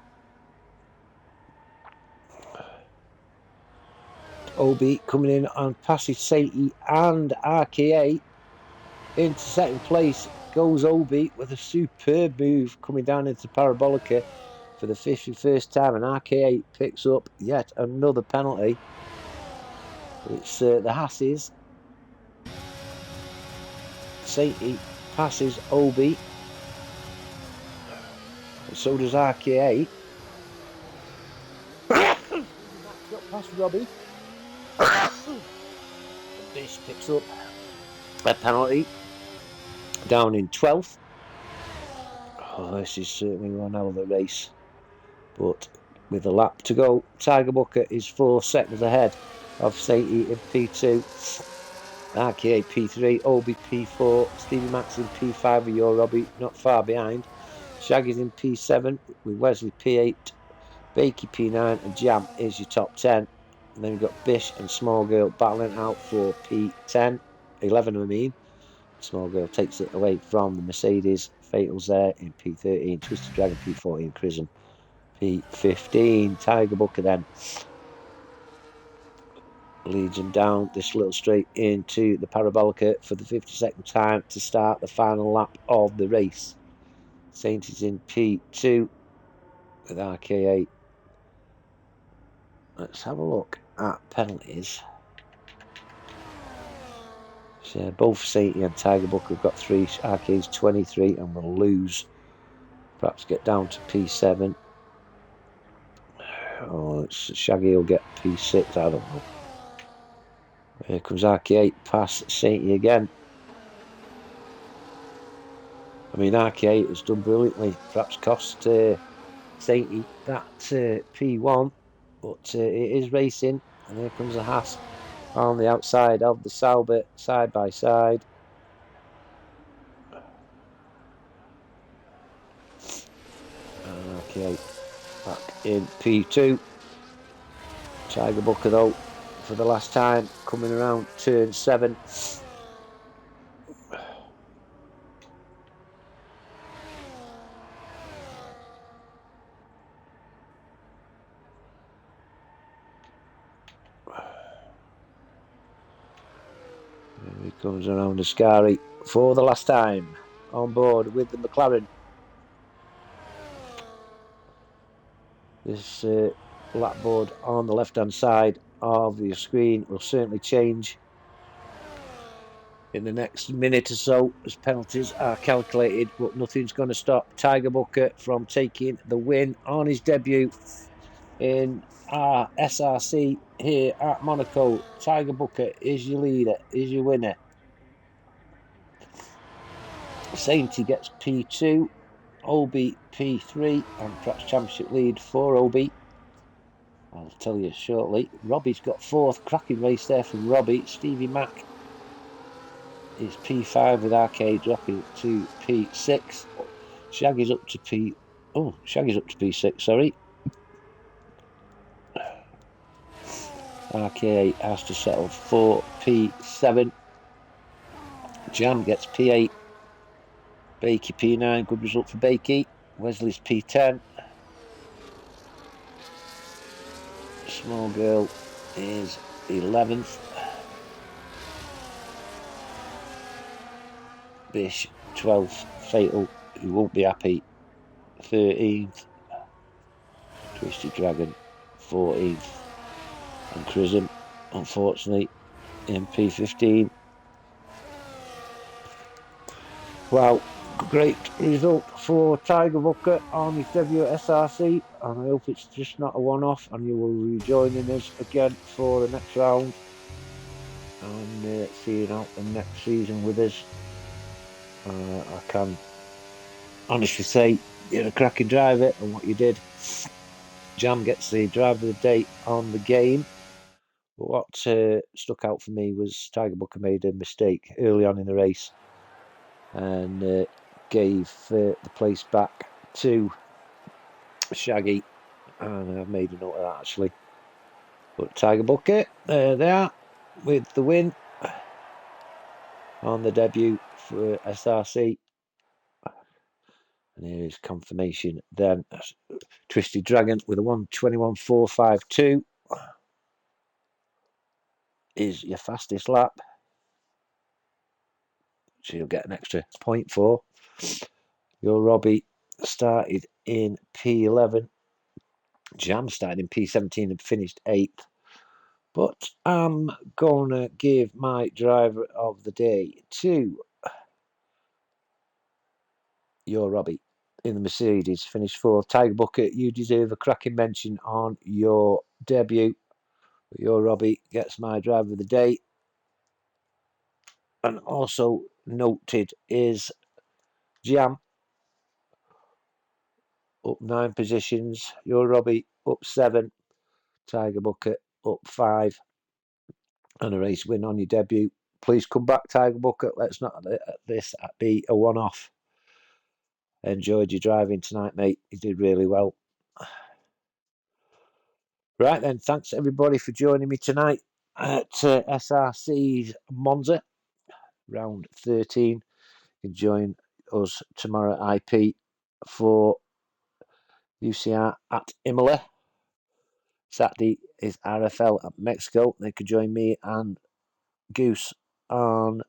Obi coming in on passes Sainty and RK8 into second place goes Obi with a superb move coming down into Parabolica for the 51st time, and RK8 picks up yet another penalty. It's the Hasses. Sainty passes Obi, and so does RK8. Got past Robbie. Bish picks up a penalty down in 12th. Oh, this is certainly one hell of a race, but with a lap to go, Tiger Booker is 4 seconds ahead of Sainty in P2, RK P3, Obi P4, Stevie Max in P5 with Your Robbie not far behind. Shaggy's in P7 with Wesley P8, Bakey P9, and Jam is your top 10. And then you've got Bish and Small Girl battling out for P10, 11 I mean. Small Girl takes it away from the Mercedes. Fatal's there in P13, Twisted Dragon P14, Crism P15. Tiger Booker then leads him down this little straight into the Parabolica for the 52nd time to start the final lap of the race. Saint is in P2 with RK8. Let's have a look at penalties. So both Sainty and Tiger Booker have got 3. RK's 23 and will lose. Perhaps get down to P7. Oh, Shaggy will get P6, I don't know. Here comes RK8 past Sainty again. I mean, RK8 has done brilliantly. Perhaps cost Sainty that P1, but it is racing. And here comes the Haas on the outside of the Sauber, side by side. And RK8 back in P2. Tiger Booker though, for the last time, coming around turn 7. Here he comes around Ascari for the last time on board with the McLaren. This lap board on the left hand side of your screen will certainly change in the next minute or so as penalties are calculated, but nothing's going to stop Tiger Booker from taking the win on his debut in our SRC here at Monaco. Tiger Booker is your leader, is your winner. Sainty gets P2, Obi P3, and perhaps championship lead for Obi. I'll tell you shortly. Robbie's got 4th, cracking race there from Robbie. Stevie Mack is P5 with RK dropping to P6. Shaggy's up to P6, sorry. RK has to settle for P7. Jam gets P8. Bakey P9, good result for Bakey. Wesley's P10. Small Girl is 11th. Bish 12th. Fatal, who won't be happy, 13th. Twisted Dragon 14th. And Chrism, unfortunately, in P15. Wow, great result for Tiger Booker on his debut at SRC, and I hope it's just not a one-off and you will be joining us again for the next round and seeing out the next season with us. I can honestly say you're a cracking driver, and what you did, Jam gets the driver of the day on the game. But what stuck out for me was Tiger Booker made a mistake early on in the race and gave the place back to Shaggy, and I've made a note of that actually. But Tiger Booker, there they are, with the win on the debut for SRC. And here is confirmation then. Twisted Dragon with a 1:21.452 is your fastest lap, so you'll get an extra point for. Your Robbie started in P11. Jam started in P17 and finished 8th. But I'm going to give my driver of the day to your Robbie in the Mercedes. Finished 4th. Tiger Booker, you deserve a cracking mention on your debut. Your Robbie gets my driver of the day. And also noted is Jam up 9 positions. Your Robbie up 7. Tiger Booker up 5. And a race win on your debut. Please come back, Tiger Booker. Let's not let this be a one-off. Enjoyed your driving tonight, mate. You did really well. Right then, thanks everybody for joining me tonight at SRC's Monza, round 13. You can join us tomorrow at IP for UCR at Imola. Saturday is RFL at Mexico. They could join me and Goose on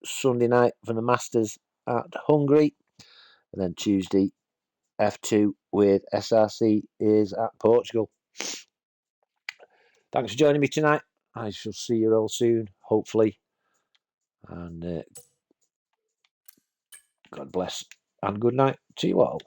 Sunday night for the Masters at Hungary. And then Tuesday, F2 with SRC is at Portugal. Thanks for joining me tonight. I shall see you all soon, hopefully. And God bless and good night to you all.